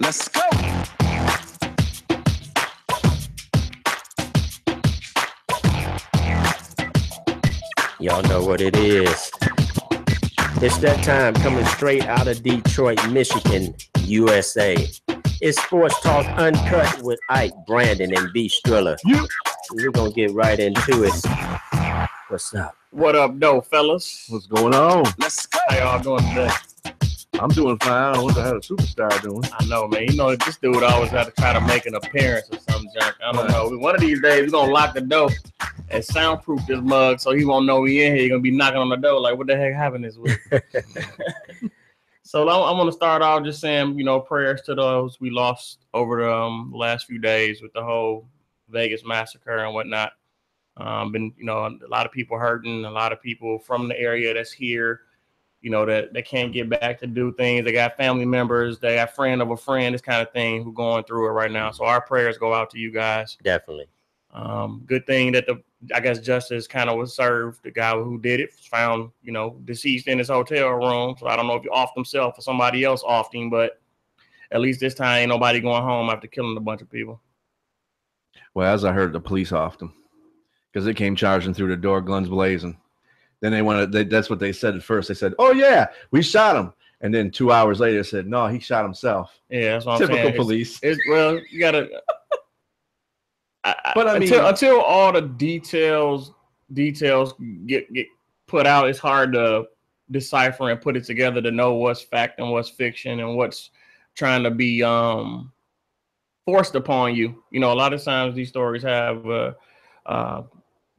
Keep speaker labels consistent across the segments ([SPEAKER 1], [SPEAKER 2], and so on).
[SPEAKER 1] Let's go.
[SPEAKER 2] Y'all know what it is. It's that time coming straight out of Detroit, Michigan, USA. It's Sports Talk Uncut with Ike, Brandon, and B. Striller. We're going to get right into it. What's up?
[SPEAKER 3] What up, though, fellas?
[SPEAKER 4] What's going on?
[SPEAKER 1] Let's go.
[SPEAKER 3] How y'all doing today?
[SPEAKER 4] I'm doing fine. I don't know what the hell a superstar doing.
[SPEAKER 3] I know, man. You know, this dude always got to try to make an appearance or some junk. I don't know. One of these days, we're going to lock the door and soundproof this mug so he won't know we in here. He's going to be knocking on the door like, what the heck happened this week? So I'm going to start off just saying, you know, prayers to those we lost over the last few days with the whole Vegas massacre and whatnot. Been, you know, a lot of people hurting, a lot of people from the area that's here, you know, that they can't get back to do things. They got family members, they got friend of a friend, this kind of thing, who going through it right now. So our prayers go out to you guys.
[SPEAKER 2] Definitely.
[SPEAKER 3] Good thing that I guess justice kind of was served. The guy who did it was found, you know, deceased in his hotel room. So I don't know if he offed himself or somebody else offed him, but at least this time ain't nobody going home after killing a bunch of people.
[SPEAKER 4] Well, as I heard, the police offed him because they came charging through the door, guns blazing. Then that's what they said at first. They said, "Oh yeah, we shot him," and then 2 hours later, they said, "No, he shot himself."
[SPEAKER 3] Yeah, that's what I'm saying.
[SPEAKER 4] Typical police.
[SPEAKER 3] Well, you gotta.
[SPEAKER 4] But I mean,
[SPEAKER 3] until all the details get put out, it's hard to decipher and put it together to know what's fact and what's fiction and what's trying to be forced upon you. You know, a lot of times these stories have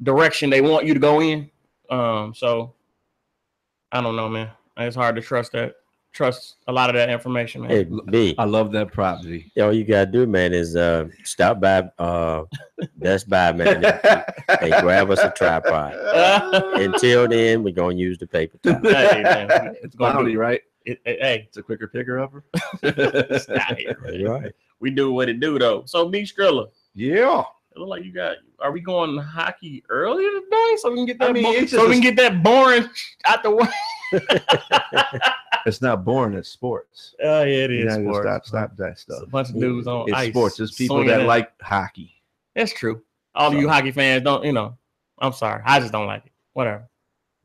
[SPEAKER 3] direction they want you to go in. So I don't know, man. It's hard to trust a lot of that information, man.
[SPEAKER 2] Hey, B.
[SPEAKER 4] I love that prop, G.
[SPEAKER 2] All you got to do, man, is stop by Best Buy, man, and grab us a tripod. Until then, we're going to use the paper towel.
[SPEAKER 3] Hey, man,
[SPEAKER 4] It's bounty, right?
[SPEAKER 3] Hey,
[SPEAKER 4] It's a quicker picker-upper.
[SPEAKER 3] it's not here, man.
[SPEAKER 2] Right.
[SPEAKER 3] We do what it do, though. So, B. Skrilla,
[SPEAKER 4] Yeah.
[SPEAKER 3] it look like you got. Are we going hockey early today so we can get that?
[SPEAKER 4] I mean,
[SPEAKER 3] get that boring out the way.
[SPEAKER 4] It's not boring. It's sports.
[SPEAKER 3] Oh yeah, it is.
[SPEAKER 4] You
[SPEAKER 3] Sports.
[SPEAKER 4] stop that stuff.
[SPEAKER 3] It's a bunch of dudes on
[SPEAKER 4] It's
[SPEAKER 3] ice.
[SPEAKER 4] sports. It's people
[SPEAKER 3] swinging
[SPEAKER 4] that
[SPEAKER 3] it.
[SPEAKER 4] like hockey.
[SPEAKER 3] That's true. All of you hockey fans don't. You know, I'm sorry. I just don't like it. Whatever.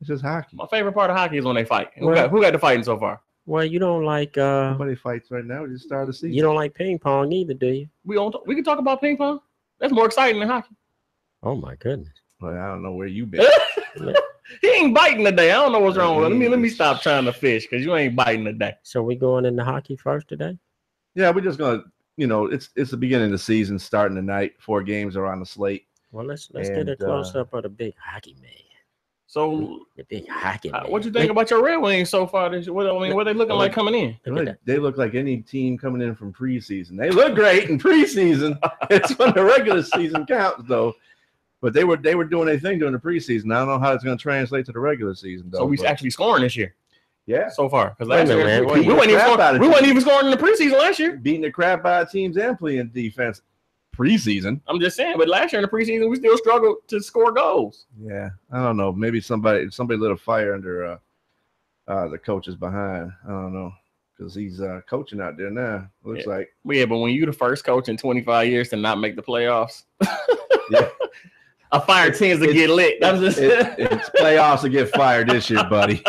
[SPEAKER 4] It's just hockey.
[SPEAKER 3] My favorite part of hockey is when they fight.
[SPEAKER 2] Well-
[SPEAKER 3] Who got the fighting so far?
[SPEAKER 2] Well, you don't like
[SPEAKER 4] Nobody fights right now. We just started the season.
[SPEAKER 2] you don't like ping pong either, do you?
[SPEAKER 3] We can talk about ping pong. That's more exciting than hockey.
[SPEAKER 2] Oh my goodness.
[SPEAKER 4] Well, I don't know where you been.
[SPEAKER 3] He ain't biting today. I don't know what's wrong with him. Let me stop trying to fish because you ain't biting today.
[SPEAKER 2] So we going into hockey first today?
[SPEAKER 4] Yeah, we're just gonna, you know, it's the beginning of the season, starting tonight. 4 games are on the slate.
[SPEAKER 2] Well, let's get a close up of the big hockey man.
[SPEAKER 3] So,
[SPEAKER 2] The big hockey man.
[SPEAKER 3] what you think about your Red Wings so far? What are they looking like coming in?
[SPEAKER 4] They look like any team coming in from preseason. They look great in preseason. It's when the regular season counts, though. But they were doing their thing during the preseason. I don't know how it's going to translate to the regular season, though.
[SPEAKER 3] So we actually scoring this year
[SPEAKER 4] yeah,
[SPEAKER 3] so far because
[SPEAKER 2] Wait a
[SPEAKER 3] last
[SPEAKER 2] minute,
[SPEAKER 3] year
[SPEAKER 2] man.
[SPEAKER 3] we wasn't even scoring in the preseason last year.
[SPEAKER 4] beating the crap out of teams and playing defense preseason.
[SPEAKER 3] I'm just saying, but last year in the preseason we still struggled to score goals.
[SPEAKER 4] Yeah, I don't know. Maybe somebody lit a fire under the coaches behind. I don't know because he's coaching out there now. Looks like.
[SPEAKER 3] Yeah, but when you the first coach in 25 years to not make the playoffs,
[SPEAKER 4] Yeah.
[SPEAKER 3] a fire tends to get lit.
[SPEAKER 4] It's playoffs to get fired this year, buddy.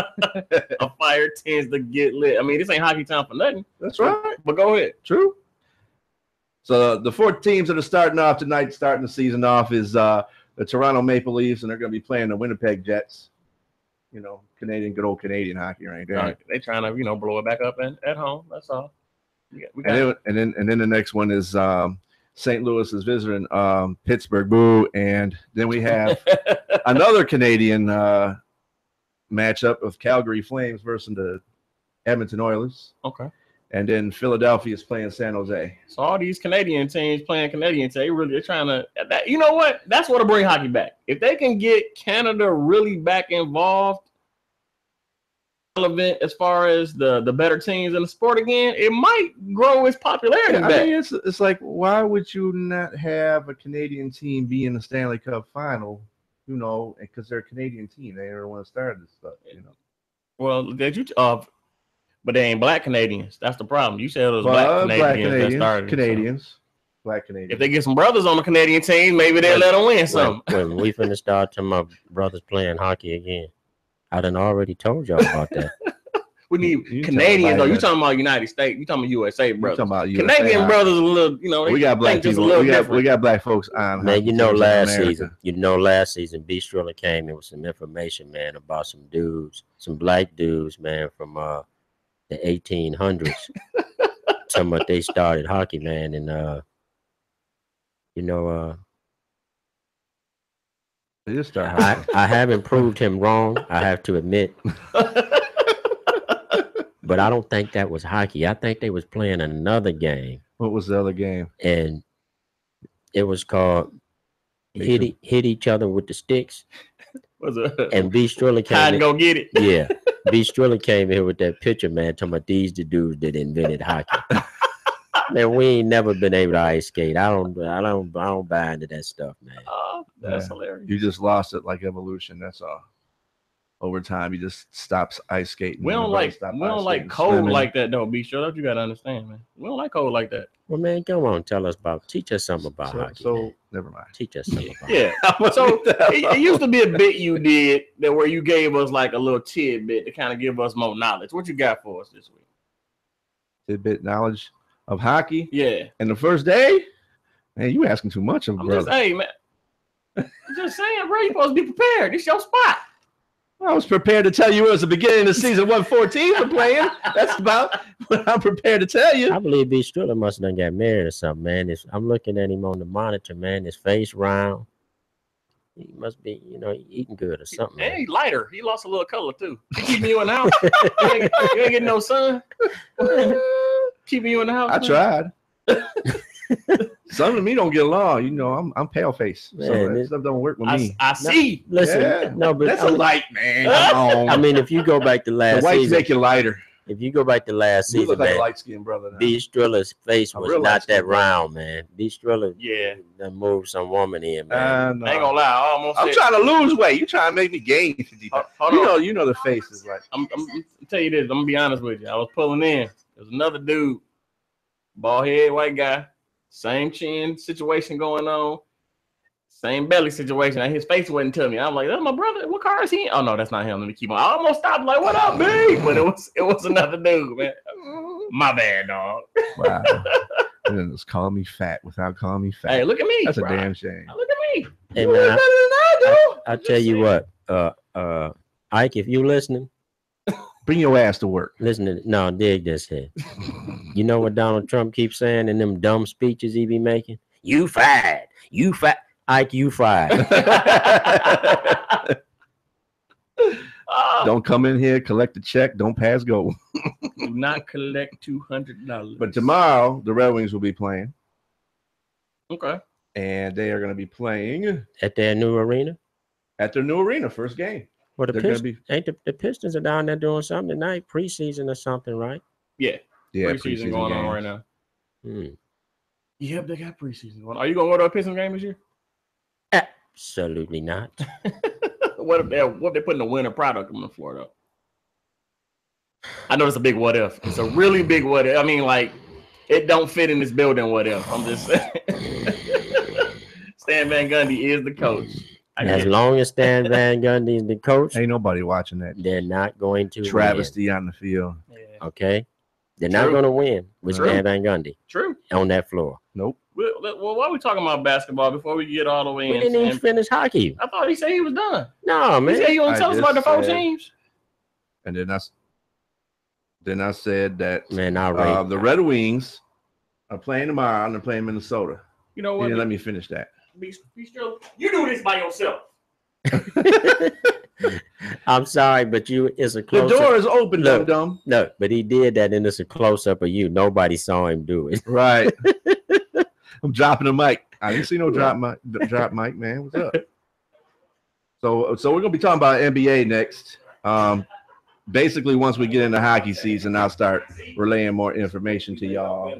[SPEAKER 3] A fire tends to get lit. I mean, this ain't hockey time for nothing.
[SPEAKER 4] That's right.
[SPEAKER 3] But go ahead.
[SPEAKER 4] True. So the 4 teams that are starting off tonight, starting the season off, is the Toronto Maple Leafs, and they're going to be playing the Winnipeg Jets. You know, good old Canadian hockey right there.
[SPEAKER 3] Right. They trying to, blow it back up at home. That's all.
[SPEAKER 4] And then the next one is St. Louis is visiting Pittsburgh. Boo! And then we have another Canadian matchup of Calgary Flames versus the Edmonton Oilers.
[SPEAKER 3] Okay.
[SPEAKER 4] And then Philadelphia is playing San Jose.
[SPEAKER 3] So all these Canadian teams playing Canadian teams, they're trying to. You know what? That's what'll bring hockey back. If they can get Canada really back involved, relevant as far as the better teams in the sport again, it might grow its popularity back.
[SPEAKER 4] I mean, it's like, why would you not have a Canadian team be in the Stanley Cup final? You know, because they're a Canadian team. They never want to start this stuff. You know.
[SPEAKER 3] Well, did you? But they ain't black Canadians. That's the problem. You said it was black Canadians that started.
[SPEAKER 4] Canadians. Black Canadians.
[SPEAKER 3] If they get some brothers on the Canadian team, maybe they'll let them win some.
[SPEAKER 2] When we finna start talking about brothers playing hockey again. I done already told y'all about that.
[SPEAKER 3] We need Canadians, though. You talking about United States. You talking about USA brothers.
[SPEAKER 4] About USA,
[SPEAKER 3] Canadian brothers a little,
[SPEAKER 4] we got black people. We got black folks on.
[SPEAKER 2] Man, last season, B. Striller came in with some information, man, about some dudes, some black dudes, man, from the 1800s. Talking about they started hockey, man, and
[SPEAKER 4] they just start
[SPEAKER 2] I haven't proved him wrong, I have to admit. But I don't think that was hockey. I think they was playing another game.
[SPEAKER 4] What was the other game?
[SPEAKER 2] And it was called hit each other with the sticks. And B. Striller came in.
[SPEAKER 3] Go get it.
[SPEAKER 2] Yeah. B. Striller came here with that picture, man, talking about these the dudes that invented hockey. Man, we ain't never been able to ice skate. I don't buy into that stuff, man.
[SPEAKER 3] Oh, that's hilarious.
[SPEAKER 4] You just lost it like evolution. That's all. Over time, you just stops ice skating.
[SPEAKER 3] We don't like cold swimming. Like that, though. Be sure that you gotta understand, man. We don't like cold like that.
[SPEAKER 2] Well, man, come on, teach us something about hockey.
[SPEAKER 4] So
[SPEAKER 2] man.
[SPEAKER 4] Never mind.
[SPEAKER 2] Teach us something about
[SPEAKER 3] hockey. So it used to be a bit you did that where you gave us like a little tidbit to kind of give us more knowledge. What you got for us this week?
[SPEAKER 4] Tidbit knowledge of hockey?
[SPEAKER 3] Yeah.
[SPEAKER 4] And the first day? Man, you asking too much of a brother.
[SPEAKER 3] Hey, man. I'm just saying, bro, you supposed to be prepared. This your spot.
[SPEAKER 4] I was prepared to tell you it was the beginning of the season 114 for playing. That's about what I'm prepared to tell you.
[SPEAKER 2] I believe B. Striller must have done got married or something, man. I'm looking at him on the monitor, man. His face round. He must be, eating good or something.
[SPEAKER 3] And he's lighter. He lost a little color, too. Keeping you in the house. you ain't getting no sun. Keeping you in the house.
[SPEAKER 4] I tried. Some of me don't get along. I'm pale face. So that stuff don't work with me.
[SPEAKER 3] I see.
[SPEAKER 2] Listen, but
[SPEAKER 4] that's a light, man.
[SPEAKER 2] I mean, if you go back to last
[SPEAKER 4] the whites
[SPEAKER 2] season,
[SPEAKER 4] make you lighter.
[SPEAKER 2] If you go back to last season,
[SPEAKER 4] look like
[SPEAKER 2] man,
[SPEAKER 4] a light-skinned brother.
[SPEAKER 2] B. Striller's face was not that round, man. B. Striller, done moved some woman in, man.
[SPEAKER 3] I ain't gonna lie,
[SPEAKER 4] I'm trying to lose weight. You trying to make me gain 50 pounds. You know the face is like.
[SPEAKER 3] I'm tell you this. I'm gonna be honest with you. I was pulling in. There's another dude, bald head, white guy, same chin situation going on, same belly situation. And his face wasn't telling me. I'm like, that's my brother. What car is he in? Oh no, that's not him. Let me keep on. I almost stopped. Like, what up, B? But it was another dude, man. My bad, dog.
[SPEAKER 4] Wow. And then just call me fat without calling me fat.
[SPEAKER 3] Hey, look at me.
[SPEAKER 4] That's a damn shame.
[SPEAKER 3] Look at me.
[SPEAKER 2] Hey, man, I tell you what, Ike, if you listening,
[SPEAKER 4] bring your ass to work.
[SPEAKER 2] Listen, dig this here. You know what Donald Trump keeps saying in them dumb speeches he be making? You fired. You fired. Ike, you fired.
[SPEAKER 4] Don't come in here, collect the check, don't pass go.
[SPEAKER 3] Do not collect $200.
[SPEAKER 4] But tomorrow, the Red Wings will be playing.
[SPEAKER 3] Okay.
[SPEAKER 4] And they are going to be playing
[SPEAKER 2] at their new arena.
[SPEAKER 4] At their new arena, first game.
[SPEAKER 2] Well, the Pistons are down there doing something tonight, preseason or something, right?
[SPEAKER 3] Yeah. Preseason going on right now. Yep, they got preseason going on. Are you going to go to a Pistons game this year?
[SPEAKER 2] Absolutely not.
[SPEAKER 3] What if they're putting a winter product on the floor, though? I know it's a big what if. It's a really big what if. I mean, like, it don't fit in this building, what if. I'm just saying. Stan Van Gundy is the coach.
[SPEAKER 2] As long as Stan Van Gundy is the coach,
[SPEAKER 4] ain't nobody watching that.
[SPEAKER 2] They're not going to
[SPEAKER 4] travesty on the field.
[SPEAKER 2] Yeah. Okay? They're not going to win with Stan Van Gundy.
[SPEAKER 3] True.
[SPEAKER 2] On that floor.
[SPEAKER 4] Nope.
[SPEAKER 3] Well, why are we talking about basketball before we get all the way in?
[SPEAKER 2] We didn't even finish hockey.
[SPEAKER 3] I thought he said he was done.
[SPEAKER 2] No, man.
[SPEAKER 3] He said he was going to tell us about the 4 teams.
[SPEAKER 4] And then I said that
[SPEAKER 2] the
[SPEAKER 4] Red Wings are playing tomorrow and they're playing Minnesota.
[SPEAKER 3] You know what?
[SPEAKER 4] You didn't let me finish that.
[SPEAKER 3] Be still. You do this by yourself.
[SPEAKER 2] I'm sorry, but it's a close.
[SPEAKER 4] The door is open, dumb.
[SPEAKER 2] No, but he did that, and it's a close up of you. Nobody saw him do it.
[SPEAKER 4] Right. I'm dropping the mic. I didn't see no drop mic, man. What's up? So we're gonna be talking about NBA next. Basically, once we get into hockey season, I'll start relaying more information to y'all.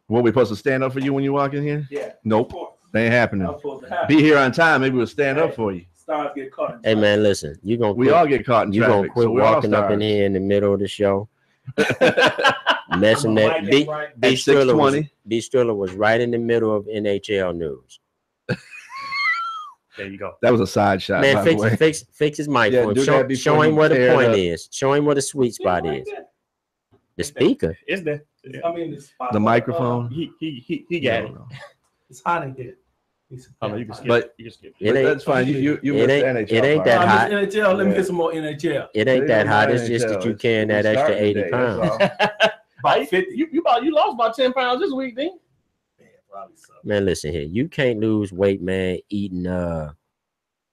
[SPEAKER 4] What, we supposed to stand up for you when you walk in here?
[SPEAKER 3] Yeah.
[SPEAKER 4] Nope. That ain't happening. Be here on time. Maybe we'll stand up for you.
[SPEAKER 1] stars get caught.
[SPEAKER 2] Hey man, listen,
[SPEAKER 4] we all get caught in
[SPEAKER 2] you
[SPEAKER 4] traffic.
[SPEAKER 2] gonna quit
[SPEAKER 4] so we're all
[SPEAKER 2] walking up in
[SPEAKER 4] stars.
[SPEAKER 2] here in the middle of the show, messing that.
[SPEAKER 1] Mike
[SPEAKER 2] B
[SPEAKER 1] ain't right.
[SPEAKER 2] Striller was right in the middle of NHL news.
[SPEAKER 3] There you go.
[SPEAKER 4] That was a side shot.
[SPEAKER 2] Man,
[SPEAKER 4] by the way.
[SPEAKER 2] fix his microphone.
[SPEAKER 4] do that before
[SPEAKER 2] Show him
[SPEAKER 4] you
[SPEAKER 2] where the
[SPEAKER 4] tear it
[SPEAKER 2] point
[SPEAKER 4] up.
[SPEAKER 2] is. Show him where the sweet spot
[SPEAKER 1] Like
[SPEAKER 2] is.
[SPEAKER 1] that.
[SPEAKER 2] The speaker.
[SPEAKER 3] It's there.
[SPEAKER 1] I mean, the spot.
[SPEAKER 4] The microphone.
[SPEAKER 3] He got it.
[SPEAKER 1] It's hot in here.
[SPEAKER 3] Oh, you can skip.
[SPEAKER 4] But-
[SPEAKER 3] you can skip.
[SPEAKER 2] It ain't.
[SPEAKER 4] That's fine. You
[SPEAKER 2] It
[SPEAKER 4] missed the
[SPEAKER 2] ain't-
[SPEAKER 4] NHL.
[SPEAKER 2] it ain't
[SPEAKER 4] part.
[SPEAKER 2] that hot.
[SPEAKER 1] NHL. Let me
[SPEAKER 4] Yeah.
[SPEAKER 1] get some more NHL.
[SPEAKER 2] It ain't that hot.
[SPEAKER 4] not
[SPEAKER 2] It's just that
[SPEAKER 4] NHL.
[SPEAKER 2] you carrying that
[SPEAKER 4] It's
[SPEAKER 2] extra
[SPEAKER 4] starting
[SPEAKER 2] 80
[SPEAKER 4] today, that's
[SPEAKER 2] pounds.
[SPEAKER 4] all.
[SPEAKER 1] About 50.
[SPEAKER 3] You lost about 10 pounds this week, then.
[SPEAKER 1] Man, probably so.
[SPEAKER 2] Man, listen here. You can't lose weight, man, eating ham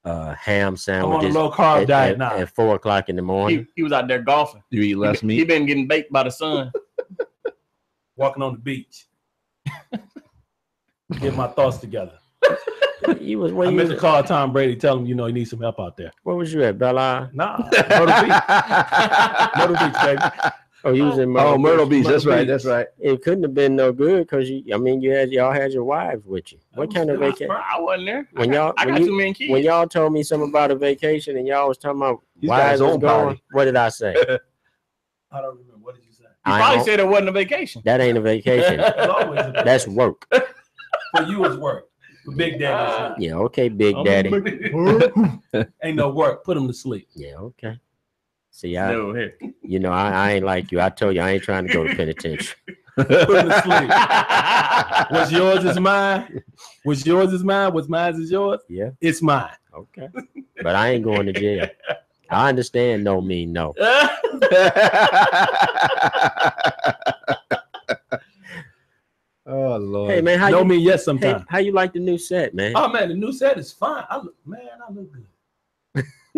[SPEAKER 1] I'm on a
[SPEAKER 2] sandwiches
[SPEAKER 1] low carb diet
[SPEAKER 2] at,
[SPEAKER 1] now.
[SPEAKER 2] at 4 o'clock in the morning.
[SPEAKER 3] He was out there golfing.
[SPEAKER 4] You eat less
[SPEAKER 3] He
[SPEAKER 4] meat.
[SPEAKER 3] been getting baked by the sun.
[SPEAKER 1] Walking on the beach. Get my thoughts together.
[SPEAKER 2] You was
[SPEAKER 1] I
[SPEAKER 2] where you
[SPEAKER 1] meant
[SPEAKER 2] was,
[SPEAKER 1] to call Tom Brady, tell him, you need some help out there.
[SPEAKER 2] where was you at, Bella?
[SPEAKER 1] Nah, Myrtle Beach. Myrtle Beach, baby.
[SPEAKER 2] Oh, you was in Myrtle
[SPEAKER 4] Oh, Myrtle Beach. That's
[SPEAKER 1] Myrtle
[SPEAKER 4] right.
[SPEAKER 1] Beach.
[SPEAKER 4] That's right.
[SPEAKER 2] It couldn't have been no good because y'all had your wives with you. What kind of vacation?
[SPEAKER 3] I wasn't there.
[SPEAKER 2] When y'all
[SPEAKER 3] I got too many kids.
[SPEAKER 2] when y'all told me something about a vacation and y'all was talking about
[SPEAKER 4] He's got
[SPEAKER 2] wives
[SPEAKER 4] his
[SPEAKER 2] was
[SPEAKER 4] own
[SPEAKER 2] going,
[SPEAKER 4] party.
[SPEAKER 2] what did I say?
[SPEAKER 1] I don't remember. What did you say?
[SPEAKER 3] You
[SPEAKER 2] I
[SPEAKER 3] probably
[SPEAKER 2] don't-
[SPEAKER 3] said it wasn't a vacation.
[SPEAKER 2] That ain't a vacation.
[SPEAKER 1] It's always a
[SPEAKER 2] That's
[SPEAKER 1] vacation.
[SPEAKER 2] work.
[SPEAKER 1] For you, it's work. For Big Daddy,
[SPEAKER 2] Yeah, okay, Big
[SPEAKER 3] I'm
[SPEAKER 2] Daddy.
[SPEAKER 1] ain't no work. Put him to sleep.
[SPEAKER 2] Yeah, okay. See,
[SPEAKER 3] No, here.
[SPEAKER 2] I ain't like you. I told you I ain't trying to go to penitentiary.
[SPEAKER 1] Put him to sleep. What's yours is mine. What's yours is mine. What's mine is yours.
[SPEAKER 2] Yeah,
[SPEAKER 1] It's mine.
[SPEAKER 2] okay. But I ain't going to jail. I understand no mean no.
[SPEAKER 4] Oh Lord.
[SPEAKER 2] Hey man,
[SPEAKER 1] No mean yes
[SPEAKER 2] hey,
[SPEAKER 1] sometimes.
[SPEAKER 2] how you like the new set, man?
[SPEAKER 1] Oh man, the new set is fine. I look good.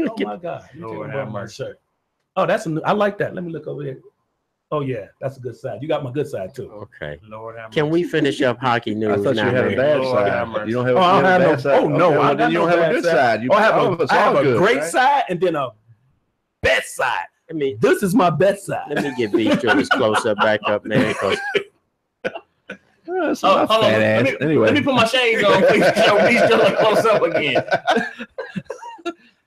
[SPEAKER 1] Oh my God. You
[SPEAKER 3] Lord
[SPEAKER 1] can't
[SPEAKER 3] have
[SPEAKER 1] borrow my
[SPEAKER 3] mercy.
[SPEAKER 1] shirt. Oh, that's a new. I like that. Let me look over here. Oh yeah, that's a good side. You got my good side too.
[SPEAKER 2] Okay.
[SPEAKER 3] Lord have
[SPEAKER 2] Can we
[SPEAKER 3] mercy.
[SPEAKER 2] finish up hockey news
[SPEAKER 4] I thought you
[SPEAKER 2] now,
[SPEAKER 4] had a
[SPEAKER 2] man?
[SPEAKER 4] bad
[SPEAKER 3] Lord have
[SPEAKER 4] side.
[SPEAKER 3] mercy.
[SPEAKER 4] You don't have,
[SPEAKER 1] Oh, I
[SPEAKER 4] you
[SPEAKER 1] don't
[SPEAKER 4] have a
[SPEAKER 1] have
[SPEAKER 4] bad
[SPEAKER 1] no-
[SPEAKER 4] side.
[SPEAKER 1] oh, no,
[SPEAKER 4] Okay,
[SPEAKER 1] I
[SPEAKER 4] well, then
[SPEAKER 1] got
[SPEAKER 4] you
[SPEAKER 1] no
[SPEAKER 4] don't have a
[SPEAKER 1] bad
[SPEAKER 4] good
[SPEAKER 1] side.
[SPEAKER 4] side. You
[SPEAKER 1] I have
[SPEAKER 4] all of us
[SPEAKER 1] I
[SPEAKER 4] all
[SPEAKER 1] have a
[SPEAKER 4] good,
[SPEAKER 1] great
[SPEAKER 4] right?
[SPEAKER 1] side and then a best side. This is my best side.
[SPEAKER 2] Let me get Beatrice close up back up, man. 'Cause
[SPEAKER 4] Oh, that's
[SPEAKER 3] Oh,
[SPEAKER 4] enough
[SPEAKER 3] hold on.
[SPEAKER 4] fat ass.
[SPEAKER 3] Let me
[SPEAKER 4] Anyway,
[SPEAKER 3] put my shades on, please. Show me still close up again.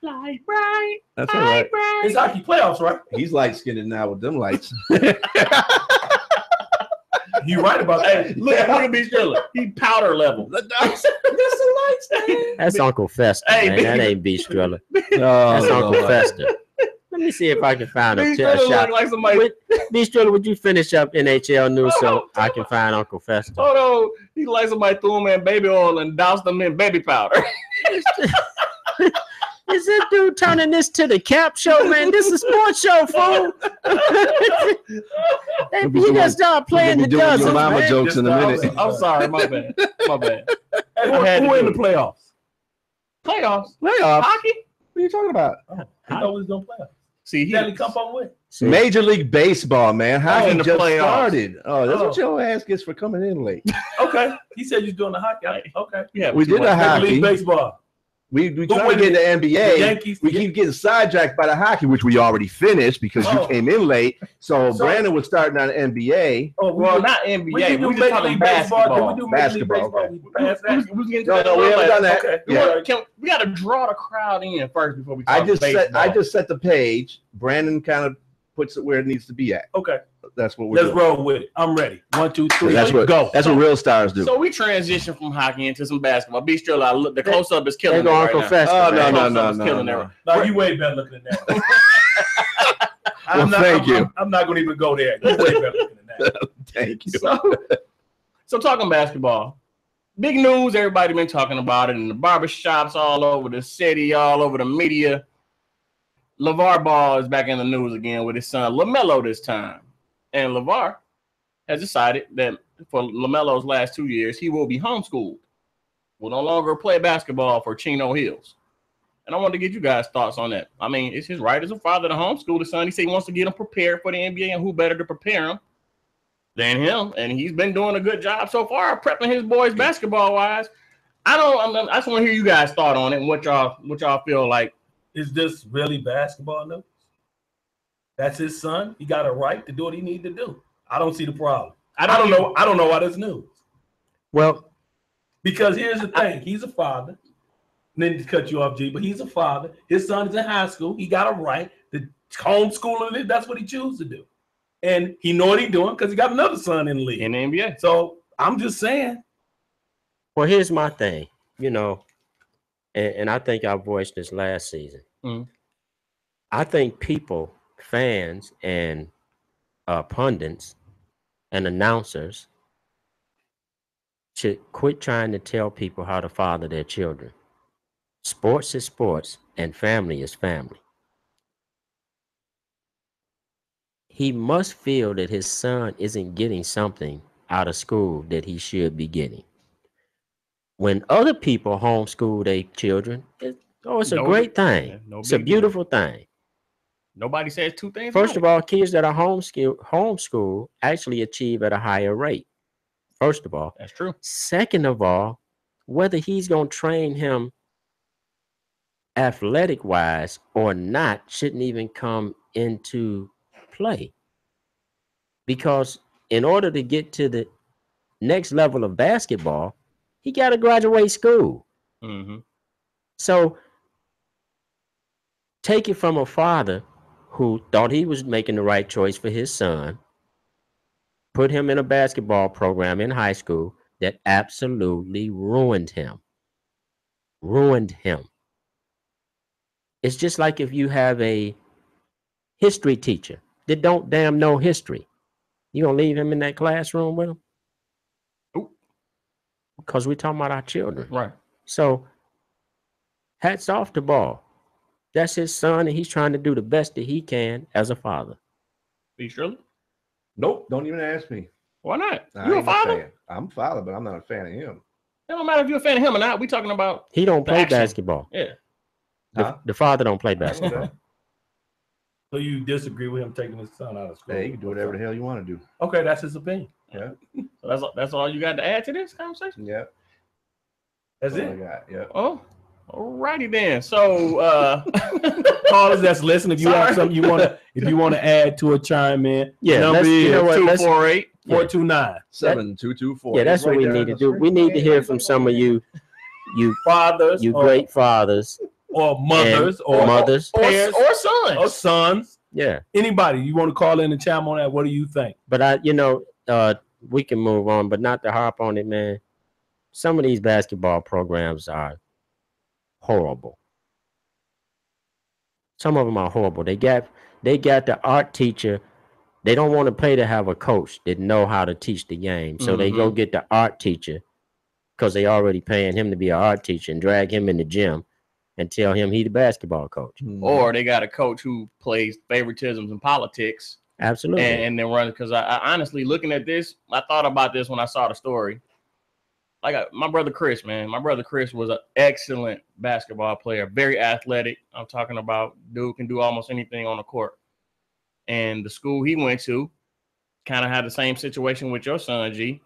[SPEAKER 3] Light bright,
[SPEAKER 4] that's all right.
[SPEAKER 3] bright.
[SPEAKER 1] It's hockey playoffs, right?
[SPEAKER 4] He's light skinned now with them lights.
[SPEAKER 1] You right about
[SPEAKER 3] Hey,
[SPEAKER 1] that.
[SPEAKER 3] look at B. Stiller. He powder level.
[SPEAKER 1] That's the lights, man.
[SPEAKER 2] that's Uncle Fester,
[SPEAKER 3] Hey,
[SPEAKER 2] man.
[SPEAKER 3] big-
[SPEAKER 2] That ain't B. Striller.
[SPEAKER 4] Oh,
[SPEAKER 2] That's Uncle
[SPEAKER 4] Lord.
[SPEAKER 2] Fester. Let me see if I can find
[SPEAKER 3] B.
[SPEAKER 2] a
[SPEAKER 3] Stiller
[SPEAKER 2] shot.
[SPEAKER 3] look like somebody.
[SPEAKER 2] B. Striller, would you finish up NHL news so
[SPEAKER 3] Oh,
[SPEAKER 2] I can find Uncle Fester?
[SPEAKER 3] Hold on. He like somebody threw him in baby oil and doused him in baby powder.
[SPEAKER 2] Is this dude turning this to the cap show, man? This is a sports show, fool. He just started playing the
[SPEAKER 4] We'll be doing your
[SPEAKER 2] dozens,
[SPEAKER 4] mama
[SPEAKER 2] man.
[SPEAKER 4] jokes in a minute.
[SPEAKER 3] I'm sorry, my bad. My bad.
[SPEAKER 1] Hey,
[SPEAKER 3] I had
[SPEAKER 1] who
[SPEAKER 3] to
[SPEAKER 1] in
[SPEAKER 3] do
[SPEAKER 1] the playoffs?
[SPEAKER 3] Playoffs.
[SPEAKER 4] Playoffs?
[SPEAKER 3] Hockey?
[SPEAKER 4] What are you talking about?
[SPEAKER 1] I know who's gonna play.
[SPEAKER 3] See, he,
[SPEAKER 1] Stanley Cup on with.
[SPEAKER 2] See,
[SPEAKER 4] Major League Baseball, man. How
[SPEAKER 3] He's
[SPEAKER 4] he
[SPEAKER 3] in the
[SPEAKER 4] just
[SPEAKER 3] playoffs.
[SPEAKER 4] started. Oh, that's
[SPEAKER 1] Oh.
[SPEAKER 4] what your ass gets for coming in late.
[SPEAKER 1] Okay. He said you're doing the hockey. Okay.
[SPEAKER 3] yeah,
[SPEAKER 4] We did a
[SPEAKER 1] Major
[SPEAKER 4] hockey.
[SPEAKER 1] League Baseball.
[SPEAKER 4] We
[SPEAKER 1] Who
[SPEAKER 4] trying to
[SPEAKER 1] won
[SPEAKER 4] get in the
[SPEAKER 1] The
[SPEAKER 4] NBA.
[SPEAKER 1] Yankees.
[SPEAKER 4] We keep getting sidetracked by the hockey, which we already finished because you
[SPEAKER 1] Oh.
[SPEAKER 4] came in late. So
[SPEAKER 1] So-
[SPEAKER 4] Brandon was starting on NBA.
[SPEAKER 1] Oh,
[SPEAKER 3] well,
[SPEAKER 1] we
[SPEAKER 3] not
[SPEAKER 1] we
[SPEAKER 3] NBA.
[SPEAKER 1] can do
[SPEAKER 3] We just
[SPEAKER 1] Major
[SPEAKER 3] talking
[SPEAKER 1] League Baseball. Can we
[SPEAKER 3] basketball.
[SPEAKER 1] do Major League
[SPEAKER 4] Basketball,
[SPEAKER 1] Baseball?
[SPEAKER 4] okay.
[SPEAKER 1] We passed that.
[SPEAKER 3] We was getting to
[SPEAKER 4] No,
[SPEAKER 3] that
[SPEAKER 4] no, we
[SPEAKER 3] little
[SPEAKER 4] haven't
[SPEAKER 3] later.
[SPEAKER 4] done that.
[SPEAKER 1] Okay.
[SPEAKER 4] Yeah.
[SPEAKER 3] We got to draw the crowd in first before we talk
[SPEAKER 4] I just
[SPEAKER 3] baseball.
[SPEAKER 4] set the page. Brandon kind of puts it where it needs to be at.
[SPEAKER 1] Okay.
[SPEAKER 4] That's what we're
[SPEAKER 1] Let's
[SPEAKER 4] doing.
[SPEAKER 1] roll with it. I'm ready. 1, 2, 3.
[SPEAKER 4] That's what
[SPEAKER 1] go.
[SPEAKER 4] That's what real stars do.
[SPEAKER 3] So we transition from hockey into some basketball. Be still, the close up is
[SPEAKER 2] there
[SPEAKER 3] killing
[SPEAKER 2] go
[SPEAKER 3] it right
[SPEAKER 2] Uncle
[SPEAKER 3] now.
[SPEAKER 2] Fester.
[SPEAKER 4] Oh,
[SPEAKER 2] man.
[SPEAKER 3] Close-up is killing it.
[SPEAKER 1] No, you way better looking than that.
[SPEAKER 4] Well, thank you.
[SPEAKER 1] I'm not going to even go there. You way better looking than that.
[SPEAKER 4] Thank you.
[SPEAKER 3] So talking basketball, big news. Everybody been talking about it in the barbershops all over the city, all over the media. LeVar Ball is back in the news again with his son LaMelo this time, and LeVar has decided that for LaMelo's last 2 years, he will be homeschooled. Will no longer play basketball for Chino Hills. And I wanted to get you guys' thoughts on that. I mean, it's his right as a father to homeschool his son. He said he wants to get him prepared for the NBA, and who better to prepare him than him? And he's been doing a good job so far prepping his boys basketball-wise. I just want to hear you guys' thought on it and what y'all feel like.
[SPEAKER 1] Is this really basketball news? That's his son. He got a right to do what he need to do. I don't see the problem. I don't know why this news.
[SPEAKER 2] Well,
[SPEAKER 1] Because here's the thing. He's a father. then to cut you off, G, but he's a father. His son is in high school. He got a right to homeschool him. That's what he chooses to do. And he know what he's doing because he got another son in the league.
[SPEAKER 3] In the NBA.
[SPEAKER 1] So I'm just saying.
[SPEAKER 2] Well, here's my thing, and I think I voiced this last season.
[SPEAKER 3] Mm-hmm.
[SPEAKER 2] I think people, fans, and pundits and announcers should quit trying to tell people how to father their children. Sports is sports, and family is family. He must feel that his son isn't getting something out of school that he should be getting. When other people homeschool their children, it's a great thing. It's a beautiful thing.
[SPEAKER 3] Nobody says two things.
[SPEAKER 2] First of all, kids that are homeschool actually achieve at a higher rate. First of all.
[SPEAKER 3] That's true.
[SPEAKER 2] Second of all, whether he's going to train him athletic-wise or not shouldn't even come into play. Because in order to get to the next level of basketball, he got to graduate school.
[SPEAKER 3] Mm-hmm.
[SPEAKER 2] So take it from a father who thought he was making the right choice for his son, put him in a basketball program in high school that absolutely ruined him. Ruined him. It's just like if you have a history teacher that don't damn know history. You gonna leave him in that classroom with him?
[SPEAKER 3] Ooh.
[SPEAKER 2] Because we're talking about our children.
[SPEAKER 3] Right.
[SPEAKER 2] So hats off to Ball. That's his son, and he's trying to do the best that he can as a father.
[SPEAKER 3] Be surely?
[SPEAKER 4] Nope. Don't even ask me.
[SPEAKER 3] Why not?
[SPEAKER 4] I
[SPEAKER 3] You a
[SPEAKER 4] ain't
[SPEAKER 3] father?
[SPEAKER 4] fan. I'm a father, but I'm not a fan of him.
[SPEAKER 3] It don't matter if you're a fan of him or not. We talking about
[SPEAKER 2] He don't play
[SPEAKER 3] action.
[SPEAKER 2] basketball.
[SPEAKER 3] Yeah.
[SPEAKER 2] The father don't play basketball.
[SPEAKER 4] Okay.
[SPEAKER 1] So you disagree with him taking his son out of school?
[SPEAKER 4] Hey, you can do whatever the hell you want to do.
[SPEAKER 1] Okay, that's his opinion.
[SPEAKER 4] Yeah.
[SPEAKER 3] So that's all you got to add to this conversation?
[SPEAKER 4] Yeah.
[SPEAKER 1] That's
[SPEAKER 4] all I
[SPEAKER 1] it.
[SPEAKER 4] got. Yeah.
[SPEAKER 3] Oh, alrighty then. So
[SPEAKER 1] Callers that's listening, if you have something you want to add to a chime in,
[SPEAKER 2] Yeah,
[SPEAKER 1] number
[SPEAKER 2] let's-
[SPEAKER 1] is
[SPEAKER 2] you know what, let's-
[SPEAKER 3] 248.
[SPEAKER 1] 429.
[SPEAKER 4] 7224.
[SPEAKER 2] Yeah, that's
[SPEAKER 4] It's
[SPEAKER 2] what
[SPEAKER 4] right
[SPEAKER 2] we
[SPEAKER 4] there
[SPEAKER 2] need
[SPEAKER 4] on
[SPEAKER 2] to
[SPEAKER 4] the
[SPEAKER 2] do.
[SPEAKER 4] screen.
[SPEAKER 2] We need to hear from some of you
[SPEAKER 1] Fathers,
[SPEAKER 2] great fathers,
[SPEAKER 1] or mothers,
[SPEAKER 2] and
[SPEAKER 1] or
[SPEAKER 2] mothers.
[SPEAKER 1] parents,
[SPEAKER 3] Or sons.
[SPEAKER 1] or sons.
[SPEAKER 2] Yeah,
[SPEAKER 1] Anybody you want to call in and chime on that? What do you think?
[SPEAKER 2] but we can move on, but not to harp on it, man. Some of these basketball programs are horrible. Some of them are horrible. They got the art teacher. They don't want to pay to have a coach that know how to teach the game. So they go get the art teacher because they already paying him to be an art teacher and drag him in the gym and tell him he's the basketball coach.
[SPEAKER 3] Or they got a coach who plays favoritisms and politics.
[SPEAKER 2] Absolutely.
[SPEAKER 3] And then run, because I honestly, looking at this, I thought about this when I saw the story. Like my brother Chris, man. My brother Chris was an excellent basketball player, very athletic. I'm talking about dude can do almost anything on the court. And the school he went to kind of had the same situation with your son, G.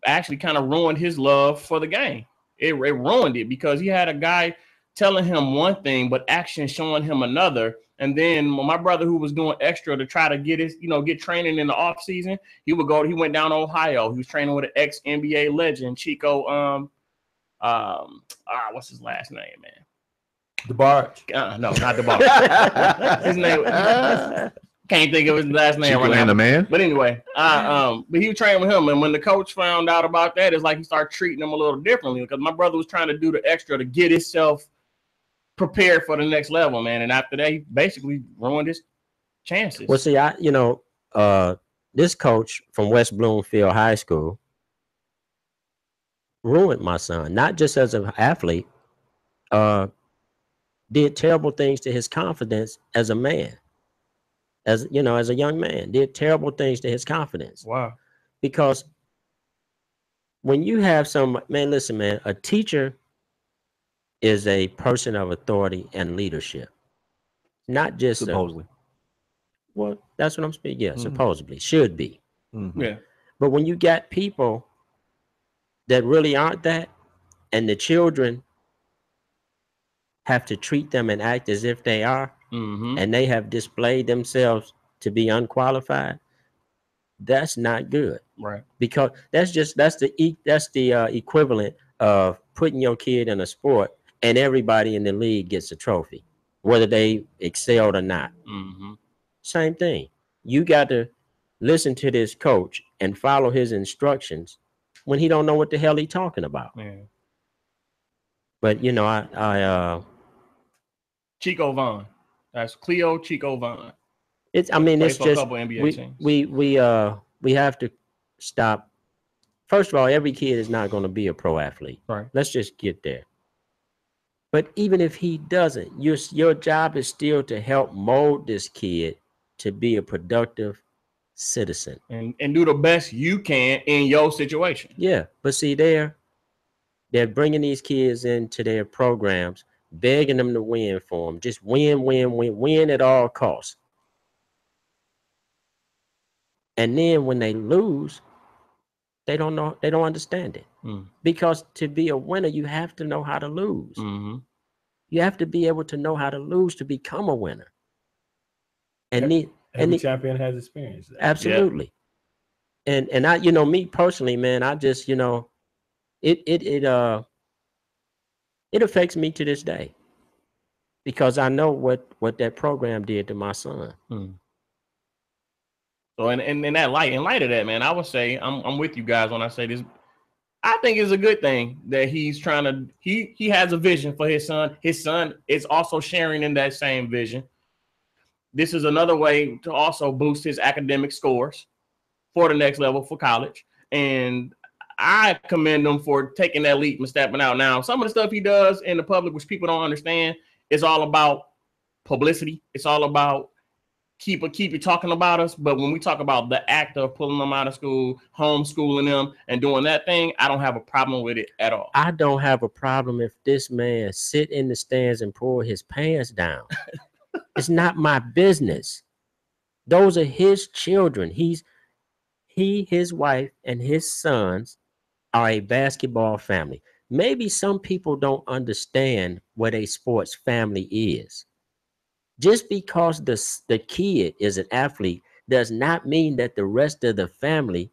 [SPEAKER 3] Actually kind of ruined his love for the game. It ruined it because he had a guy telling him one thing, but action showing him another. And then my brother, who was doing extra to try to get get training in the off season, he went down to Ohio. He was training with an ex NBA legend, Chico. What's his last name, man?
[SPEAKER 1] DeBarge.
[SPEAKER 3] No, not DeBarge. His name. Can't think of his last name right now.
[SPEAKER 4] The man.
[SPEAKER 3] But anyway, but he was training with him, and when the coach found out about that, it's like he started treating him a little differently because my brother was trying to do the extra to get himself prepared for the next level, man. And after that, he basically ruined his chances.
[SPEAKER 2] Well, see, this coach from West Bloomfield High School ruined my son, not just as an athlete, did terrible things to his confidence as a man. As a young man, did terrible things to his confidence.
[SPEAKER 3] Wow.
[SPEAKER 2] Because when you have listen, man, a teacher is a person of authority and leadership. Not just
[SPEAKER 4] Supposedly.
[SPEAKER 2] Well, that's what I'm speaking. Yeah, supposedly. Should be.
[SPEAKER 3] Yeah.
[SPEAKER 2] But when you got people that really aren't that, and the children have to treat them and act as if they are, and they have displayed themselves to be unqualified, that's not good.
[SPEAKER 3] Right.
[SPEAKER 2] Because that's the equivalent of putting your kid in a sport and everybody in the league gets a trophy, whether they excelled or not.
[SPEAKER 3] Mm-hmm.
[SPEAKER 2] Same thing. You got to listen to this coach and follow his instructions when he don't know what the hell he talking about.
[SPEAKER 3] Yeah.
[SPEAKER 2] But you know, I
[SPEAKER 3] Chico Vaughn. That's Cleo Chico Vaughn.
[SPEAKER 2] I mean,
[SPEAKER 3] Played
[SPEAKER 2] it's
[SPEAKER 3] for a
[SPEAKER 2] just
[SPEAKER 3] couple NBA teams.
[SPEAKER 2] we have to stop. First of all, every kid is not going to be a pro athlete.
[SPEAKER 3] Right.
[SPEAKER 2] Let's just get there. But even if he doesn't, your job is still to help mold this kid to be a productive citizen
[SPEAKER 3] and do the best you can in your situation.
[SPEAKER 2] Yeah, but see, they're bringing these kids into their programs, begging them to win for them. Just win at all costs. And then when they lose, they don't understand it. Because to be a winner, you have to know how to lose.
[SPEAKER 3] Mm-hmm.
[SPEAKER 2] You have to be able to know how to lose to become a winner. And
[SPEAKER 1] every champion has experience.
[SPEAKER 2] Absolutely. Yep. And I, me personally, man, I just, it affects me to this day because I know what that program did to my son.
[SPEAKER 3] So in that light, in light of that, man, I would say I'm with you guys when I say this. I think it's a good thing that he's trying to he has a vision for his son. His son is also sharing in that same vision. This is another way to also boost his academic scores for the next level for college. And I commend him for taking that leap and stepping out. Now, some of the stuff he does in the public, which people don't understand, is all about publicity. It's all about keep you talking about us. But when we talk about the act of pulling them out of school, homeschooling them, and doing that thing, I don't have a problem with it at all.
[SPEAKER 2] I don't have a problem if this man sit in the stands and pull his pants down. It's not my business. Those are his children. His wife, and his sons are a basketball family. Maybe some people don't understand what a sports family is. Just because the kid is an athlete does not mean that the rest of the family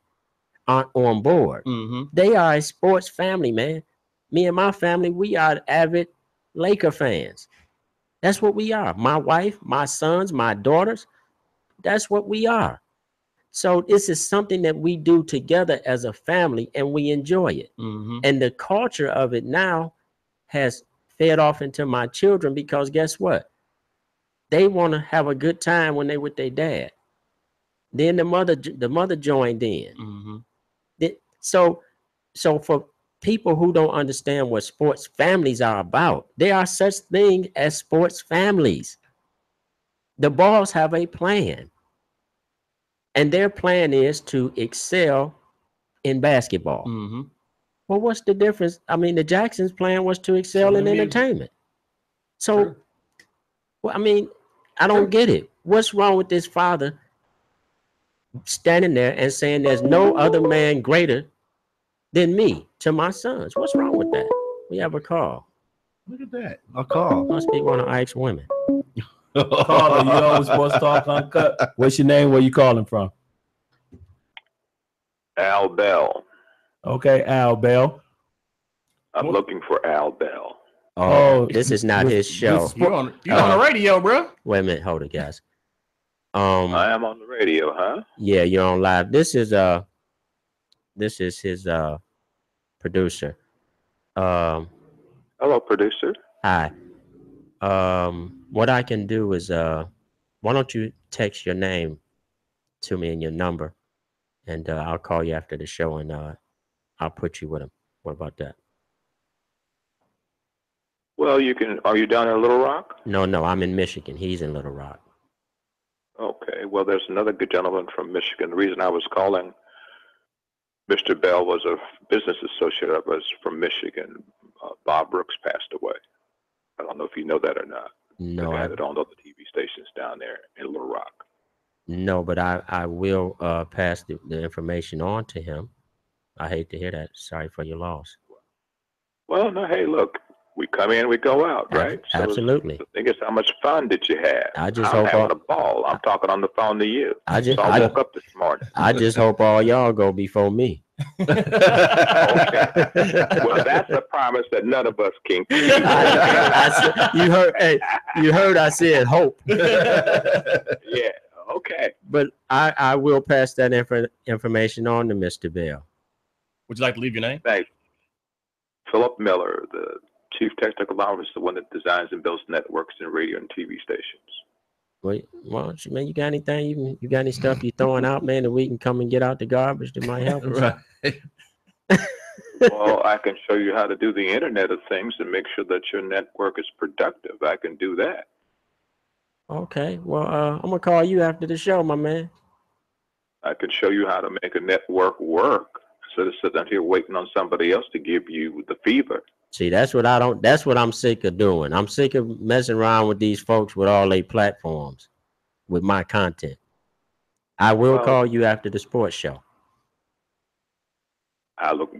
[SPEAKER 2] aren't on board.
[SPEAKER 3] Mm-hmm.
[SPEAKER 2] They are a sports family, man. Me and my family, we are avid Laker fans. That's what we are. My wife, my sons, my daughters, that's what we are. So this is something that we do together as a family, and we enjoy it.
[SPEAKER 3] Mm-hmm.
[SPEAKER 2] And the culture of it now has fed off into my children because guess what? They want to have a good time when they with their dad. Then the mother joined in.
[SPEAKER 3] Mm-hmm.
[SPEAKER 2] So for people who don't understand what sports families are about, there are such things as sports families. The Balls have a plan. And their plan is to excel in basketball.
[SPEAKER 3] Mm-hmm.
[SPEAKER 2] Well, what's the difference? I mean, the Jacksons' plan was to excel in entertainment. So,
[SPEAKER 3] True.
[SPEAKER 2] Well, I mean, I don't get it. What's wrong with this father standing there and saying there's no other man greater than me to my sons? What's wrong with that? We have a call.
[SPEAKER 4] Look at that. A call.
[SPEAKER 2] Must be one of Ike's women.
[SPEAKER 1] Caller, you always Sportstalk Uncut. What's your name? Where you calling from?
[SPEAKER 5] Al Bell.
[SPEAKER 1] Okay, Al Bell.
[SPEAKER 5] I'm looking for Al Bell.
[SPEAKER 2] Oh, this is not his show.
[SPEAKER 3] You're on the radio, bro.
[SPEAKER 2] Wait a minute, hold it, guys.
[SPEAKER 5] I am on the radio, huh?
[SPEAKER 2] Yeah, you're on live. This is his producer.
[SPEAKER 5] Hello, producer.
[SPEAKER 2] Hi. What I can do is why don't you text your name to me and your number, and I'll call you after the show, and I'll put you with him. What about that?
[SPEAKER 5] Well, you can. Are you down in Little Rock?
[SPEAKER 2] No, I'm in Michigan. He's in Little Rock.
[SPEAKER 5] Okay. Well, there's another good gentleman from Michigan. The reason I was calling Mr. Bell was a business associate of us from Michigan. Bob Brooks passed away. I don't know if you know that or not.
[SPEAKER 2] No,
[SPEAKER 5] I don't know the TV stations down there in Little Rock.
[SPEAKER 2] No, but I will pass the information on to him. I hate to hear that. Sorry for your loss.
[SPEAKER 5] Well, no, hey, look, we come in, we go out, right? So
[SPEAKER 2] absolutely.
[SPEAKER 5] The thing is, how much fun did you have?
[SPEAKER 2] I just
[SPEAKER 5] I'm
[SPEAKER 2] hope
[SPEAKER 5] having a ball. I'm talking on the phone to you. I woke up this morning.
[SPEAKER 2] I just hope all y'all go before me.
[SPEAKER 5] Okay. Well, that's a promise that none of us can keep.
[SPEAKER 2] You heard? Hey, you heard? I said hope.
[SPEAKER 5] Yeah. Okay.
[SPEAKER 2] But I will pass that information on to Mr. Bell.
[SPEAKER 3] Would you like to leave your name?
[SPEAKER 5] Thanks. Philip Miller, the Chief Technical Officer, the one that designs and builds networks and radio and TV stations.
[SPEAKER 2] Wait, well, man, you got anything? You got any stuff you throwing out, man, that we can come and get out the garbage that might help us?
[SPEAKER 4] Right.
[SPEAKER 5] Well, I can show you how to do the Internet of Things and make sure that your network is productive. I can do that.
[SPEAKER 2] Okay, well, I'm gonna call you after the show, my man.
[SPEAKER 5] I can show you how to make a network work instead of sitting here waiting on somebody else to give you the fever.
[SPEAKER 2] See, that's what I'm sick of doing. I'm sick of messing around with these folks with all their platforms, with my content. I will call you after the sports show.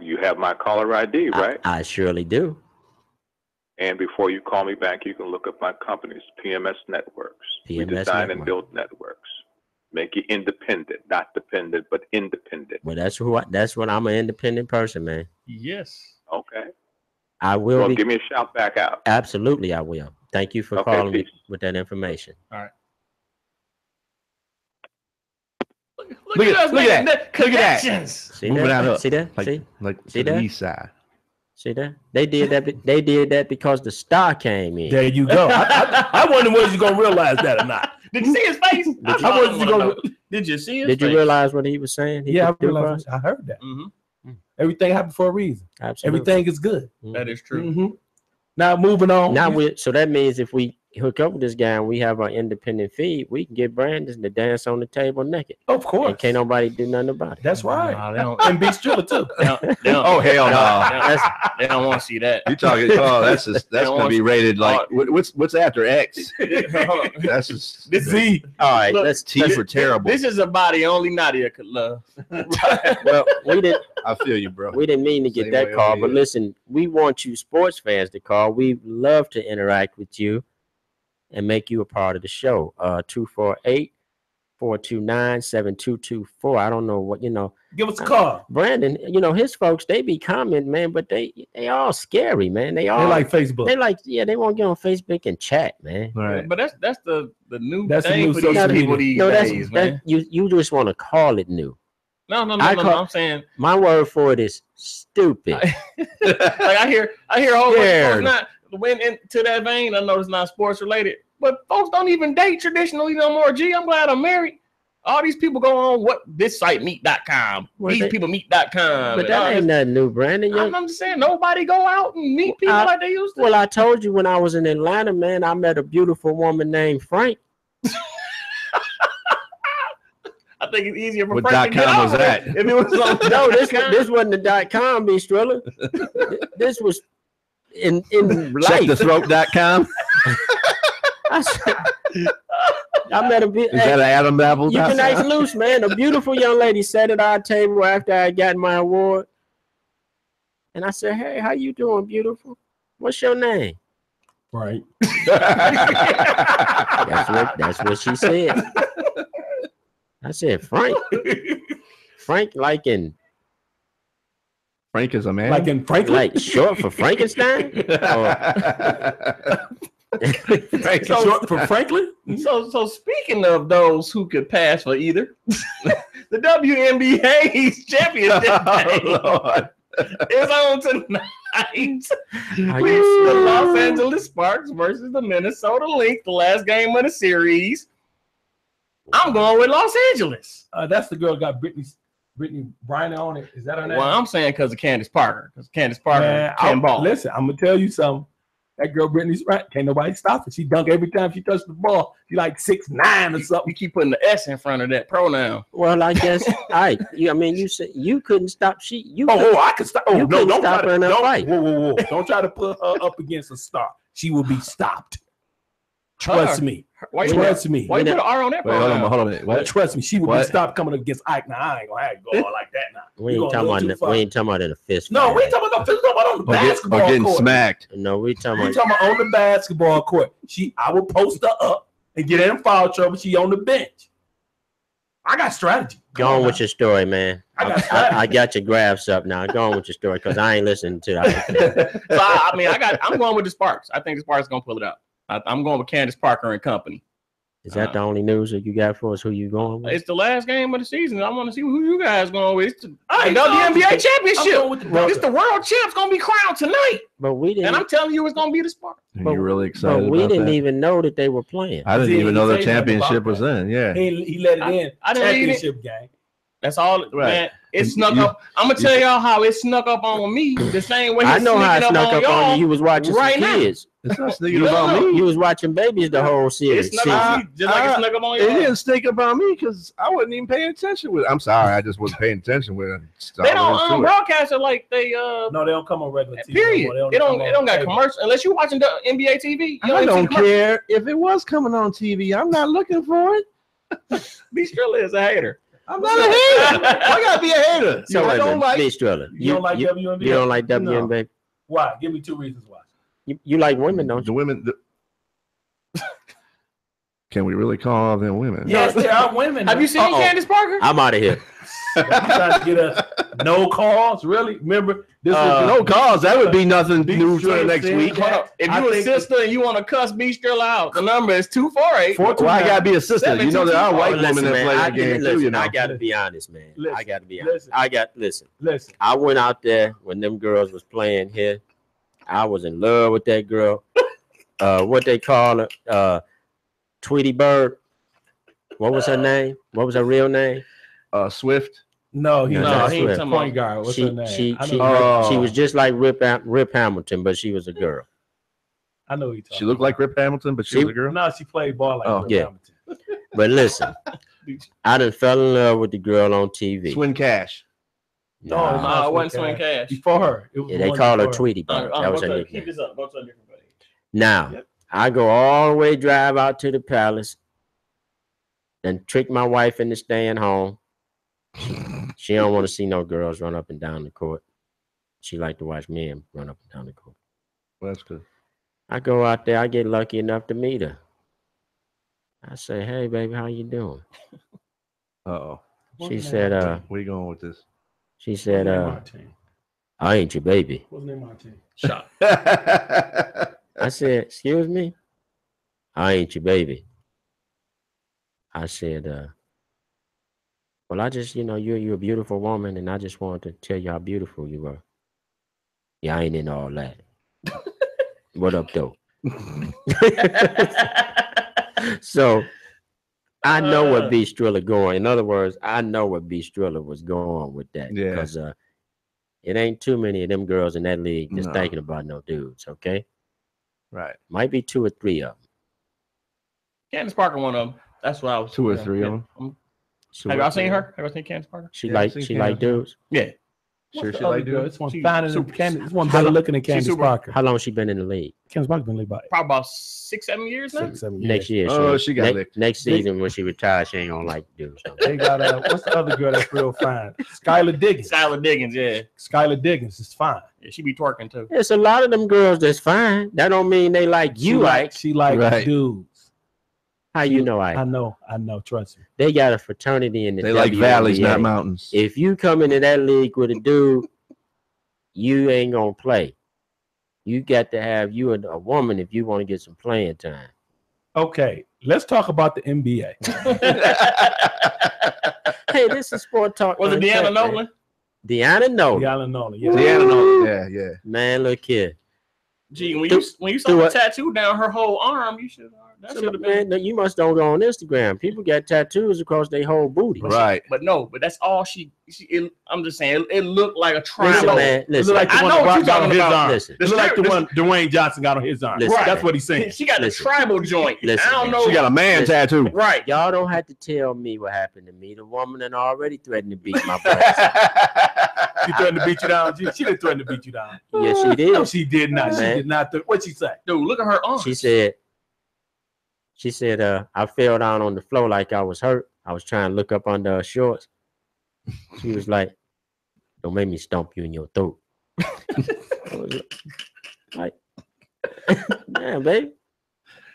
[SPEAKER 5] You have my caller ID, right?
[SPEAKER 2] I surely do.
[SPEAKER 5] And before you call me back, you can look up my company's PMS Networks. We design and build networks. Make you independent, not dependent, but independent.
[SPEAKER 2] Well, that's what I'm an independent person, man.
[SPEAKER 3] Yes.
[SPEAKER 5] Okay.
[SPEAKER 2] I will.
[SPEAKER 5] Well, give me a shout back out.
[SPEAKER 2] Absolutely, I will. Thank you for calling me with that information.
[SPEAKER 3] All right.
[SPEAKER 4] Look at that.
[SPEAKER 3] Connections.
[SPEAKER 2] See
[SPEAKER 4] Moving
[SPEAKER 2] that?
[SPEAKER 4] out up.
[SPEAKER 2] See that?
[SPEAKER 4] Like
[SPEAKER 2] See
[SPEAKER 4] the
[SPEAKER 2] that?
[SPEAKER 4] east side.
[SPEAKER 2] See that? They did that. They did that because the star came in.
[SPEAKER 1] There you go. I wonder whether you're gonna realize that or not.
[SPEAKER 3] Did you see his face? Did you see his face?
[SPEAKER 2] Did you realize what he was saying?
[SPEAKER 1] Yeah, I heard that.
[SPEAKER 3] Mm-hmm.
[SPEAKER 1] Everything happened for a reason.
[SPEAKER 2] Absolutely.
[SPEAKER 1] Everything is good.
[SPEAKER 3] That is true.
[SPEAKER 1] Mm-hmm. Now moving on.
[SPEAKER 2] So that means if we hook up with this guy and we have our independent feed, we can get Brandon to dance on the table naked.
[SPEAKER 1] Of course.
[SPEAKER 2] And can't nobody do nothing about it.
[SPEAKER 1] That's right.
[SPEAKER 3] No,
[SPEAKER 1] and be Striller too.
[SPEAKER 4] Oh hell no!
[SPEAKER 3] They don't want to see that.
[SPEAKER 4] You talking? Oh, that's gonna be rated like what's after X? That's just
[SPEAKER 1] Z.
[SPEAKER 2] All right,
[SPEAKER 3] Look,
[SPEAKER 2] let's
[SPEAKER 4] T for terrible.
[SPEAKER 3] This is a body only Nadia could love.
[SPEAKER 2] Well, we didn't.
[SPEAKER 4] I feel you, bro.
[SPEAKER 2] We didn't mean to get
[SPEAKER 4] Same
[SPEAKER 2] that
[SPEAKER 4] way
[SPEAKER 2] call,
[SPEAKER 4] over
[SPEAKER 2] but
[SPEAKER 4] here.
[SPEAKER 2] listen, we want you sports fans to call. We love to interact with you and make you a part of the show. 248-429-7224. I don't know what,
[SPEAKER 1] Give us a call.
[SPEAKER 2] Brandon, his folks, they be commenting, man, but they all scary, man. They
[SPEAKER 1] like Facebook.
[SPEAKER 2] They won't get on Facebook and chat, man.
[SPEAKER 4] Right.
[SPEAKER 3] But that's the new
[SPEAKER 1] That's the
[SPEAKER 3] thing
[SPEAKER 1] new
[SPEAKER 3] for these
[SPEAKER 1] social
[SPEAKER 3] people
[SPEAKER 1] media.
[SPEAKER 3] these days, man.
[SPEAKER 2] You just want to call it new.
[SPEAKER 3] No, I'm saying
[SPEAKER 2] My word for it is stupid.
[SPEAKER 3] like I hear a whole bunch of folks not went into that vein. I know it's not sports related, but folks don't even date traditionally no more. Gee, I'm glad I'm married. All these people go on this site meet.com, people meet.com.
[SPEAKER 2] But that ain't nothing new, Brandon.
[SPEAKER 3] I'm just saying nobody go out and meet people like they used to.
[SPEAKER 2] Well, I told you when I was in Atlanta, man, I met a beautiful woman named Frank.
[SPEAKER 3] I think it's easier for
[SPEAKER 4] What
[SPEAKER 3] Frank to get
[SPEAKER 4] .com was
[SPEAKER 3] out
[SPEAKER 4] that?
[SPEAKER 3] if it was on
[SPEAKER 2] No, this wasn't the .com, B. Striller. This was in life.
[SPEAKER 4] Checkthethroat.com.
[SPEAKER 2] I met a
[SPEAKER 4] Is that an Adam Babel?
[SPEAKER 2] You can act loose, man. A beautiful young lady sat at our table after I got my award. And I said, hey, how you doing, beautiful? What's your name?
[SPEAKER 1] Right.
[SPEAKER 2] That's what she said. I said, Frank. Frank
[SPEAKER 4] Frank is a man.
[SPEAKER 1] Like in Franklin?
[SPEAKER 2] like short for Frankenstein?
[SPEAKER 1] Frank short for Franklin?
[SPEAKER 3] So speaking of those who could pass for either, the WNBA's championship is on tonight. The Los Angeles Sparks versus the Minnesota Lynx, the last game of the series. I'm going with Los Angeles.
[SPEAKER 1] That's the girl got Brittany Bryant on it. Is that her name?
[SPEAKER 3] Well, I'm saying because of Candace Parker. Because Candace Parker can ball.
[SPEAKER 1] Listen, I'm gonna tell you something. That girl Brittany's right. Can't nobody stop her. She dunk every time she touched the ball. She like 6'9" or something.
[SPEAKER 3] You keep putting the S in front of that pronoun.
[SPEAKER 2] Well, I guess you said you couldn't stop.
[SPEAKER 1] I could stop. Oh
[SPEAKER 2] you
[SPEAKER 1] no,
[SPEAKER 2] couldn't
[SPEAKER 1] don't
[SPEAKER 2] stop
[SPEAKER 1] try
[SPEAKER 2] her in
[SPEAKER 1] to.
[SPEAKER 2] a fight.
[SPEAKER 1] Whoa. Don't try to put her up against a star. She will be stopped. Trust me. Trust me.
[SPEAKER 3] Why you put an R on that
[SPEAKER 4] Wait,
[SPEAKER 3] pronoun?
[SPEAKER 4] hold on. What?
[SPEAKER 1] Trust me. She will be
[SPEAKER 4] What?
[SPEAKER 1] stopped coming against Ike. Now I ain't gonna have to go all like that now.
[SPEAKER 2] We ain't talking about in a fist.
[SPEAKER 1] No,
[SPEAKER 2] fight.
[SPEAKER 1] we ain't talking about. We're talking about on the
[SPEAKER 4] Or
[SPEAKER 1] basketball
[SPEAKER 4] getting
[SPEAKER 1] court.
[SPEAKER 4] smacked.
[SPEAKER 2] No, we talking
[SPEAKER 1] We
[SPEAKER 2] about.
[SPEAKER 1] talking about on the basketball court. I will post her up and get her in foul trouble. She on the bench. I got strategy.
[SPEAKER 2] Go on with your story, man. I got your graphs up now. Go on with your story because I ain't listening to that.
[SPEAKER 3] So I'm going with the Sparks. I think the Sparks gonna pull it out. I'm going with Candace Parker and company.
[SPEAKER 2] Is that the only news that you got for us? Who you going with?
[SPEAKER 3] It's the last game of the season. I want to see who you guys going with. It's the WNBA championship. It's the world champs gonna be crowned tonight.
[SPEAKER 2] But we didn't.
[SPEAKER 3] And I'm telling you, it's gonna be the Sparks.
[SPEAKER 4] Are you really excited?
[SPEAKER 2] But we
[SPEAKER 4] about
[SPEAKER 2] didn't
[SPEAKER 4] that?
[SPEAKER 2] even know that they were playing.
[SPEAKER 4] I didn't even know the championship was in. Yeah,
[SPEAKER 1] he let it in.
[SPEAKER 3] I didn't
[SPEAKER 1] Championship game.
[SPEAKER 3] That's all, man. It snuck up. I'm gonna tell y'all how it snuck up on me. The same way
[SPEAKER 2] I know how it snuck up on you. You was watching
[SPEAKER 3] right
[SPEAKER 2] some kids.
[SPEAKER 4] It's not sneaking up on me.
[SPEAKER 2] You was watching babies the whole series.
[SPEAKER 3] It snuck up on me, just like it snuck up on you.
[SPEAKER 4] It didn't sneak up on me because I wasn't even paying attention with it. I'm sorry, I just wasn't paying attention with it.
[SPEAKER 3] They don't broadcast it like they
[SPEAKER 1] No, they don't come on regular TV.
[SPEAKER 3] Period. It don't got commercial unless you're watching the NBA TV.
[SPEAKER 4] I don't care if it was coming on TV. I'm not looking for it.
[SPEAKER 3] B Strilla is a hater.
[SPEAKER 4] I'm not a hater. I gotta be a hater.
[SPEAKER 2] So
[SPEAKER 4] I don't like
[SPEAKER 2] Strilla.
[SPEAKER 1] You don't like WNBA?
[SPEAKER 2] You don't like WNBA?
[SPEAKER 1] Why? Give me 2 reasons why.
[SPEAKER 2] You like women, don't you?
[SPEAKER 4] the women. Can we really call them women?
[SPEAKER 1] Yes, they are women.
[SPEAKER 3] Have you seen Candace Parker?
[SPEAKER 2] I'm out of here.
[SPEAKER 1] You trying to get us no calls? Really? Remember this?
[SPEAKER 4] No calls. That would be nothing new for the next week.
[SPEAKER 3] If you a sister and you want to cuss B Strilla out, the number is 248.
[SPEAKER 4] Well, I gotta be a sister. You know there are white women that play the game too. You know.
[SPEAKER 2] I gotta be honest, man. I gotta be honest.
[SPEAKER 1] Listen.
[SPEAKER 2] I went out there when them girls was playing here. I was in love with that girl. What they call her? Tweety Bird. What was her name? What was her real name?
[SPEAKER 4] Swift.
[SPEAKER 1] No,
[SPEAKER 2] he
[SPEAKER 1] ain't a point guard. What's her name?
[SPEAKER 2] She was just like Rip Hamilton, but she was a girl.
[SPEAKER 1] I know he.
[SPEAKER 4] She looked like Rip Hamilton, but she was a girl.
[SPEAKER 1] No, she played ball like Rip Hamilton.
[SPEAKER 2] But listen, I done fell in love with the girl on TV.
[SPEAKER 4] Swin Cash.
[SPEAKER 3] No, it wasn't Swin Cash.
[SPEAKER 1] Before her.
[SPEAKER 2] Yeah, they call her Tweety Bird. That was her nickname.
[SPEAKER 3] Keep this up. Go to a different page.
[SPEAKER 2] Now, I go all the way drive out to the palace, then trick my wife into staying home. She don't want to see no girls run up and down the court. She like to watch men run up and down the court.
[SPEAKER 4] Well, that's good.
[SPEAKER 2] I go out there. I get lucky enough to meet her. I say, "Hey, baby, how you doing?"
[SPEAKER 4] Uh-oh.
[SPEAKER 2] She said,
[SPEAKER 4] where you going with this?
[SPEAKER 2] She said, I ain't your baby.
[SPEAKER 1] What's the name, Martin?
[SPEAKER 3] Shot.
[SPEAKER 2] I said, excuse me? I ain't your baby. I said, well, I just, you're a beautiful woman, and I just wanted to tell you how beautiful you are. Yeah, I ain't in all that. What up, though? So I know what B Strilla going. In other words, I know what B Strilla was going with that.
[SPEAKER 4] Yeah.
[SPEAKER 2] Because it ain't too many of them girls in that league just thinking about no dudes, okay?
[SPEAKER 4] Right.
[SPEAKER 2] Might be 2 or 3 of them.
[SPEAKER 3] Candace Parker, one of them. That's what I was.
[SPEAKER 4] 2 or 3 of them.
[SPEAKER 3] Have y'all seen her? Have y'all seen Candace Parker?
[SPEAKER 2] She like dudes?
[SPEAKER 3] Yeah.
[SPEAKER 4] Sure, she like dudes.
[SPEAKER 1] This one finer than Candace. This one better looking than Candace Parker.
[SPEAKER 2] How long she been in the league?
[SPEAKER 1] Candace Parker been in the league
[SPEAKER 3] probably about 6-7 years now.
[SPEAKER 1] 6-7 years.
[SPEAKER 2] Next year.
[SPEAKER 4] Oh, she got licked.
[SPEAKER 2] Next season when she retires, she ain't gonna like dudes.
[SPEAKER 1] They got what's the other girl that's real fine? Skylar Diggins.
[SPEAKER 3] Skylar Diggins, yeah.
[SPEAKER 1] Skylar Diggins is fine.
[SPEAKER 3] Yeah, she be twerking too.
[SPEAKER 2] It's a lot of them girls that's fine. That don't mean they like you, Ike.
[SPEAKER 1] She like dudes.
[SPEAKER 2] How you know, Ike?
[SPEAKER 1] I know. Trust me.
[SPEAKER 2] They got a fraternity in the
[SPEAKER 4] They like valleys, not mountains.
[SPEAKER 2] If you come into that league with a dude, you ain't gonna play. You got to have you a woman if you want to get some playing time.
[SPEAKER 1] Okay, let's talk about the NBA.
[SPEAKER 2] Hey, this is Sport Talk.
[SPEAKER 3] Was it Deanna Nolan?
[SPEAKER 2] Deanna Nolan.
[SPEAKER 1] Yeah.
[SPEAKER 4] Deanna Nolan. Yeah.
[SPEAKER 2] Man, look here.
[SPEAKER 3] Gee, when you saw the tattoo down her whole arm, you should. That should have been.
[SPEAKER 2] Man, you must don't go on Instagram. People got tattoos across their whole booty.
[SPEAKER 4] Right.
[SPEAKER 3] But that's all she I'm just saying, it looked like a triangle.
[SPEAKER 2] Listen,
[SPEAKER 1] like
[SPEAKER 3] I know what you're talking about.
[SPEAKER 2] Listen.
[SPEAKER 1] It looked like the one Dwayne Johnson got on his arm.
[SPEAKER 2] Listen,
[SPEAKER 1] That's what he's saying.
[SPEAKER 3] She got the tribal joint.
[SPEAKER 2] Listen,
[SPEAKER 3] I don't know.
[SPEAKER 4] She got a man tattoo.
[SPEAKER 3] Right.
[SPEAKER 2] Y'all don't have to tell me what happened to me. The woman that already threatened to beat my butt.
[SPEAKER 1] She threatened to beat you down. She didn't threaten to beat you down.
[SPEAKER 2] Yes, she did.
[SPEAKER 1] No, she did not.
[SPEAKER 2] Man.
[SPEAKER 1] She did not. What'd she say?
[SPEAKER 3] Dude, look at her arm.
[SPEAKER 2] She said, I fell down on the floor like I was hurt. I was trying to look up under her shorts. She was like, don't make me stomp you in your throat. I was like, man, baby.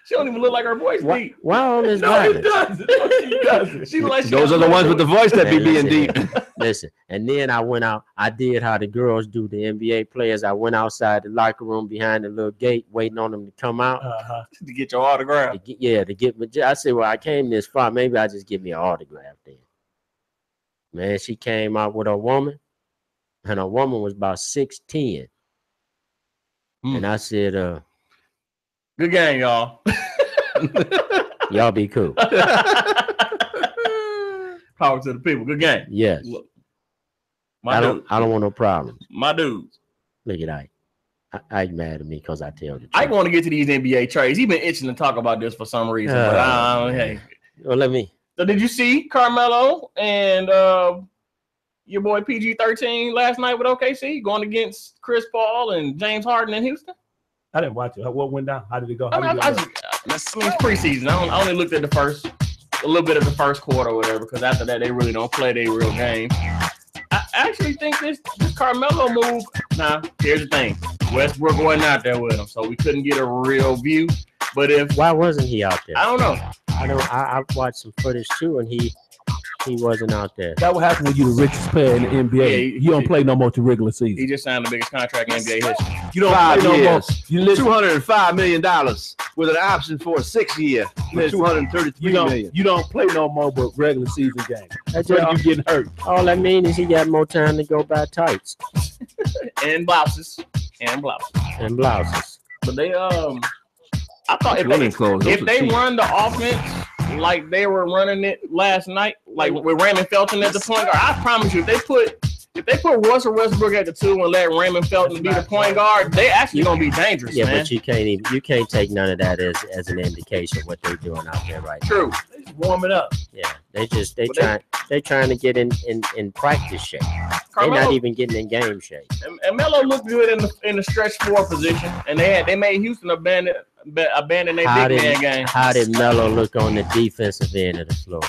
[SPEAKER 3] She don't even look like her voice deep.
[SPEAKER 2] Why on this
[SPEAKER 1] No, it doesn't. No, she doesn't.
[SPEAKER 3] She like
[SPEAKER 4] Those are the ones with the voice that be being deep.
[SPEAKER 2] Listen, and then I went out. I did how the girls do, the NBA players. I went outside the locker room behind the little gate, waiting on them to come out.
[SPEAKER 3] To get your autograph.
[SPEAKER 2] To get me. I said, well, I came this far. Maybe I just give me an autograph then. Man, she came out with a woman, and a woman was about 6'10". And I said,
[SPEAKER 3] good game, y'all.
[SPEAKER 2] y'all be cool.
[SPEAKER 3] Power to the people. Good game.
[SPEAKER 2] Yes.
[SPEAKER 3] Look,
[SPEAKER 2] I don't want no problem.
[SPEAKER 3] My dudes.
[SPEAKER 2] Look at Ike. Ike mad at me because I tell the truth.
[SPEAKER 3] I want to get to these NBA trades. He's been itching to talk about this for some reason. But hey.
[SPEAKER 2] Well, let me.
[SPEAKER 3] So did you see Carmelo and your boy PG-13 last night with OKC going against Chris Paul and James Harden in Houston?
[SPEAKER 1] I didn't watch it. What went down? How did it go?
[SPEAKER 3] It's preseason. I only looked at a little bit of the first quarter or whatever, because after that they really don't play their real game. I actually think this Carmelo move. Now, here's the thing: Westbrook wasn't out there with him, so we couldn't get a real view. But
[SPEAKER 2] why wasn't he out there?
[SPEAKER 3] I don't know.
[SPEAKER 2] I watched some footage too, and he wasn't out there.
[SPEAKER 1] That would happen when you're the richest player in the NBA.
[SPEAKER 3] Yeah,
[SPEAKER 1] you don't play no more to regular season.
[SPEAKER 3] He just signed the biggest contract in NBA history.
[SPEAKER 1] You don't play no more. You listen.
[SPEAKER 4] $205 million with an option for a 6-year with $233 million.
[SPEAKER 1] You don't play no more but regular season games. That's why you getting hurt.
[SPEAKER 2] All that means is he got more time to go buy tights
[SPEAKER 3] and blouses. But they I thought if they run the offense like they were running it last night, like with Raymond Felton at the point guard, I promise you, if they put Russell Westbrook at the 2 and let Raymond Felton be the point guard, they actually gonna be dangerous.
[SPEAKER 2] Yeah,
[SPEAKER 3] man.
[SPEAKER 2] But you can't take none of that as an indication of what they're doing out there right now.
[SPEAKER 3] True.
[SPEAKER 1] They just warming up.
[SPEAKER 2] Yeah, they trying to get in practice shape. They're not even getting in game shape.
[SPEAKER 3] And Melo looked good in the stretch 4 position, and they made Houston abandon their big man game.
[SPEAKER 2] How did Melo look on the defensive end of the floor?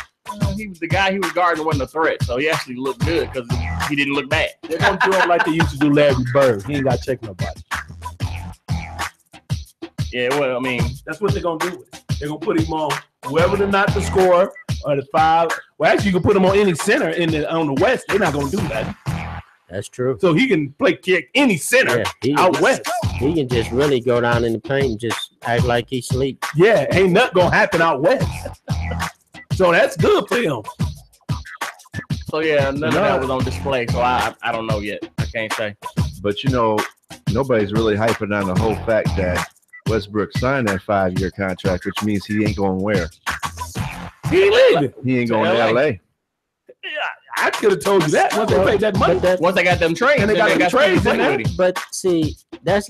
[SPEAKER 3] He was the guy he was guarding wasn't a threat, so he actually looked good because he didn't look bad.
[SPEAKER 1] They're gonna do him like they used to do Larry Bird. He ain't got to check nobody.
[SPEAKER 3] Yeah, well, I mean,
[SPEAKER 1] that's what they're gonna do with it. They're gonna put him on whoever not the scorer or the 5. Well, actually, you can put him on any center on the West. They're not gonna do that.
[SPEAKER 2] That's true.
[SPEAKER 1] So he can kick any center out west.
[SPEAKER 2] He can just really go down in the paint and just act like he sleep.
[SPEAKER 1] Yeah, ain't nothing gonna happen out west. So that's good for him.
[SPEAKER 3] So yeah, none of that was on display. So I don't know yet. I can't say.
[SPEAKER 4] But nobody's really hyping on the whole fact that Westbrook signed that 5-year contract, which means he ain't going where?
[SPEAKER 1] He ain't leaving.
[SPEAKER 4] He ain't going to LA.
[SPEAKER 1] Yeah, I could have told you that once they paid that money.
[SPEAKER 3] Once they got them trades,
[SPEAKER 1] and they got them trades in there.
[SPEAKER 2] But see, that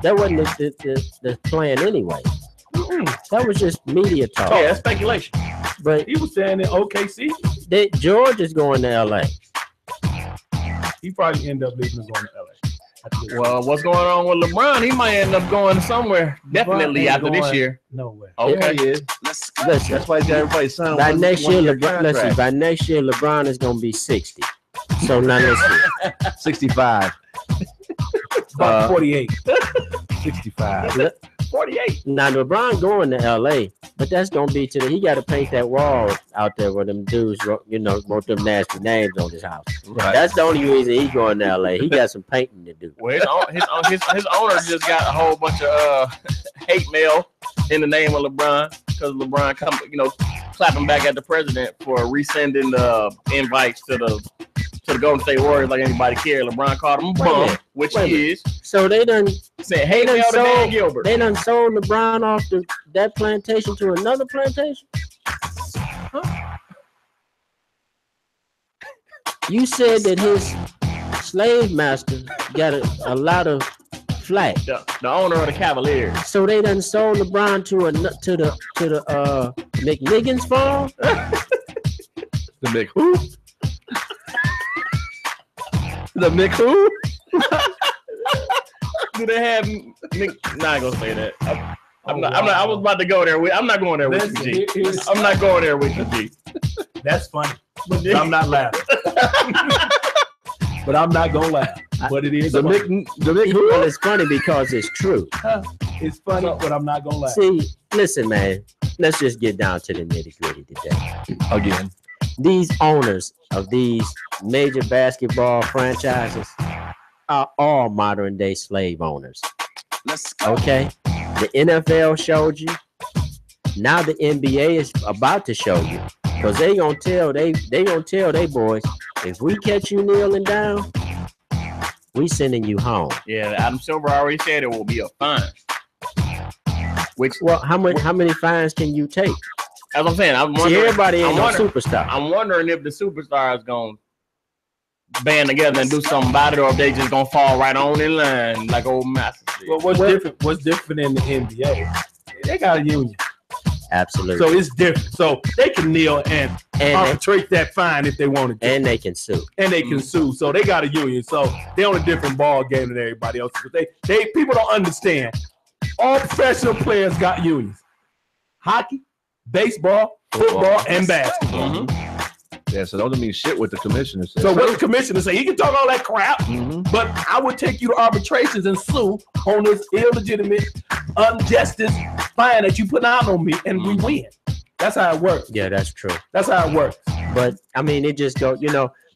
[SPEAKER 2] wasn't the plan anyway. That was just media talk.
[SPEAKER 3] Yeah, that's speculation.
[SPEAKER 2] But
[SPEAKER 1] he was saying in OKC,
[SPEAKER 2] George is going to LA.
[SPEAKER 1] He probably end up leaving and going to LA.
[SPEAKER 3] Well, what's going on with LeBron? He might end up going somewhere. Definitely after this year.
[SPEAKER 1] No way.
[SPEAKER 3] Okay.
[SPEAKER 4] Yeah,
[SPEAKER 2] Listen,
[SPEAKER 4] that's why he's got everybody signed.
[SPEAKER 2] By next year, LeBron is going to be 60. So now listen.
[SPEAKER 4] 65.
[SPEAKER 1] About 48. 65.
[SPEAKER 3] 48.
[SPEAKER 2] Now LeBron going to LA, but that's gonna be he got to paint that wall out there where them dudes, wrote them nasty names on his house. Right. That's the only reason he's going to LA. He got some painting to do.
[SPEAKER 3] Well, his owner just got a whole bunch of hate mail in the name of LeBron because LeBron clapping back at the president for resending the invites to the Golden State Warriors like anybody cared. LeBron called him a bum, which he is.
[SPEAKER 2] So they done
[SPEAKER 3] said, "Hey, mail to Dan Gilbert."
[SPEAKER 2] They done sold LeBron off that plantation to another plantation. Huh? You said that his slave master got a lot of flack.
[SPEAKER 3] The owner of the Cavaliers.
[SPEAKER 2] So they done sold LeBron to the McNiggins farm.
[SPEAKER 4] The Mc who? The Mick who?
[SPEAKER 3] Do they have? Not gonna say that. I was about to go there. I'm not going there with you, G. I'm not going there with you, G.
[SPEAKER 1] That's funny, but I'm not laughing. But I'm not gonna laugh. But it is
[SPEAKER 2] the Mick who? Well, it's funny because it's true.
[SPEAKER 1] It's funny, but I'm not gonna lie.
[SPEAKER 2] See, listen, man. Let's just get down to the nitty-gritty today.
[SPEAKER 4] Again.
[SPEAKER 2] These owners of these major basketball franchises are all modern day slave owners.
[SPEAKER 6] Let's go.
[SPEAKER 2] Okay? The NFL showed you. Now the NBA is about to show you. Because they gonna tell they boys, if we catch you kneeling down, we sending you home.
[SPEAKER 3] Yeah, Adam Silver already said it will be a fine.
[SPEAKER 2] Well, how many fines can you take?
[SPEAKER 3] That's what I'm saying. I'm
[SPEAKER 2] See,
[SPEAKER 3] wondering,
[SPEAKER 2] everybody ain't no superstar.
[SPEAKER 3] I'm wondering if the superstar is gonna band together and do something about it, or if they just gonna fall right on in line like old Masters.
[SPEAKER 1] Well, what's different in the NBA? They got a union.
[SPEAKER 2] Absolutely.
[SPEAKER 1] So it's different. So they can kneel and arbitrate that fine if they wanted to.
[SPEAKER 2] And they can sue.
[SPEAKER 1] So they got a union. So they're on a different ball game than everybody else. But they people don't understand. All professional players got unions. Hockey, baseball, football, and basketball.
[SPEAKER 3] Mm-hmm.
[SPEAKER 4] Yeah, so don't mean shit what the commissioner said.
[SPEAKER 1] So what the commissioner say? He can talk all that crap, but I would take you to arbitrations and sue on this illegitimate, injustice fine that you put out on me, and we win. That's how it works.
[SPEAKER 2] Yeah, that's true.
[SPEAKER 1] That's how it works.
[SPEAKER 2] But I mean, it just go.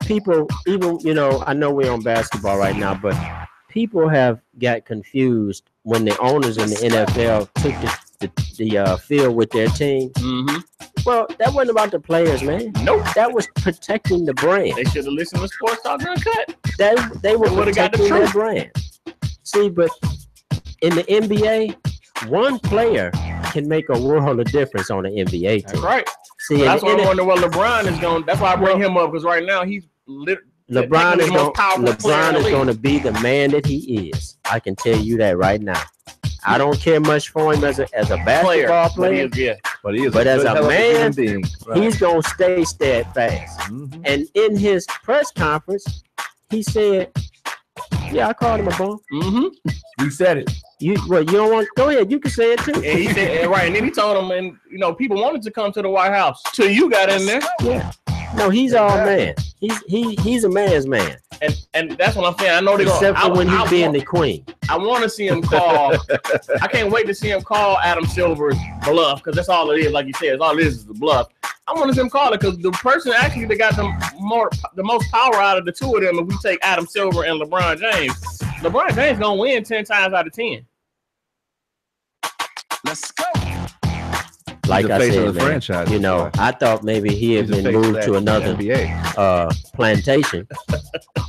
[SPEAKER 2] People even I know we're on basketball right now, but people have got confused when the owners in the NFL took the field with their team.
[SPEAKER 3] Mm-hmm.
[SPEAKER 2] Well, that wasn't about the players, man.
[SPEAKER 3] Nope.
[SPEAKER 2] That was protecting the brand.
[SPEAKER 3] They should have listened to Sportstalk Uncut.
[SPEAKER 2] They were protecting their brand. See, but in the NBA, one player can make a world of difference on the NBA team.
[SPEAKER 3] That's right.
[SPEAKER 2] See,
[SPEAKER 3] that's why I wonder what LeBron is going. That's why I bring him up, because right now he's
[SPEAKER 2] LeBron is going to be the man that he is. I can tell you that right now. I don't care much for him as a basketball player, but as a man, he's going to stay steadfast. Mm-hmm. And in his press conference, he said, "Yeah, I called him a bum."
[SPEAKER 3] Mm-hmm.
[SPEAKER 2] You said it. You don't want? Go ahead. You can say it too.
[SPEAKER 3] And he said, right, and then he told him, and people wanted to come to the White House till you got in there.
[SPEAKER 2] Yeah. No, he's all man. He's a man's man.
[SPEAKER 3] And that's what I'm saying. I know they're
[SPEAKER 2] except for when he's being the queen.
[SPEAKER 3] I want to see him call. I can't wait to see him call Adam Silver's bluff, because that's all it is. Like you said, all it is the bluff. I want to see him call it, because the person actually that got the most power out of the two of them, if we take Adam Silver and LeBron James gonna win 10 times out of 10.
[SPEAKER 6] Let's go.
[SPEAKER 2] Like I said, man, franchise, I thought maybe he had been moved to another plantation,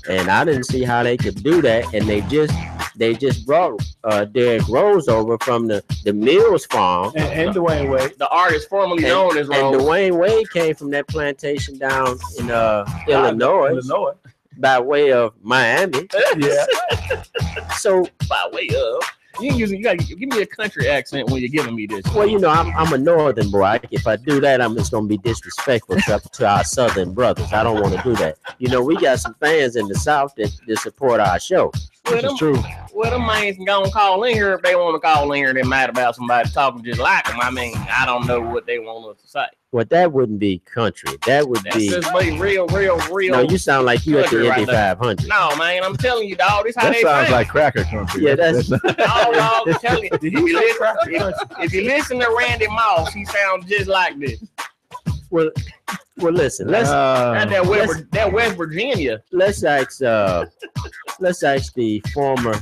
[SPEAKER 2] and I didn't see how they could do that. And they just brought Derrick Rose over from the Mills farm,
[SPEAKER 1] and Dwayne Wade,
[SPEAKER 3] the artist formerly known as Rose.
[SPEAKER 2] And Dwayne Wade came from that plantation down in Illinois, by way of Miami.
[SPEAKER 1] Yeah.
[SPEAKER 2] So
[SPEAKER 3] by way of. You gotta give me a country accent when you're giving me this.
[SPEAKER 2] Well, I'm a northern boy. If I do that, it's gonna be disrespectful to our southern brothers. I don't want to do that. We got some fans in the South that support our show. Which is true.
[SPEAKER 3] Well, them ain't gonna call in here if they want to call in here. They're mad about somebody talking just like them. I mean, I don't know what they want us to say.
[SPEAKER 2] Well, that wouldn't be country. That's
[SPEAKER 3] just real.
[SPEAKER 2] No, you sound like you at the Indy 500.
[SPEAKER 3] No, man, I'm telling you, dog. This how they
[SPEAKER 4] sounds like cracker country.
[SPEAKER 2] Yeah, that's.
[SPEAKER 3] No, dog, I'm telling you. If you listen to Randy Moss, he sounds just like this.
[SPEAKER 2] Well, listen.
[SPEAKER 3] That West Virginia.
[SPEAKER 2] Let's ask the former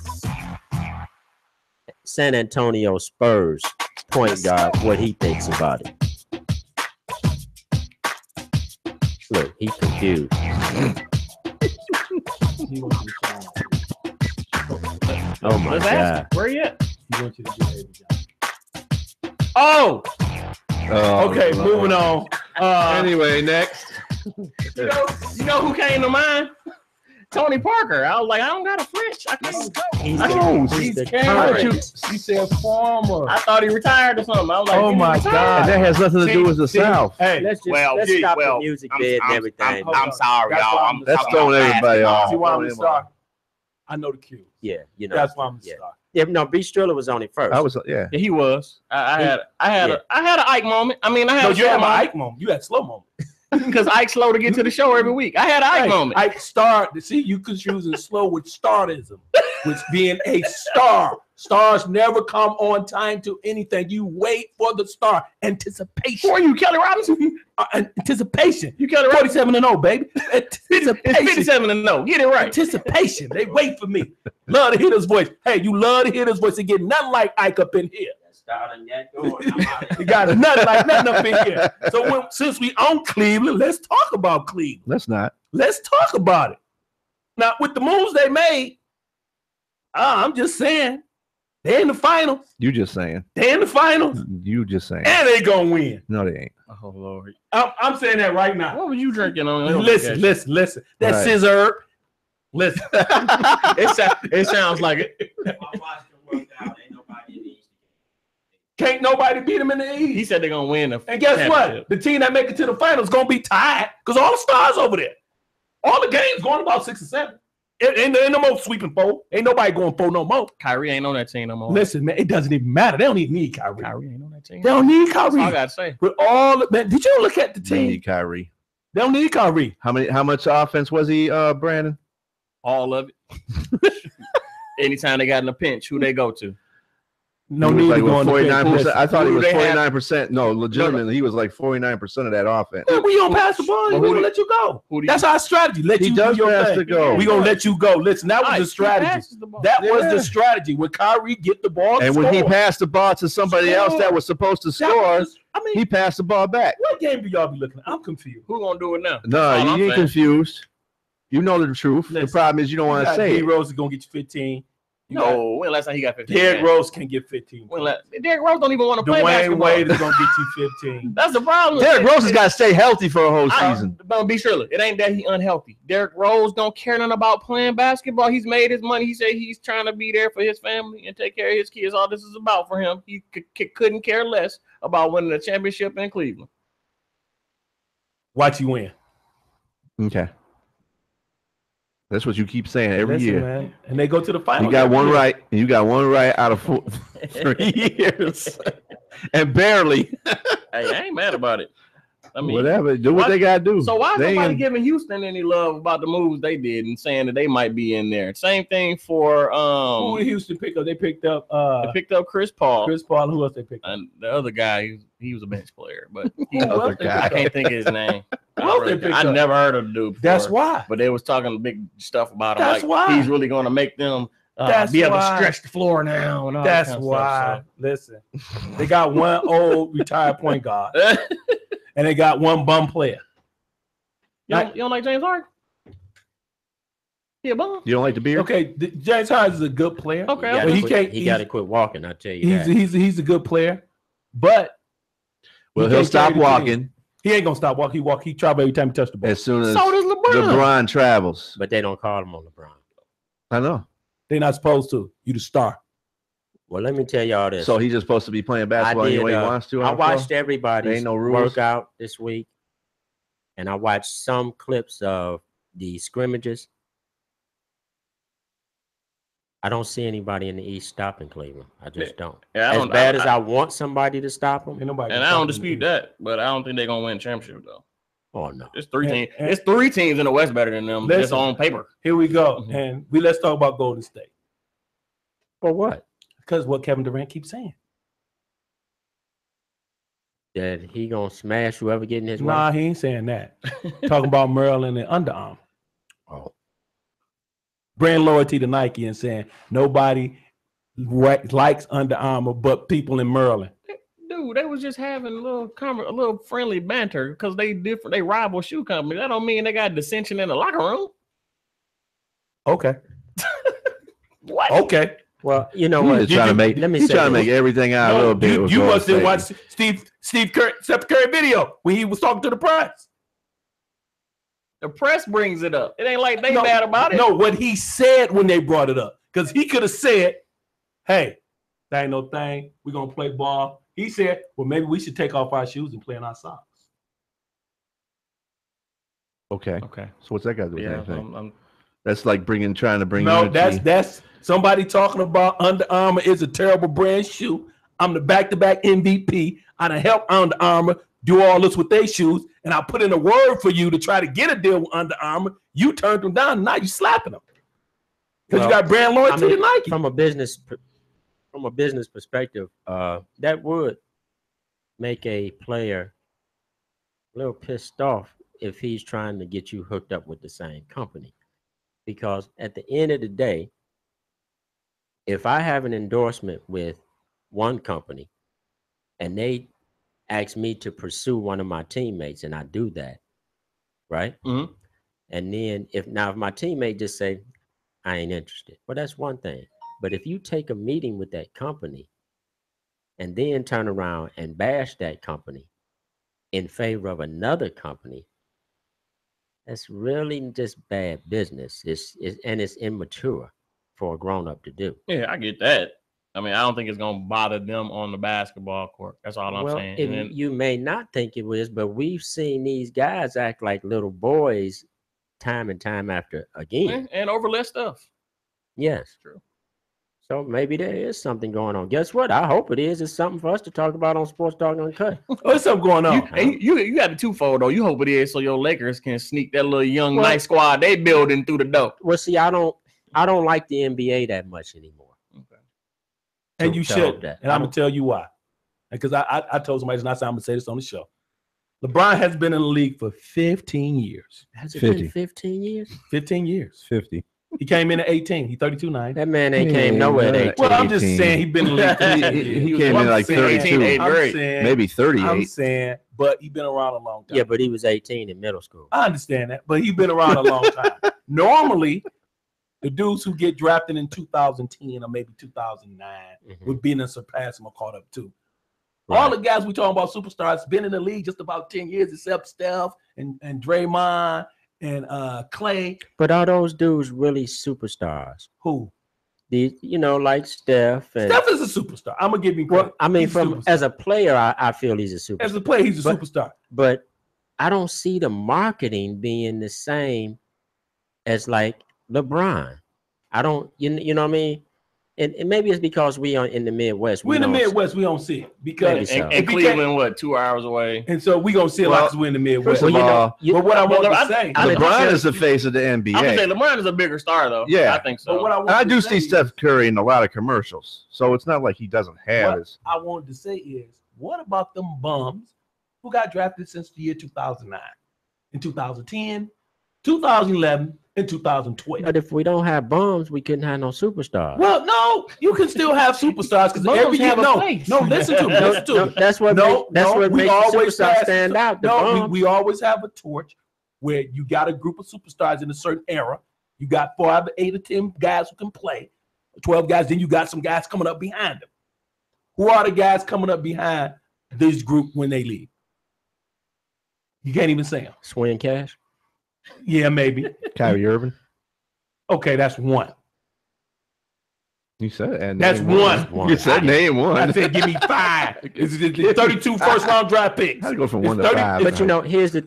[SPEAKER 2] San Antonio Spurs point guard what he thinks about it. Look, he's confused. Oh my God!
[SPEAKER 3] Where you at?
[SPEAKER 1] He wants you to get Avery Johnson.
[SPEAKER 3] Oh.
[SPEAKER 1] Okay, moving on.
[SPEAKER 4] Anyway, next.
[SPEAKER 3] You know who came to mind? Tony Parker. I was like, I don't got a French. I can't.
[SPEAKER 2] He's the current.
[SPEAKER 1] You said former.
[SPEAKER 3] I thought he retired or something. I was like,
[SPEAKER 1] oh my God.
[SPEAKER 4] And that has nothing to do with the South.
[SPEAKER 1] Hey,
[SPEAKER 2] let's stop the music bed and everything.
[SPEAKER 3] I'm sorry, y'all.
[SPEAKER 4] That's throwing everybody off.
[SPEAKER 1] See why I'm the star? I know the cue.
[SPEAKER 2] Yeah,
[SPEAKER 1] that's why I'm the star.
[SPEAKER 2] Yeah, no, B. Striller was on it first.
[SPEAKER 3] Yeah, he was. I had an Ike moment. I mean,
[SPEAKER 1] you had my Ike moment. You had slow moment.
[SPEAKER 3] Because Ike's slow to get to the show every week. I had an Ike moment.
[SPEAKER 1] Ike starred. See, you confusing slow with stardism, which being a star. Stars never come on time to anything. You wait for the star. Anticipation.
[SPEAKER 3] Who are you, Kelly Robinson?
[SPEAKER 1] Anticipation.
[SPEAKER 3] You Kelly Robinson?
[SPEAKER 1] 47-0, baby. Anticipation.
[SPEAKER 3] It's 57-0. Get it right.
[SPEAKER 1] Anticipation. They wait for me. Love to hear this voice. Hey, you love to hear this voice and get nothing like Ike up in here. You got nothing like nothing up in here. So since we own Cleveland, let's talk about Cleveland.
[SPEAKER 4] Let's not.
[SPEAKER 1] Let's talk about it. Now, with the moves they made, I'm just saying, they're in the finals.
[SPEAKER 4] You just saying.
[SPEAKER 1] They're in the finals.
[SPEAKER 4] You just saying.
[SPEAKER 1] And they gonna win.
[SPEAKER 4] No, they ain't.
[SPEAKER 3] Oh, Lord.
[SPEAKER 1] I'm saying that right now.
[SPEAKER 3] What was you drinking on?
[SPEAKER 1] Listen. That
[SPEAKER 4] Right.
[SPEAKER 1] scissor herb. Listen.
[SPEAKER 3] It sounds like it.
[SPEAKER 1] Can't nobody beat them in the East.
[SPEAKER 3] He said they're going to win.
[SPEAKER 1] And guess what? The team that make it to the finals going to be tied because all the stars over there. All the games going about 6 or 7. Ain't no more sweeping 4. Ain't nobody going 4 no more.
[SPEAKER 3] Kyrie ain't on that team no more.
[SPEAKER 1] Listen, man, it doesn't even matter. They don't even need Kyrie.
[SPEAKER 3] Kyrie ain't on that team.
[SPEAKER 1] They don't need
[SPEAKER 3] That's
[SPEAKER 1] Kyrie.
[SPEAKER 3] all I got to say.
[SPEAKER 1] With all man, did you look at the
[SPEAKER 4] They
[SPEAKER 1] team?
[SPEAKER 4] need Kyrie.
[SPEAKER 1] They don't need Kyrie.
[SPEAKER 4] How much offense was he, Brandon?
[SPEAKER 3] All of it. Anytime they got in a pinch, who they go to?
[SPEAKER 1] No
[SPEAKER 4] He was
[SPEAKER 1] need
[SPEAKER 4] like
[SPEAKER 1] to go on the
[SPEAKER 4] 49%. I thought he
[SPEAKER 3] Who
[SPEAKER 4] was
[SPEAKER 3] they have?
[SPEAKER 4] 49%. No, legitimately, he was like 49% of that offense.
[SPEAKER 1] We don't pass the ball.
[SPEAKER 3] Well,
[SPEAKER 1] We
[SPEAKER 3] who
[SPEAKER 1] gonna
[SPEAKER 3] do-
[SPEAKER 1] let you go.
[SPEAKER 3] who do you-
[SPEAKER 1] That's our strategy. Let
[SPEAKER 4] He
[SPEAKER 1] you
[SPEAKER 4] does
[SPEAKER 1] do your
[SPEAKER 4] pass
[SPEAKER 1] thing.
[SPEAKER 4] to go.
[SPEAKER 1] We gonna let you go. Listen, that was
[SPEAKER 3] Right,
[SPEAKER 1] the
[SPEAKER 3] he
[SPEAKER 1] strategy.
[SPEAKER 3] passes the ball.
[SPEAKER 1] That was
[SPEAKER 4] Yeah.
[SPEAKER 1] the strategy. When Kyrie get the ball,
[SPEAKER 4] And when he
[SPEAKER 1] score.
[SPEAKER 4] passed the ball to somebody
[SPEAKER 1] Score.
[SPEAKER 4] else that was supposed to
[SPEAKER 1] That
[SPEAKER 4] score,
[SPEAKER 1] was- I mean,
[SPEAKER 4] he passed the ball back.
[SPEAKER 1] what game do y'all be looking at? I'm confused.
[SPEAKER 3] Who going to do it now?
[SPEAKER 4] No,
[SPEAKER 3] That's all I'm
[SPEAKER 4] you ain't
[SPEAKER 3] saying.
[SPEAKER 4] confused. You know the truth. The
[SPEAKER 1] Listen,
[SPEAKER 4] problem is you don't want to say
[SPEAKER 1] D
[SPEAKER 4] it.
[SPEAKER 1] Rose is gonna get you 15.
[SPEAKER 3] No, when last time he got 15?
[SPEAKER 1] Derrick
[SPEAKER 3] man?
[SPEAKER 1] Rose can get 15.
[SPEAKER 3] Derrick Rose don't even want to play
[SPEAKER 1] Dwayne
[SPEAKER 3] basketball.
[SPEAKER 1] Wade is gonna get you 15.
[SPEAKER 3] That's the problem.
[SPEAKER 4] Derrick Rose has got to stay healthy for a whole season.
[SPEAKER 3] Don't be surely. It ain't that he unhealthy. Derrick Rose don't care nothing about playing basketball. He's made his money. He said he's trying to be there for his family and take care of his kids. All this is about for him. He couldn't care less about winning a championship in Cleveland.
[SPEAKER 1] Watch you win.
[SPEAKER 4] Okay. That's what you keep saying every
[SPEAKER 1] Listen,
[SPEAKER 4] year.
[SPEAKER 1] man. And they go to the final.
[SPEAKER 4] You got one right, and you got one right out of 3 years, and barely.
[SPEAKER 3] Hey, I ain't mad about it. I mean,
[SPEAKER 4] Whatever, do what they gotta do.
[SPEAKER 3] So why is
[SPEAKER 4] They
[SPEAKER 3] nobody
[SPEAKER 4] ain't-
[SPEAKER 3] giving Houston any love about the moves they did and saying that they might be in there? Same thing for
[SPEAKER 1] Who did Houston pick up? They picked up
[SPEAKER 3] they picked up Chris Paul.
[SPEAKER 1] Chris Paul. Who else they picked up?
[SPEAKER 3] And the other guy, he was a bench player, but he,
[SPEAKER 1] Who else
[SPEAKER 4] other
[SPEAKER 1] they
[SPEAKER 4] guy.
[SPEAKER 3] I
[SPEAKER 1] picked up?
[SPEAKER 3] can't think of his name.
[SPEAKER 1] Who else they picked
[SPEAKER 3] I
[SPEAKER 1] up?
[SPEAKER 3] never heard of the dude before.
[SPEAKER 1] That's why.
[SPEAKER 3] But they was talking big stuff about him.
[SPEAKER 1] That's
[SPEAKER 3] like
[SPEAKER 1] why.
[SPEAKER 3] he's really going to make them
[SPEAKER 1] That's
[SPEAKER 3] be able to
[SPEAKER 1] why.
[SPEAKER 3] stretch the floor now. And all
[SPEAKER 1] That's
[SPEAKER 3] that kind of
[SPEAKER 1] why.
[SPEAKER 3] Stuff,
[SPEAKER 1] Listen, they got one old retired point guard,
[SPEAKER 3] so.
[SPEAKER 1] and they got one bum player.
[SPEAKER 3] You don't like James Harden? He a bum.
[SPEAKER 4] You don't like the beer?
[SPEAKER 1] Okay, James Harden is a good player.
[SPEAKER 3] Okay,
[SPEAKER 2] He
[SPEAKER 3] okay.
[SPEAKER 2] gotta
[SPEAKER 1] He
[SPEAKER 2] quit-
[SPEAKER 1] can't-
[SPEAKER 2] He
[SPEAKER 1] he's-
[SPEAKER 2] got to quit walking. I tell you that.
[SPEAKER 1] He's a good player, but
[SPEAKER 4] Well,
[SPEAKER 1] he
[SPEAKER 4] he'll
[SPEAKER 1] can't
[SPEAKER 4] stop
[SPEAKER 1] carry the team.
[SPEAKER 4] walking
[SPEAKER 1] He ain't gonna stop walking. He travel every time he touch the ball.
[SPEAKER 4] as soon as
[SPEAKER 3] So does LeBron.
[SPEAKER 4] LeBron travels.
[SPEAKER 2] But they don't call him on LeBron.
[SPEAKER 4] I know.
[SPEAKER 1] They're not supposed to. You the star.
[SPEAKER 2] Well, let me tell y'all this.
[SPEAKER 4] So he's just supposed to be playing basketball any way he wants to. on
[SPEAKER 2] I
[SPEAKER 4] the floor?
[SPEAKER 2] watched
[SPEAKER 4] There
[SPEAKER 2] everybody's
[SPEAKER 4] ain't no rules.
[SPEAKER 2] workout this week, and I watched some clips of the scrimmages. I don't see anybody in the East stopping Cleveland. I just don't.
[SPEAKER 3] Yeah, I
[SPEAKER 2] As
[SPEAKER 3] don't-
[SPEAKER 2] bad as I want somebody to stop them.
[SPEAKER 1] Ain't nobody.
[SPEAKER 3] And
[SPEAKER 1] can
[SPEAKER 3] I don't
[SPEAKER 1] stop him.
[SPEAKER 3] dispute that, but I don't think they're gonna win a championship though.
[SPEAKER 2] Oh no.
[SPEAKER 3] It's three
[SPEAKER 1] And-
[SPEAKER 3] teams.
[SPEAKER 1] and-
[SPEAKER 3] It's 3 teams in the West better than them. Just
[SPEAKER 1] Listen.
[SPEAKER 3] on paper.
[SPEAKER 1] Here we go,
[SPEAKER 3] Mhm.
[SPEAKER 1] and let's talk about Golden State
[SPEAKER 2] For what?
[SPEAKER 1] because what Kevin Durant keeps saying.
[SPEAKER 2] That he gonna smash whoever getting his
[SPEAKER 1] Nah,
[SPEAKER 2] way?
[SPEAKER 1] he ain't saying that. Talking about Maryland and Under Armour.
[SPEAKER 2] Oh.
[SPEAKER 1] Brand loyalty to Nike and saying nobody likes Under Armour but people in Maryland.
[SPEAKER 3] Dude, they was just having a little friendly banter because they different. They rival shoe companies. That don't mean they got dissension in the locker room.
[SPEAKER 1] Okay.
[SPEAKER 3] What?
[SPEAKER 1] Okay.
[SPEAKER 2] Well, you know
[SPEAKER 4] He's
[SPEAKER 2] what?
[SPEAKER 4] just trying to make.
[SPEAKER 2] Let me
[SPEAKER 4] He's
[SPEAKER 2] say
[SPEAKER 4] trying to
[SPEAKER 2] this.
[SPEAKER 4] make everything out a
[SPEAKER 1] No,
[SPEAKER 4] little bit.
[SPEAKER 1] you
[SPEAKER 4] with
[SPEAKER 1] you
[SPEAKER 4] Golden
[SPEAKER 1] must have
[SPEAKER 4] State.
[SPEAKER 1] watched Steve Curry video when he was talking to the press.
[SPEAKER 3] The press brings it up. It ain't like they
[SPEAKER 1] No,
[SPEAKER 3] mad about it.
[SPEAKER 1] No, what he said when they brought it up. Because he could have said, hey, that ain't no thing. We're going to play ball. He said, well, maybe we should take off our shoes and play in our socks.
[SPEAKER 4] Okay.
[SPEAKER 3] Okay.
[SPEAKER 4] So what's that got to do with
[SPEAKER 3] Yeah.
[SPEAKER 4] anything? That's like trying to bring.
[SPEAKER 1] No,
[SPEAKER 4] unity.
[SPEAKER 1] that's somebody talking about Under Armour is a terrible brand shoe. I'm the back-to-back MVP. I done helped Under Armour do all this with their shoes, and I put in a word for you to try to get a deal with Under Armour. You turned them down, and now you slapping them. Because
[SPEAKER 2] Well,
[SPEAKER 1] you got brand loyalty to Nike.
[SPEAKER 2] From a business from a business perspective, that would make a player a little pissed off if he's trying to get you hooked up with the same company. Because at the end of the day, if I have an endorsement with one company and they ask me to pursue one of my teammates and I do that, right?
[SPEAKER 3] Mhm.
[SPEAKER 2] And then if my teammate just say, I ain't interested, well, that's one thing. But if you take a meeting with that company and then turn around and bash that company in favor of another company, that's really just bad business. It's immature for a grown-up to do.
[SPEAKER 3] Yeah, I get that. I mean, I don't think it's gonna bother them on the basketball court. That's all I'm saying. And then,
[SPEAKER 2] You may not think it was, but we've seen these guys act like little boys time and time after again.
[SPEAKER 3] and overlet stuff.
[SPEAKER 2] Yes.
[SPEAKER 3] True.
[SPEAKER 2] So maybe there is something going on. Guess what? I hope it is. It's something for us to talk about on Sports Talk Uncut.
[SPEAKER 1] Oh, there's something going on.
[SPEAKER 3] You got the twofold though. You hope it is so your Lakers can sneak that little young nice squad they building through the door.
[SPEAKER 2] Well, see, I don't like the NBA that much anymore.
[SPEAKER 3] Okay.
[SPEAKER 1] And you should.
[SPEAKER 2] That.
[SPEAKER 1] And I'm gonna tell you why. Because I told somebody it's not I'm gonna say this on the show. LeBron has been in the league for 15 years.
[SPEAKER 2] Has it
[SPEAKER 4] 50.
[SPEAKER 2] been 15 years?
[SPEAKER 1] 15 years.
[SPEAKER 4] 50.
[SPEAKER 1] He came in at 18. He's 32 now.
[SPEAKER 2] That man ain't came nowhere at 18.
[SPEAKER 1] Well, I'm just saying he's been in the league. For 15 years.
[SPEAKER 4] He came in like 32, maybe 38.
[SPEAKER 1] I'm saying, but he's been around a long time.
[SPEAKER 2] Yeah, but he was 18 in middle school.
[SPEAKER 1] I understand that, but he's been around a long time. Normally, the dudes who get drafted in 2010 or maybe 2009 would be in and surpass him or caught up too. Right. All the guys we talking about superstars been in the league just about 10 years, except Steph and Draymond and Clay.
[SPEAKER 2] But are those dudes really superstars?
[SPEAKER 1] Who?
[SPEAKER 2] Like Steph.
[SPEAKER 1] Steph is a superstar. I'm gonna give you credit.
[SPEAKER 2] Well, I mean, as a player, I feel he's a superstar.
[SPEAKER 1] As a player, he's a superstar.
[SPEAKER 2] But I don't see the marketing being the same as like LeBron. I don't, you know what I mean? And maybe it's because we are in the Midwest.
[SPEAKER 1] We're in the Midwest. We don't see it because
[SPEAKER 3] and Cleveland, 2 hours away,
[SPEAKER 1] and so we gonna see it like we're in the Midwest.
[SPEAKER 4] First of all,
[SPEAKER 1] but what I want to say,
[SPEAKER 4] LeBron is the face of the NBA.
[SPEAKER 3] I'm gonna say LeBron is a bigger star, though.
[SPEAKER 4] Yeah,
[SPEAKER 3] I think so.
[SPEAKER 1] But what
[SPEAKER 4] I do see Steph Curry in a lot of commercials, so it's not like he doesn't have his.
[SPEAKER 1] I wanted to say is, what about them bums who got drafted since the year 2009, in 2010, 2011, and 2012?
[SPEAKER 2] But if we don't have bums, we couldn't have no superstars.
[SPEAKER 1] Well, no, you can still have superstars because every year, listen to me.
[SPEAKER 2] That's what makes superstars stand out.
[SPEAKER 1] We always have a torch where you got a group of superstars in a certain era. You got 5, 8, or 10 guys who can play, 12 guys. Then you got some guys coming up behind them. Who are the guys coming up behind this group when they leave? You can't even say them.
[SPEAKER 2] Swing Cash.
[SPEAKER 1] Yeah, maybe.
[SPEAKER 4] Kyrie Irving.
[SPEAKER 1] Okay, that's one.
[SPEAKER 4] You said it. And
[SPEAKER 1] that's one.
[SPEAKER 4] You said name one.
[SPEAKER 1] I said give me 5. It's 32 first-round draft picks.
[SPEAKER 4] I'd go from 1 to 5.
[SPEAKER 2] But here's the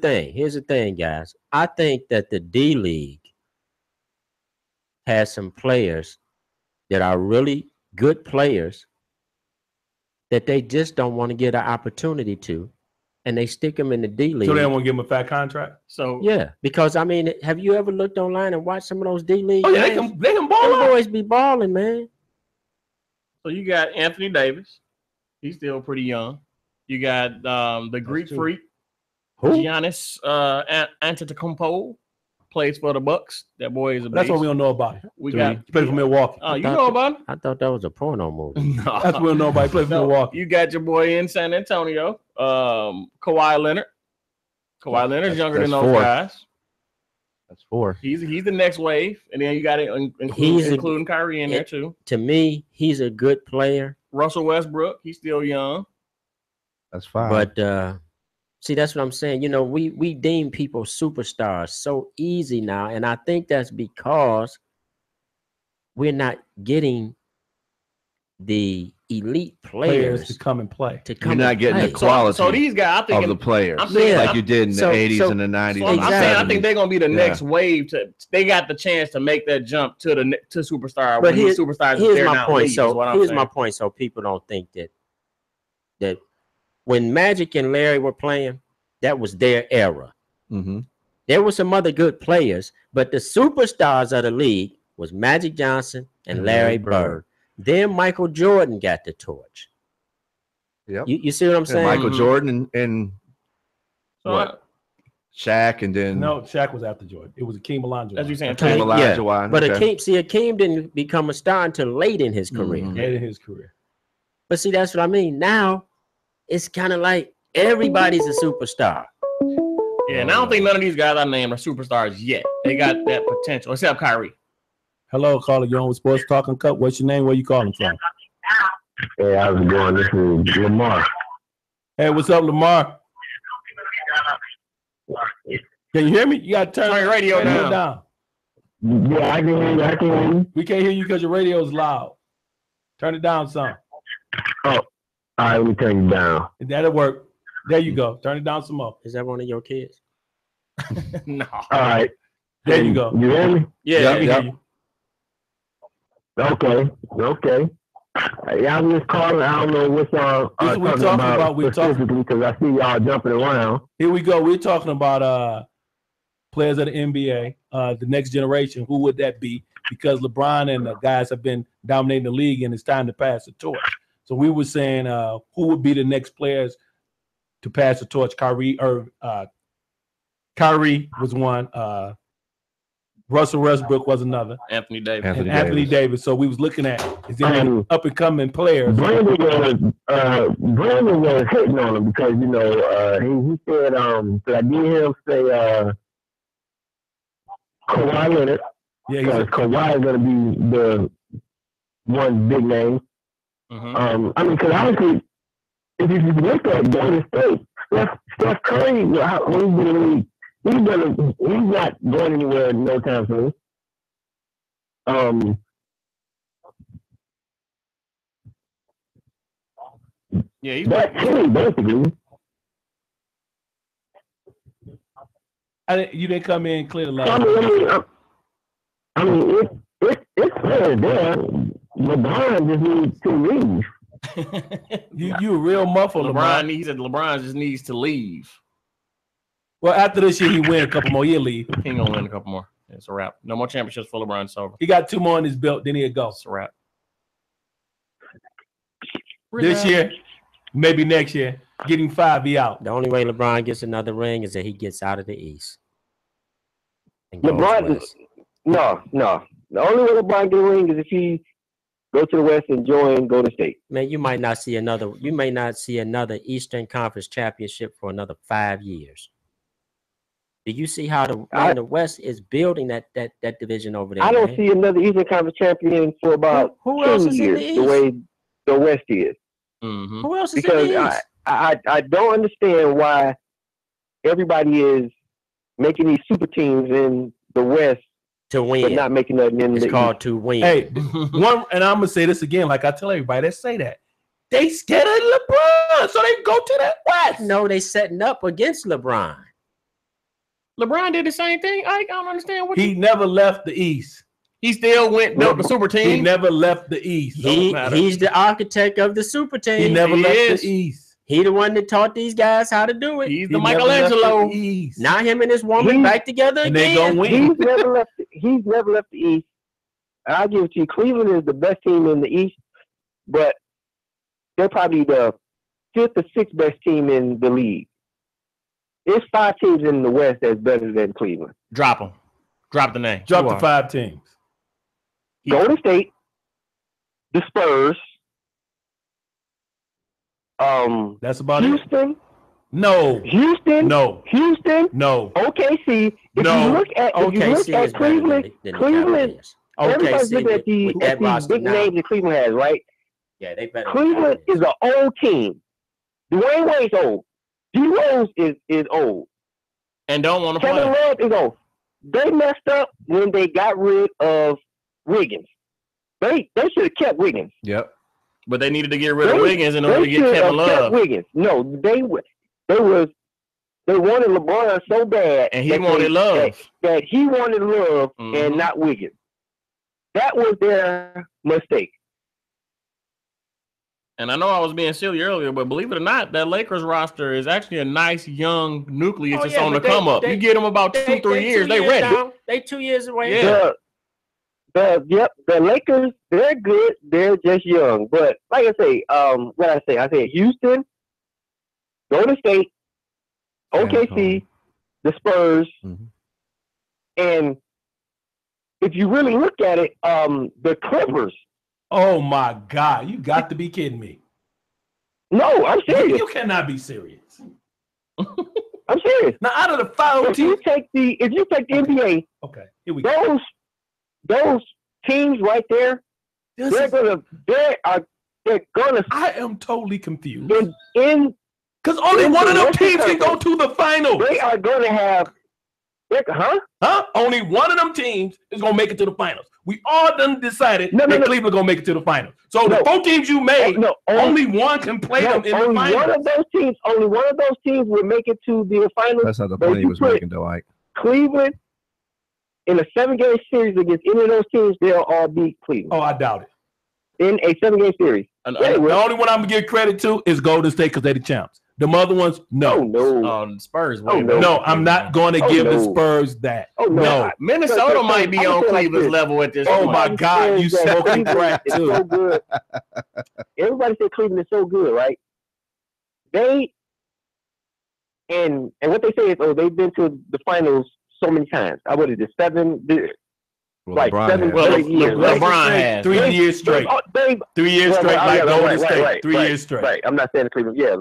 [SPEAKER 2] thing, guys. I think that the D League has some players that are really good players that they just don't want to get an opportunity to. And they stick them in the D League.
[SPEAKER 1] So they don't want to give them a fat contract?
[SPEAKER 3] So
[SPEAKER 2] yeah, because I mean, have you ever looked online and watched some of those D League?
[SPEAKER 1] Oh yeah, they can ball.
[SPEAKER 2] Them boys be balling, man.
[SPEAKER 3] So you got Anthony Davis. He's still pretty young. You got the Greek freak, Giannis Antetokounmpo, plays for the Bucks. That boy is a beast.
[SPEAKER 1] That's what we don't know about him.
[SPEAKER 3] He
[SPEAKER 1] plays for Milwaukee.
[SPEAKER 3] Oh, you know about him?
[SPEAKER 2] I thought that was a porno movie.
[SPEAKER 1] No. That's what we don't know about. He plays for Milwaukee.
[SPEAKER 3] You got your boy in San Antonio, Kawhi Leonard. Kawhi Leonard's younger than those guys.
[SPEAKER 4] That's 4.
[SPEAKER 3] He's the next wave, and then you got it including Kyrie in there too.
[SPEAKER 2] To me, he's a good player.
[SPEAKER 3] Russell Westbrook, he's still young.
[SPEAKER 4] That's 5.
[SPEAKER 2] But see, that's what I'm saying. You know, we deem people superstars so easy now, and I think that's because we're not getting the elite players
[SPEAKER 1] to come and play.
[SPEAKER 4] You're not getting the quality.
[SPEAKER 3] So these guys, I think,
[SPEAKER 4] of the players, like you did in the 80s and the 90s.
[SPEAKER 3] So I'm saying, I think they're gonna be the next wave. They got the chance to make that jump to superstar.
[SPEAKER 2] But here's my point. Here's my point. So people don't think that when Magic and Larry were playing, that was their era.
[SPEAKER 4] Mm-hmm.
[SPEAKER 2] There were some other good players, but the superstars of the league was Magic Johnson and Larry Bird. Then Michael Jordan got the torch.
[SPEAKER 4] Yep.
[SPEAKER 2] You see what I'm saying?
[SPEAKER 4] Michael Jordan and what? Shaq, and then
[SPEAKER 1] no, Shaq was after Jordan. It was Akeem Olajuwon.
[SPEAKER 3] As you saying,
[SPEAKER 4] Akeem Olajuwon.
[SPEAKER 2] But
[SPEAKER 4] Okay.
[SPEAKER 2] Akeem didn't become a star until late in his career.
[SPEAKER 1] Late in his career.
[SPEAKER 2] But see, that's what I mean. Now it's kind of like everybody's a superstar.
[SPEAKER 3] Yeah, and I don't think none of these guys I named are superstars yet. They got that potential, except Kyrie.
[SPEAKER 1] Hello, caller. You on with Sports Talk Uncut? What's your name? Where you calling from?
[SPEAKER 6] Hey, how's it going? This is Lamar.
[SPEAKER 1] Hey, what's up, Lamar? Can you hear me? You got to turn
[SPEAKER 3] your radio
[SPEAKER 1] down.
[SPEAKER 6] Yeah, I can hear you. I can hear you.
[SPEAKER 1] We can't hear you because your radio is loud. Turn it down some.
[SPEAKER 6] Oh, all right, let me turn you down.
[SPEAKER 1] That'll work. There you go. Turn it down some more.
[SPEAKER 2] Is that one of your kids?
[SPEAKER 3] No.
[SPEAKER 6] All right.
[SPEAKER 1] There you go.
[SPEAKER 6] You hear me?
[SPEAKER 3] Yeah,
[SPEAKER 1] we hear you.
[SPEAKER 6] Okay. Y'all just calling. I don't know what y'all
[SPEAKER 1] This is what we're talking about. We're
[SPEAKER 6] specifically because I see y'all jumping around.
[SPEAKER 1] Here we go. We're talking about players of the NBA, the next generation. Who would that be? Because LeBron and the guys have been dominating the league, and it's time to pass the torch. So we were saying who would be the next players to pass the torch? Kyrie was one. Russell Westbrook was another.
[SPEAKER 3] Anthony Davis.
[SPEAKER 1] Anthony Davis. So we was looking at is there any up and coming players?
[SPEAKER 6] Brandon was hitting on him because he said so I did him say Kawhi Leonard.
[SPEAKER 1] Yeah, because
[SPEAKER 6] Kawhi is going to be the one big name.
[SPEAKER 3] Mm-hmm.
[SPEAKER 6] I mean, because obviously, if you look at Golden State, Steph Curry, he's not going anywhere no time soon.
[SPEAKER 3] Yeah, he's
[SPEAKER 6] That's him, basically.
[SPEAKER 1] you didn't come in clear the last.
[SPEAKER 6] I mean, it's fair there. LeBron just needs to leave.
[SPEAKER 1] you a real muffled, LeBron.
[SPEAKER 3] He said LeBron just needs to leave.
[SPEAKER 1] Well, after this year, he win a couple more. He'll leave.
[SPEAKER 3] He ain't gonna win a couple more. It's a wrap. No more championships for LeBron. It's over.
[SPEAKER 1] He got 2 more in his belt. Then he'll go.
[SPEAKER 3] It's a wrap.
[SPEAKER 1] This year, maybe next year. Getting 5, he out.
[SPEAKER 2] The only way LeBron gets another ring is that he gets out of the East.
[SPEAKER 6] LeBron, no. The only way LeBron get a ring is if he go to the West and join Golden State.
[SPEAKER 2] Man, you may not see another Eastern Conference championship for another 5 years. Do you see how the West is building that division over there?
[SPEAKER 6] I don't see another Eastern Conference champion for about
[SPEAKER 2] who
[SPEAKER 6] 10
[SPEAKER 2] else is
[SPEAKER 6] years,
[SPEAKER 2] in the East?
[SPEAKER 6] the way the West is.
[SPEAKER 3] Mm-hmm.
[SPEAKER 2] Who else is
[SPEAKER 6] Because
[SPEAKER 2] in the East?
[SPEAKER 6] I don't understand why everybody is making these super teams in the West
[SPEAKER 2] to win,
[SPEAKER 6] but not making nothing in
[SPEAKER 2] it's
[SPEAKER 6] the
[SPEAKER 2] called
[SPEAKER 6] East.
[SPEAKER 2] to win.
[SPEAKER 1] Hey, and I'm gonna say this again, like I tell everybody that say that. They scared of LeBron, so they go to that West.
[SPEAKER 2] No, they setting up against LeBron.
[SPEAKER 3] LeBron did the same thing. I don't understand what
[SPEAKER 1] he never left the East.
[SPEAKER 3] He still built the super team.
[SPEAKER 1] He never left the East.
[SPEAKER 2] He's the architect of the super team.
[SPEAKER 1] He never left the East.
[SPEAKER 2] He the one that taught these guys how to do it.
[SPEAKER 3] He's the Michelangelo.
[SPEAKER 2] Now him and his woman back together
[SPEAKER 1] and
[SPEAKER 2] again.
[SPEAKER 1] they gonna win.
[SPEAKER 6] He's never left the East. I'll give it to you. Cleveland is the best team in the East, but they're probably the 5th or 6th best team in the league. There's 5 teams in the West that's better than Cleveland.
[SPEAKER 3] Drop them. Drop the name.
[SPEAKER 1] Drop the 5 teams.
[SPEAKER 6] Golden State, the Spurs.
[SPEAKER 1] That's about
[SPEAKER 6] Houston.
[SPEAKER 1] it. No.
[SPEAKER 6] Houston.
[SPEAKER 1] No.
[SPEAKER 6] Houston.
[SPEAKER 1] No.
[SPEAKER 6] OKC. If you look at Cleveland, everybody's looking at these big names that Cleveland has, right?
[SPEAKER 2] Yeah, they better.
[SPEAKER 6] Cleveland is an old team. Dwayne Wade's old. D Rose is old.
[SPEAKER 3] And don't want to play.
[SPEAKER 6] Kevin Love is old. They messed up when they got rid of Wiggins. They should have kept Wiggins.
[SPEAKER 4] Yep.
[SPEAKER 3] But they needed to get rid of Wiggins in order to get Kevin Love.
[SPEAKER 6] Wiggins. No, they wanted LeBron so bad,
[SPEAKER 3] and he wanted Love.
[SPEAKER 6] That he wanted Love and not Wiggins. That was their mistake.
[SPEAKER 3] And I know I was being silly earlier, but believe it or not, that Lakers roster is actually a nice young nucleus that's on the come up. You get them about 2-3 years, they ready.
[SPEAKER 2] They 2 years away.
[SPEAKER 3] Yeah.
[SPEAKER 6] The Lakers, they're good. They're just young. But like I say, I said Houston, Golden State, OKC, the Spurs, and if you really look at it, the Clippers.
[SPEAKER 1] Oh my God! You got to be kidding me.
[SPEAKER 6] No, I'm serious.
[SPEAKER 1] You cannot be serious.
[SPEAKER 6] I'm serious.
[SPEAKER 1] Now, out of the 5 teams,
[SPEAKER 6] if you take the NBA,
[SPEAKER 1] okay, here we go.
[SPEAKER 6] Those teams right there, they're gonna.
[SPEAKER 1] I am totally confused.
[SPEAKER 6] Because
[SPEAKER 1] only one of them teams can go to the finals.
[SPEAKER 6] They are gonna have.
[SPEAKER 1] Only one of them teams is gonna make it to the finals. We all done decided that Cleveland gonna make it to the finals. So the 4 teams you made, only one can play them in the finals.
[SPEAKER 6] Only one of those teams will make it to the finals.
[SPEAKER 4] That's not the point he was making, though, Ike.
[SPEAKER 6] Cleveland in a 7-game series against any of those teams, they'll all beat Cleveland.
[SPEAKER 1] Oh, I doubt it.
[SPEAKER 6] In a 7-game series,
[SPEAKER 1] the only one I'm gonna give credit to is Golden State because they're the champs. The other ones, no.
[SPEAKER 3] The Spurs.
[SPEAKER 1] No, I'm not going to give the Spurs that. No.
[SPEAKER 3] Minnesota might be on Cleveland's level at this point.
[SPEAKER 1] Oh, my God. You smoking crack, too.
[SPEAKER 6] So good. Everybody said Cleveland is so good, right? And what they say is, they've been to the finals so many times. What is it, 7? Like
[SPEAKER 4] LeBron
[SPEAKER 6] 7 years.
[SPEAKER 3] LeBron has
[SPEAKER 1] 3 years straight. 3 years straight, like Golden State. 3 years straight.
[SPEAKER 6] Right. I'm not saying Cleveland. Yeah.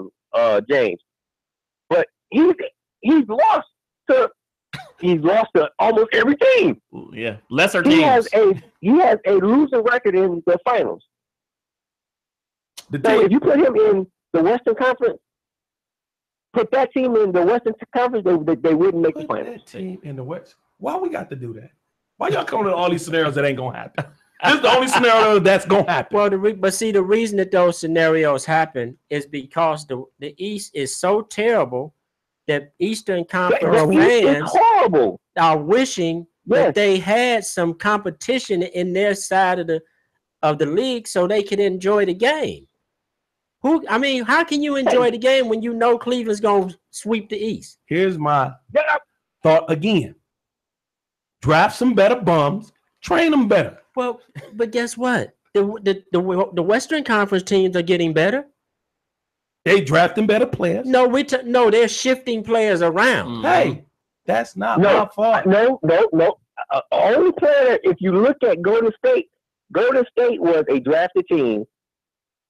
[SPEAKER 6] James, but he's lost to almost every team.
[SPEAKER 3] Yeah, lesser teams.
[SPEAKER 6] He has a losing record in the finals. So if you put him in the Western Conference, put that team in the Western Conference, they wouldn't make the finals.
[SPEAKER 1] That team in the West. Why we got to do that? Why y'all coming to all these scenarios that ain't gonna happen? This is the only scenario that's gonna happen.
[SPEAKER 2] Well, but see, the reason that those scenarios happen is because the East is so terrible that Eastern Conference fans are wishing that they had some competition in their side of the league so they could enjoy the game. How can you enjoy the game when you know Cleveland's gonna sweep the East?
[SPEAKER 1] Here's my thought again: draft some better bums, train them better.
[SPEAKER 2] Well, but guess what? The Western Conference teams are getting better.
[SPEAKER 1] They drafting better players.
[SPEAKER 2] No, they're shifting players around.
[SPEAKER 1] Hey, that's not my fault.
[SPEAKER 6] No. Only player, if you look at Golden State was a drafted team.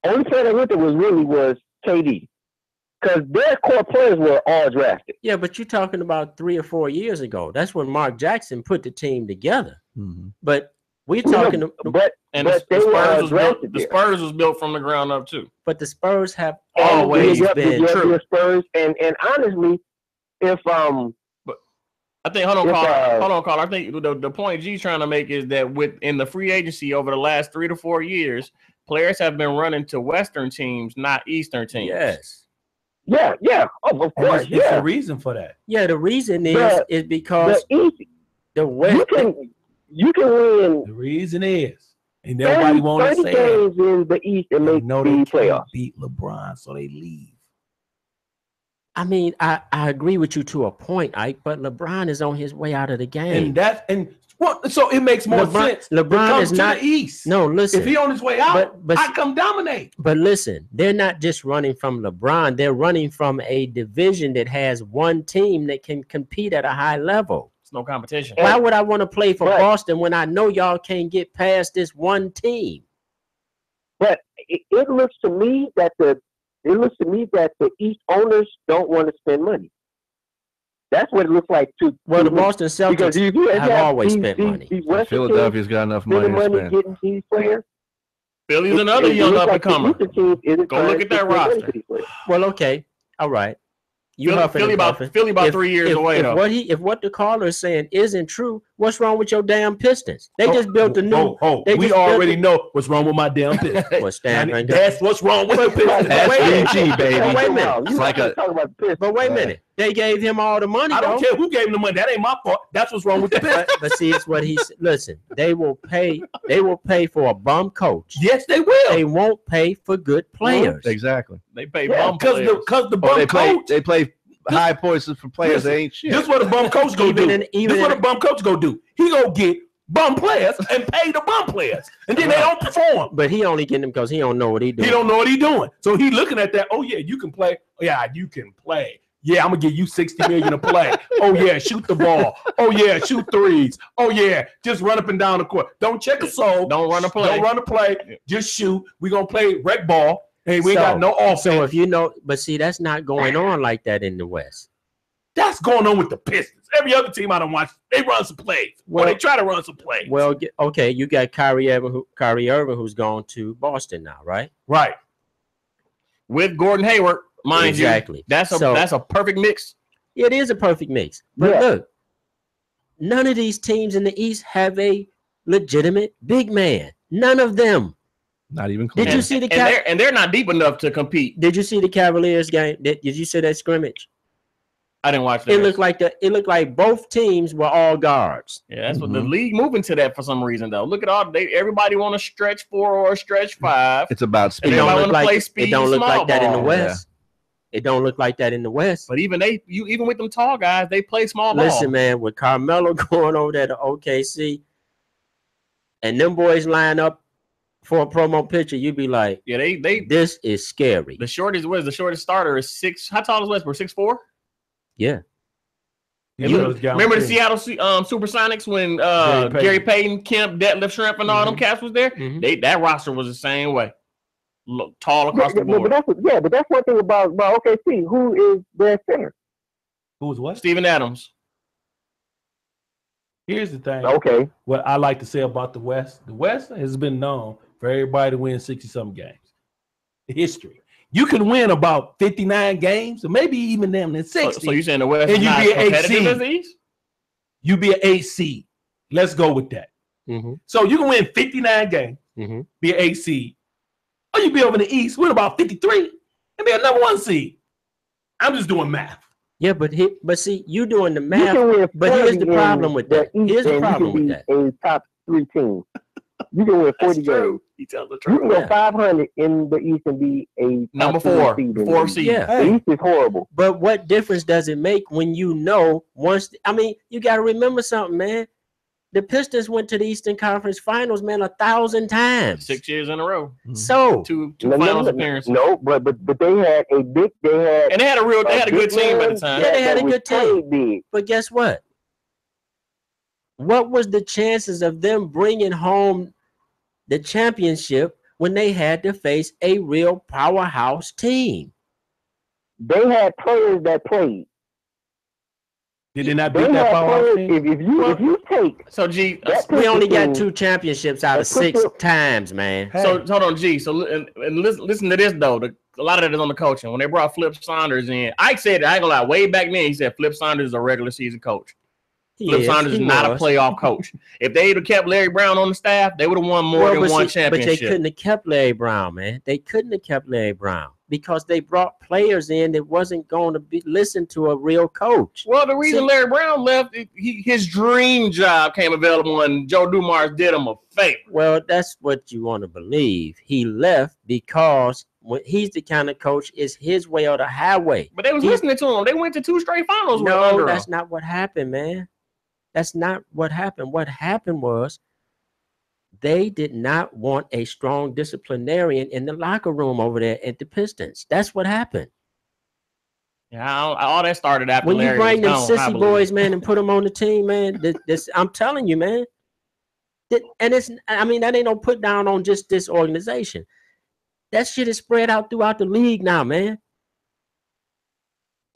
[SPEAKER 6] Only player that went there was KD. Because their core players were all drafted.
[SPEAKER 2] Yeah, but you're talking about 3 or 4 years ago. That's when Mark Jackson put the team together.
[SPEAKER 4] Mm-hmm.
[SPEAKER 2] But we're talking
[SPEAKER 3] the Spurs was built from the ground up too.
[SPEAKER 2] But the Spurs have always been true.
[SPEAKER 6] The Spurs, and honestly, if
[SPEAKER 3] I think hold on, Carl. I think the point G's trying to make is that in the free agency over the last 3 to 4 years, players have been running to Western teams, not Eastern teams.
[SPEAKER 2] Yes.
[SPEAKER 6] Yeah. Oh, of course.
[SPEAKER 1] There's a reason for that.
[SPEAKER 2] Yeah, the reason is because the West.
[SPEAKER 6] You can win.
[SPEAKER 1] The reason is, and nobody want to say
[SPEAKER 6] games in the East and make the playoffs.
[SPEAKER 1] Beat LeBron, so they leave.
[SPEAKER 2] I agree with you to a point, Ike, but LeBron is on his way out of the game.
[SPEAKER 1] So it makes more sense.
[SPEAKER 2] LeBron is not
[SPEAKER 1] to the East.
[SPEAKER 2] No, listen.
[SPEAKER 1] If he on his way out, I come dominate.
[SPEAKER 2] But listen, they're not just running from LeBron. They're running from a division that has one team that can compete at a high level.
[SPEAKER 3] It's no competition.
[SPEAKER 2] Why would I want to play for Boston when I know y'all can't get past this one team?
[SPEAKER 6] But it looks to me that the East owners don't want to spend money. That's what it looks like too.
[SPEAKER 2] Well, the Boston Celtics have always spent money.
[SPEAKER 4] Philadelphia's got enough money to spend.
[SPEAKER 6] Getting these players.
[SPEAKER 3] Philly's another young up-and-comer. Go look at that roster.
[SPEAKER 2] Well, okay. All right.
[SPEAKER 3] Philly about 3 years away, though.
[SPEAKER 2] If what the caller is saying isn't true, what's wrong with your damn Pistons? They just built a new.
[SPEAKER 1] We already know what's wrong with my damn Pistons. That's what's wrong with the Pistons.
[SPEAKER 4] That's BG, baby.
[SPEAKER 2] Wait a minute.
[SPEAKER 4] It's like
[SPEAKER 2] but wait a minute. They gave him all the money.
[SPEAKER 1] I don't care who gave him the money. That ain't my fault. That's what's wrong with the Pistons.
[SPEAKER 2] But see, it's what he's. Listen, they will pay. They will pay for a bum coach.
[SPEAKER 1] Yes, they will.
[SPEAKER 2] They won't pay for good players.
[SPEAKER 4] Exactly.
[SPEAKER 3] They pay bum players
[SPEAKER 1] because the bum coach.
[SPEAKER 4] They play high points for players. They ain't shit.
[SPEAKER 1] This is what a bum coach go do. This is what a bum coach go do. He go get bum players and pay the bum players, and then they don't perform.
[SPEAKER 2] But he only getting them because he don't know what he doing.
[SPEAKER 1] He don't know what he doing. So he looking at that. Oh yeah, you can play. Oh, yeah, you can play. Yeah, I'm gonna give you $60 million to play. Oh yeah, shoot the ball. Oh yeah, shoot threes. Oh yeah, just run up and down the court. Don't check a soul.
[SPEAKER 3] Don't run a play.
[SPEAKER 1] Don't run a play. Just shoot. We're gonna play rec ball. Hey, we ain't got no offense.
[SPEAKER 2] So if you know, but see, that's not going on like that in the West.
[SPEAKER 1] That's going on with the Pistons. Every other team I don't watch, they run some plays. Well, they try to run some plays.
[SPEAKER 2] Well, okay, you got Kyrie Irving, who's gone to Boston now, right?
[SPEAKER 1] Right.
[SPEAKER 3] With Gordon Hayward, mind
[SPEAKER 2] exactly.
[SPEAKER 3] you. That's a perfect mix.
[SPEAKER 2] It is a perfect mix. But look, none of these teams in the East have a legitimate big man. None of them.
[SPEAKER 4] Not even close.
[SPEAKER 2] Did you see the
[SPEAKER 3] and they're not deep enough to compete.
[SPEAKER 2] Did you see the Cavaliers game? Did you see that scrimmage?
[SPEAKER 3] I didn't watch that.
[SPEAKER 2] It looked like both teams were all guards.
[SPEAKER 3] Yeah, that's what the league moving to that for some reason though. Look at everybody want to stretch 4 or stretch 5.
[SPEAKER 4] It's about speed.
[SPEAKER 2] It don't look like that in the West. It don't look like that in the West.
[SPEAKER 3] But even with them tall guys, they play small ball.
[SPEAKER 2] Listen, man, with Carmelo going over there to OKC, and them boys line up for a promo picture, you'd be like,
[SPEAKER 3] yeah, they
[SPEAKER 2] this is scary.
[SPEAKER 3] The shortest starter is 6. How tall is Westbrook? 6'4"?
[SPEAKER 2] Yeah.
[SPEAKER 3] Remember the Seattle Supersonics when Gary Payton, Kemp, Detlef Schrempf, and all them cats was there? That roster was the same way. Look, tall across the board.
[SPEAKER 6] But that's one thing about OKC. Who is their center?
[SPEAKER 1] Who is what?
[SPEAKER 3] Steven Adams.
[SPEAKER 1] Here's the thing.
[SPEAKER 6] Okay.
[SPEAKER 1] What I like to say about the West has been known for everybody to win 60-something games. History. You can win about 59 games, or maybe even them in 60.
[SPEAKER 3] So you're saying the West
[SPEAKER 1] and
[SPEAKER 3] is not competitive as the East?
[SPEAKER 1] You be an 8 seed. Let's go with that. So you can win 59 games, be an 8 seed. Or you be over in the East, win about 53, and be a number 1 seed. I'm just doing math.
[SPEAKER 2] Yeah, but see, you doing the math. But here's the problem with that. Here's the problem with that.
[SPEAKER 6] A top 3 team. You can win 40 games.
[SPEAKER 3] He tells the truth.
[SPEAKER 6] You can go 500 in the East and be a
[SPEAKER 3] number 4 seed.
[SPEAKER 2] Yeah.
[SPEAKER 6] The East is horrible.
[SPEAKER 2] But what difference does it make when you know once? I mean, you got to remember something, man. The Pistons went to the Eastern Conference Finals, man, 1,000 times.
[SPEAKER 3] 6 years in a row.
[SPEAKER 2] So
[SPEAKER 3] two finals appearances.
[SPEAKER 6] No, but they had a big.
[SPEAKER 3] And they had a good team at the time.
[SPEAKER 2] Yeah, they had a good team. But guess what? What was the chances of them bringing home the championship when they had to face a real powerhouse team?
[SPEAKER 6] They had players that played.
[SPEAKER 1] Did they not beat that powerhouse team?
[SPEAKER 6] If you take
[SPEAKER 2] we only got 2 championships out of 6 times, man.
[SPEAKER 3] Hey. So hold on, G. So and listen to this though. A lot of that is on the coaching. When they brought Flip Saunders in, Ike said, I ain't gonna lie, way back then he said Flip Saunders is a regular season coach. Flip Saunders is not a playoff coach. If they would have kept Larry Brown on the staff, they would have won more than one championship.
[SPEAKER 2] But they couldn't have kept Larry Brown, man. They couldn't have kept Larry Brown because they brought players in that wasn't going to listen to a real coach.
[SPEAKER 3] Well, the reason Larry Brown left, his dream job came available, and Joe Dumars did him a favor.
[SPEAKER 2] Well, that's what you want to believe. He left because when he's the kind of coach, it's his way or the highway.
[SPEAKER 3] But they was listening to him. They went to 2 straight finals.
[SPEAKER 2] No, that's not what happened, man. That's not what happened. What happened was they did not want a strong disciplinarian in the locker room over there at the Pistons. That's what happened.
[SPEAKER 3] Yeah, all that started after
[SPEAKER 2] when
[SPEAKER 3] Larry
[SPEAKER 2] you bring them
[SPEAKER 3] gone,
[SPEAKER 2] sissy boys, man, and put them on the team, man. This I'm telling you, man. And that ain't no put down on just this organization. That shit is spread out throughout the league now, man.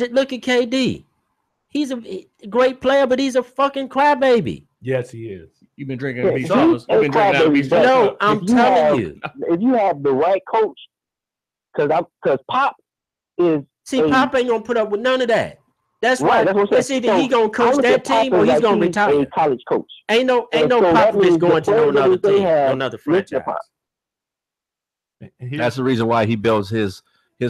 [SPEAKER 2] Just look at KD. He's a great player, but he's a fucking crybaby.
[SPEAKER 1] Yes, he is.
[SPEAKER 3] You've been drinking beach chocolate. You've been drinking out of beach chocolate.
[SPEAKER 2] No, I'm telling you.
[SPEAKER 6] If you have the right coach, because Pop is.
[SPEAKER 2] See, Pop ain't gonna put up with none of that. That's right. It's either he gonna coach that team or he's gonna retire.
[SPEAKER 6] A college coach.
[SPEAKER 2] Ain't no Popovich going to no another team, no another franchise.
[SPEAKER 4] That's the reason why he builds his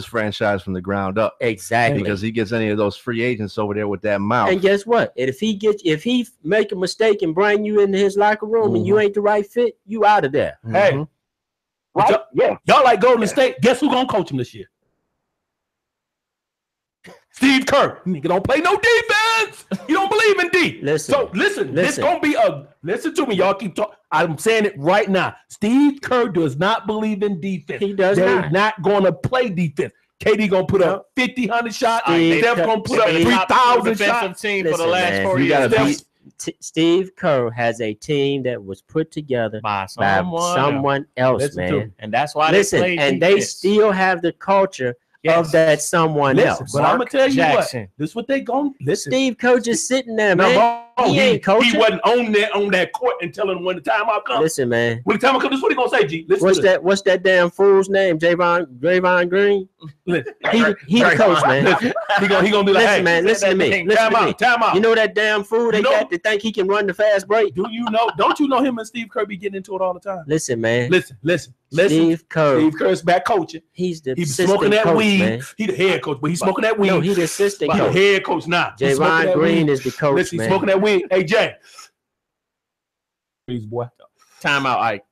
[SPEAKER 4] franchise from the ground up.
[SPEAKER 2] Exactly.
[SPEAKER 4] Because he gets any of those free agents over there with that mouth.
[SPEAKER 2] And guess what? If he make a mistake and bring you into his locker room and you ain't the right fit, you out of there.
[SPEAKER 1] Hey.
[SPEAKER 6] Right?
[SPEAKER 1] Y'all like Golden State. Guess who's gonna coach him this year? Steve Kerr, nigga don't play no defense. You don't believe in D.
[SPEAKER 2] Listen,
[SPEAKER 1] this gonna be a listen to me. Y'all keep talking. I'm saying it right now. Steve Kerr does not believe in defense.
[SPEAKER 2] He does
[SPEAKER 1] They're not gonna play defense. KD gonna put up 50, 100 shots. Steph gonna put up 3,000 shots.
[SPEAKER 3] Team for the last 4
[SPEAKER 2] years. Steve Kerr has a team that was put together by someone else, man.
[SPEAKER 3] And that's why
[SPEAKER 2] they still have the culture of that someone else.
[SPEAKER 1] But I'm gonna tell you what. This is what they gonna listen.
[SPEAKER 2] Steve Kerr just sitting there, man. He ain't coaching.
[SPEAKER 1] He wasn't on that court and telling them when the timeout comes.
[SPEAKER 2] Listen, man.
[SPEAKER 1] When the timeout comes, this is what he gonna say, G.
[SPEAKER 2] Listen, what's that damn fool's name? Javon Green. He the coach, man.
[SPEAKER 1] He gonna be like,
[SPEAKER 2] listen, man. Listen to me.
[SPEAKER 1] Time out.
[SPEAKER 2] You know that damn fool they got to think he can run the fast break?
[SPEAKER 1] Do you know? Don't you know him and Steve Kerr be getting into it all the time?
[SPEAKER 2] Listen, man.
[SPEAKER 1] Listen.
[SPEAKER 2] Steve
[SPEAKER 1] Kerr's back coaching.
[SPEAKER 2] He's
[SPEAKER 1] smoking that
[SPEAKER 2] coach,
[SPEAKER 1] weed.
[SPEAKER 2] Man.
[SPEAKER 1] He the head coach, but he's smoking that weed.
[SPEAKER 2] No, he the assistant coach.
[SPEAKER 1] He the head coach now.
[SPEAKER 2] Javon Green is the coach.
[SPEAKER 1] Listen, he's smoking that weed. Hey, Jay. Please, boy.
[SPEAKER 3] Timeout, Ike.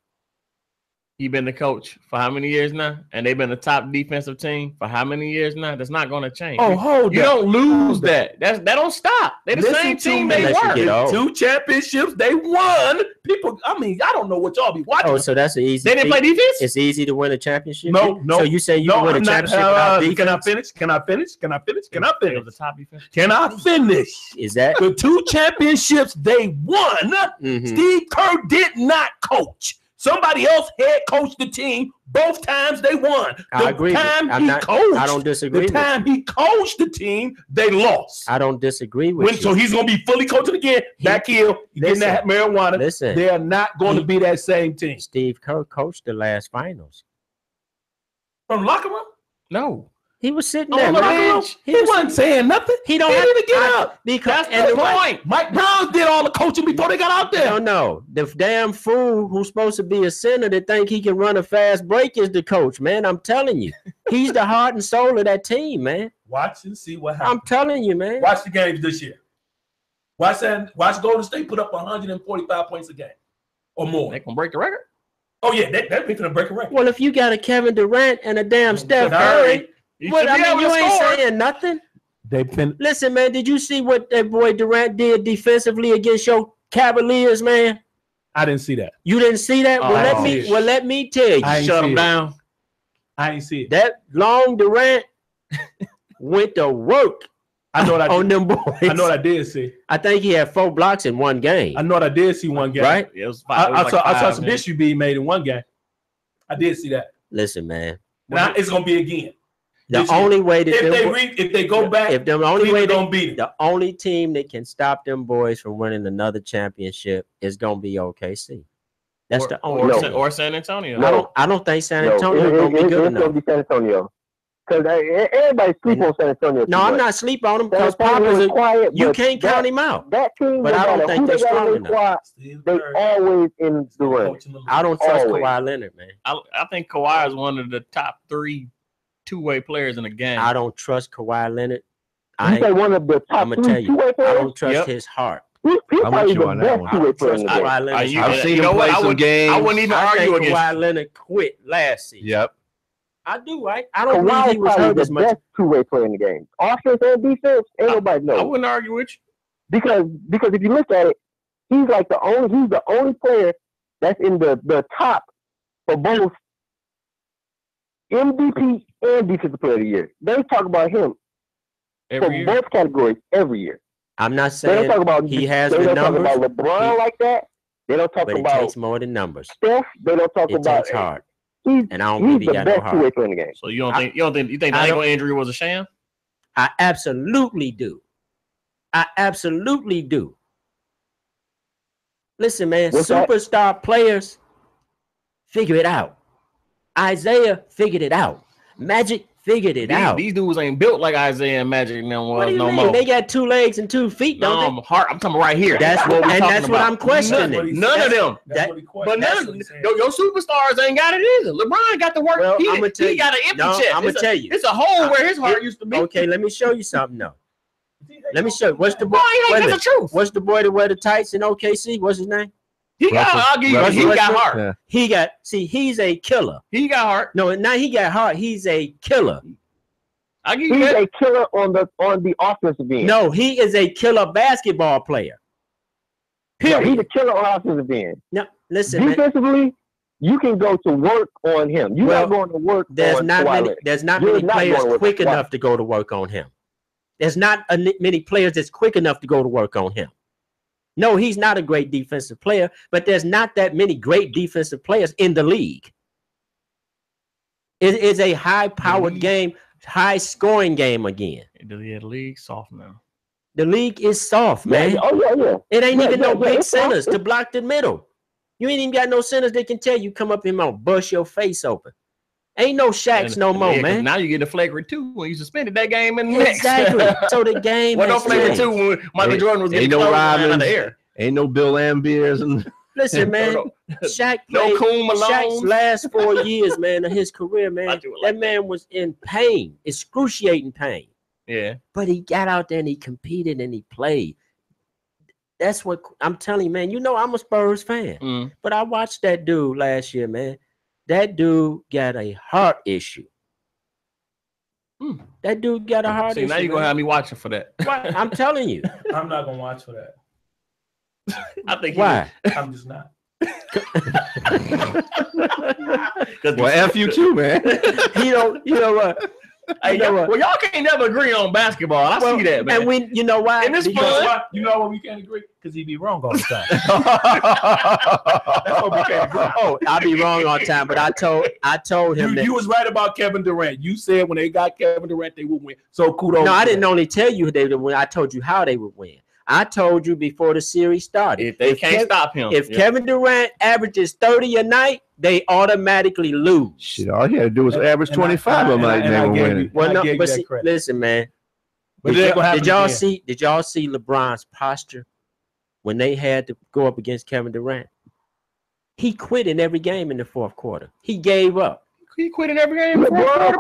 [SPEAKER 3] He been the coach for how many years now? And they've been the top defensive team for how many years now? That's not going to change.
[SPEAKER 1] Oh, hold
[SPEAKER 3] You don't lose that. That don't stop. They the same team they were.
[SPEAKER 1] 2 championships they won. People, I don't know what y'all be watching.
[SPEAKER 2] Oh, so that's an easy.
[SPEAKER 3] They didn't play defense?
[SPEAKER 2] It's easy to win a championship?
[SPEAKER 1] No.
[SPEAKER 2] So you say you can win a championship without defense?
[SPEAKER 1] Can I finish?
[SPEAKER 3] The top defense.
[SPEAKER 1] Can I finish?
[SPEAKER 2] Is that
[SPEAKER 1] the 2 championships they won? Steve Kerr did not coach. Somebody else head coached the team both times they won.
[SPEAKER 2] I agree. I don't disagree.
[SPEAKER 1] The time he coached the team, they lost.
[SPEAKER 2] I don't disagree with you.
[SPEAKER 1] So he's going to be fully coaching again. Back here, getting that marijuana.
[SPEAKER 2] Listen,
[SPEAKER 1] they are not going to be that same team.
[SPEAKER 2] Steve Kerr coached the last finals.
[SPEAKER 1] From locker room?
[SPEAKER 2] No. He was sitting there on the
[SPEAKER 1] bench. He wasn't saying nothing.
[SPEAKER 2] He don't
[SPEAKER 1] have to get up.
[SPEAKER 2] Because
[SPEAKER 1] that's the point. Mike Brown did all the coaching before they got out there.
[SPEAKER 2] No. The damn fool who's supposed to be a center that think he can run a fast break is the coach, man. I'm telling you. He's the heart and soul of that team, man.
[SPEAKER 1] Watch and see what happens.
[SPEAKER 2] I'm telling you, man.
[SPEAKER 1] Watch the games this year. Watch Golden State put up 145 points a game or more.
[SPEAKER 3] They can break the record?
[SPEAKER 1] Oh, yeah. They're going to break a record.
[SPEAKER 2] Well, if you got a Kevin Durant and a damn Steph Curry, you ain't saying nothing. Listen, man, did you see what that boy Durant did defensively against your Cavaliers, man?
[SPEAKER 1] I didn't see that.
[SPEAKER 2] You didn't see that? Well, let me tell you.
[SPEAKER 3] Shut him down.
[SPEAKER 1] I ain't see it.
[SPEAKER 2] That long Durant went to work.
[SPEAKER 1] I know that
[SPEAKER 2] on them boys.
[SPEAKER 1] I know what I did see.
[SPEAKER 2] I think he had 4 blocks in one game.
[SPEAKER 1] I know what I did see one game.
[SPEAKER 2] Right?
[SPEAKER 1] I saw some issue being made in one game. I did see that.
[SPEAKER 2] Listen, man.
[SPEAKER 1] Now it's gonna be again.
[SPEAKER 2] The only way that
[SPEAKER 1] if they go back,
[SPEAKER 2] the only way
[SPEAKER 1] gonna beat it.
[SPEAKER 2] The only team that can stop them boys from winning another championship is gonna be OKC. That's the only
[SPEAKER 3] or San Antonio.
[SPEAKER 2] I don't think San Antonio gonna be good enough.
[SPEAKER 6] It's gonna be San Antonio. Because everybody sleep on San Antonio.
[SPEAKER 2] No, I'm not sleep on them because Papa's quiet. You can't count him out.
[SPEAKER 6] That team,
[SPEAKER 2] but I don't think they're strong enough.
[SPEAKER 6] They always in the run.
[SPEAKER 2] I don't trust Kawhi Leonard, man.
[SPEAKER 3] I think Kawhi is one of the top 3 two-way players in the game.
[SPEAKER 2] I don't trust Kawhi Leonard.
[SPEAKER 6] You say one of the top 3 two-way players?
[SPEAKER 2] I don't trust his heart.
[SPEAKER 6] He's probably the best two-way player in the game.
[SPEAKER 4] I've seen him play some games.
[SPEAKER 3] I wouldn't even argue against
[SPEAKER 2] Kawhi Leonard quit last season.
[SPEAKER 4] Yep.
[SPEAKER 2] I do, right? I don't believe he was hurt as much.
[SPEAKER 6] Best two-way player in the game. Offense and defense, ain't nobody knows.
[SPEAKER 3] I wouldn't argue with you.
[SPEAKER 6] Because if you look at it, he's the only player that's in the top for both MVP and defensive player of the year. They talk about him for both categories every year.
[SPEAKER 2] I'm not saying
[SPEAKER 6] they don't talk about
[SPEAKER 2] he has the
[SPEAKER 6] numbers. They
[SPEAKER 2] numbers.
[SPEAKER 6] don't talk about LeBron like that. They don't talk
[SPEAKER 2] but
[SPEAKER 6] about.
[SPEAKER 2] It takes more than numbers.
[SPEAKER 6] Steph. They don't talk about.
[SPEAKER 2] It takes heart. And I don't believe he got no heart.
[SPEAKER 6] In the game.
[SPEAKER 3] So you think the ankle injury was a sham?
[SPEAKER 2] I absolutely do. Listen, man, superstar players figure it out. Isaiah figured it out. Magic figured it out.
[SPEAKER 3] These dudes ain't built like Isaiah and Magic no more.
[SPEAKER 2] They got 2 legs and 2 feet, don't they?
[SPEAKER 3] I'm talking right here.
[SPEAKER 2] That's what I'm questioning.
[SPEAKER 3] None of them. But your superstars ain't got it either. LeBron got the work.
[SPEAKER 2] Well,
[SPEAKER 3] he got an empty chest.
[SPEAKER 2] I'm gonna tell you.
[SPEAKER 3] It's a hole where his heart used to be.
[SPEAKER 2] Okay, let me show you something though. Let me show you. What's the boy?
[SPEAKER 3] That's the truth.
[SPEAKER 2] What's the boy that wear the tights in OKC? What's his name?
[SPEAKER 3] He got heart.
[SPEAKER 2] Yeah. He's a killer.
[SPEAKER 3] He got heart.
[SPEAKER 2] No, now he got heart. He's a killer.
[SPEAKER 3] I give you
[SPEAKER 6] He's
[SPEAKER 3] that.
[SPEAKER 6] a killer on the offensive end.
[SPEAKER 2] No, he is a killer basketball player.
[SPEAKER 6] No,
[SPEAKER 2] Period.
[SPEAKER 6] he's a killer on offensive end.
[SPEAKER 2] No, listen, man.
[SPEAKER 6] Defensively, you can go to work on him. You're not going to work
[SPEAKER 2] There's
[SPEAKER 6] on
[SPEAKER 2] not
[SPEAKER 6] Kawhi
[SPEAKER 2] many. There's not
[SPEAKER 6] You're
[SPEAKER 2] many
[SPEAKER 6] not
[SPEAKER 2] players
[SPEAKER 6] going to work
[SPEAKER 2] quick
[SPEAKER 6] on Kawhi.
[SPEAKER 2] enough to go to work on him. There's not many players that's quick enough to go to work on him. No, he's not a great defensive player, but there's not that many great defensive players in the league. It is a high-powered game, high-scoring game again.
[SPEAKER 3] The league soft now.
[SPEAKER 2] The league is soft, man.
[SPEAKER 6] Yeah.
[SPEAKER 2] It ain't even no big
[SPEAKER 6] it's
[SPEAKER 2] centers
[SPEAKER 6] soft.
[SPEAKER 2] to block the middle. You ain't even got no centers that can tell you come up here and bust your face open. Ain't no Shaqs no more, man.
[SPEAKER 3] Now you get a flagrant 2 when you suspended that game in the next.
[SPEAKER 2] Exactly. So the game.
[SPEAKER 3] Well, no
[SPEAKER 2] has
[SPEAKER 3] flagrant
[SPEAKER 2] changed.
[SPEAKER 3] 2 when Michael Jordan was getting
[SPEAKER 4] no
[SPEAKER 3] close out of
[SPEAKER 4] Robins,
[SPEAKER 3] the air.
[SPEAKER 4] Ain't no Bill Lambiers and
[SPEAKER 2] Listen, man. Shaq played
[SPEAKER 3] Coon Malones.
[SPEAKER 2] Shaq's last 4 years, man, of his career, man. That man was in pain, excruciating pain.
[SPEAKER 3] Yeah.
[SPEAKER 2] But he got out there and he competed and he played. That's what I'm telling you, man. You know, I'm a Spurs fan, but I watched that dude last year, man. That dude got a heart issue. That dude got a heart issue.
[SPEAKER 3] Now you're going to have me watching for that.
[SPEAKER 2] Why? I'm telling you.
[SPEAKER 1] I'm not going to watch for that.
[SPEAKER 3] I think
[SPEAKER 2] why?
[SPEAKER 1] I'm just not.
[SPEAKER 4] Well, F you too, man.
[SPEAKER 2] You know what?
[SPEAKER 3] Hey, well, y'all can't never agree on basketball. I see that, man.
[SPEAKER 2] And we, you know why?
[SPEAKER 3] And it's fun.
[SPEAKER 1] You know why we can't agree? Because he be wrong all the time. That's what we can't agree.
[SPEAKER 2] Oh, I'll be wrong all the time, but I told him that
[SPEAKER 1] you was right about Kevin Durant. You said when they got Kevin Durant, they would win. So kudos.
[SPEAKER 2] No, I didn't only tell you they would win. I told you how they would win. I told you before the series started.
[SPEAKER 3] If can't stop him.
[SPEAKER 2] If Kevin Durant averages 30 a night, they automatically lose.
[SPEAKER 4] Shit, all he had to do was average 25 a night and they were winning.
[SPEAKER 2] Well, no, but see, listen, man. Did y'all see LeBron's posture when they had to go up against Kevin Durant? He quit in every game in the fourth quarter. He gave up.
[SPEAKER 3] He quit in every game.
[SPEAKER 6] LeBron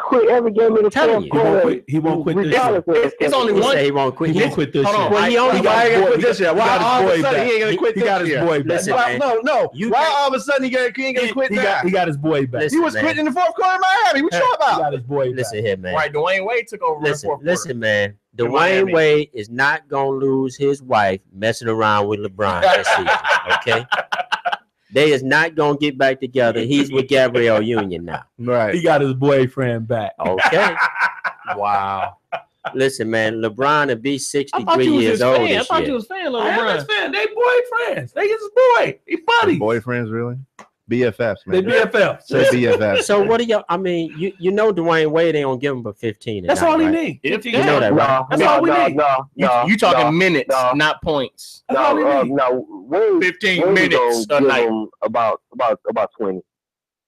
[SPEAKER 6] quit every game in the fourth quarter.
[SPEAKER 1] He won't quit this year.
[SPEAKER 3] It's only one.
[SPEAKER 2] He won't quit.
[SPEAKER 1] He won't quit this year.
[SPEAKER 2] Well, he only
[SPEAKER 4] Why
[SPEAKER 2] got
[SPEAKER 4] quit this year? Why all of a sudden he ain't gonna quit
[SPEAKER 1] He got
[SPEAKER 4] this
[SPEAKER 1] his
[SPEAKER 4] year?
[SPEAKER 1] boy back.
[SPEAKER 2] Listen, man.
[SPEAKER 4] No. Why all of a sudden he ain't gonna quit that?
[SPEAKER 1] He got his boy back.
[SPEAKER 2] Listen,
[SPEAKER 4] He was quitting in the fourth quarter of Miami. What you talking
[SPEAKER 1] He
[SPEAKER 4] about?
[SPEAKER 1] got his boy back.
[SPEAKER 2] Listen here, man.
[SPEAKER 3] Right, Dwayne Wade took over in the fourth quarter.
[SPEAKER 2] Listen, man. Dwayne Wade is not gonna lose his wife messing around with LeBron this season. Okay. They is not gonna get back together. He's with Gabrielle Union now.
[SPEAKER 4] Right.
[SPEAKER 1] He got his boyfriend back.
[SPEAKER 2] Okay. Wow. Listen, man, LeBron will be 63 years old this year.
[SPEAKER 3] I thought you was fan of
[SPEAKER 1] I am
[SPEAKER 3] LeBron.
[SPEAKER 1] his fan. They boyfriends. They his boy. He buddies.
[SPEAKER 4] Boyfriends, really? BFFs,
[SPEAKER 1] They
[SPEAKER 4] man.
[SPEAKER 1] BFF.
[SPEAKER 4] Say BFFs.
[SPEAKER 2] So what do y'all? I mean, you know Dwayne Wade ain't gonna give him but 15.
[SPEAKER 1] That's all he need.
[SPEAKER 2] You know that, right?
[SPEAKER 1] That's all we need.
[SPEAKER 3] You talking minutes, not points.
[SPEAKER 1] That's all we need.
[SPEAKER 6] Wade,
[SPEAKER 3] 15 minutes a night.
[SPEAKER 6] About 20.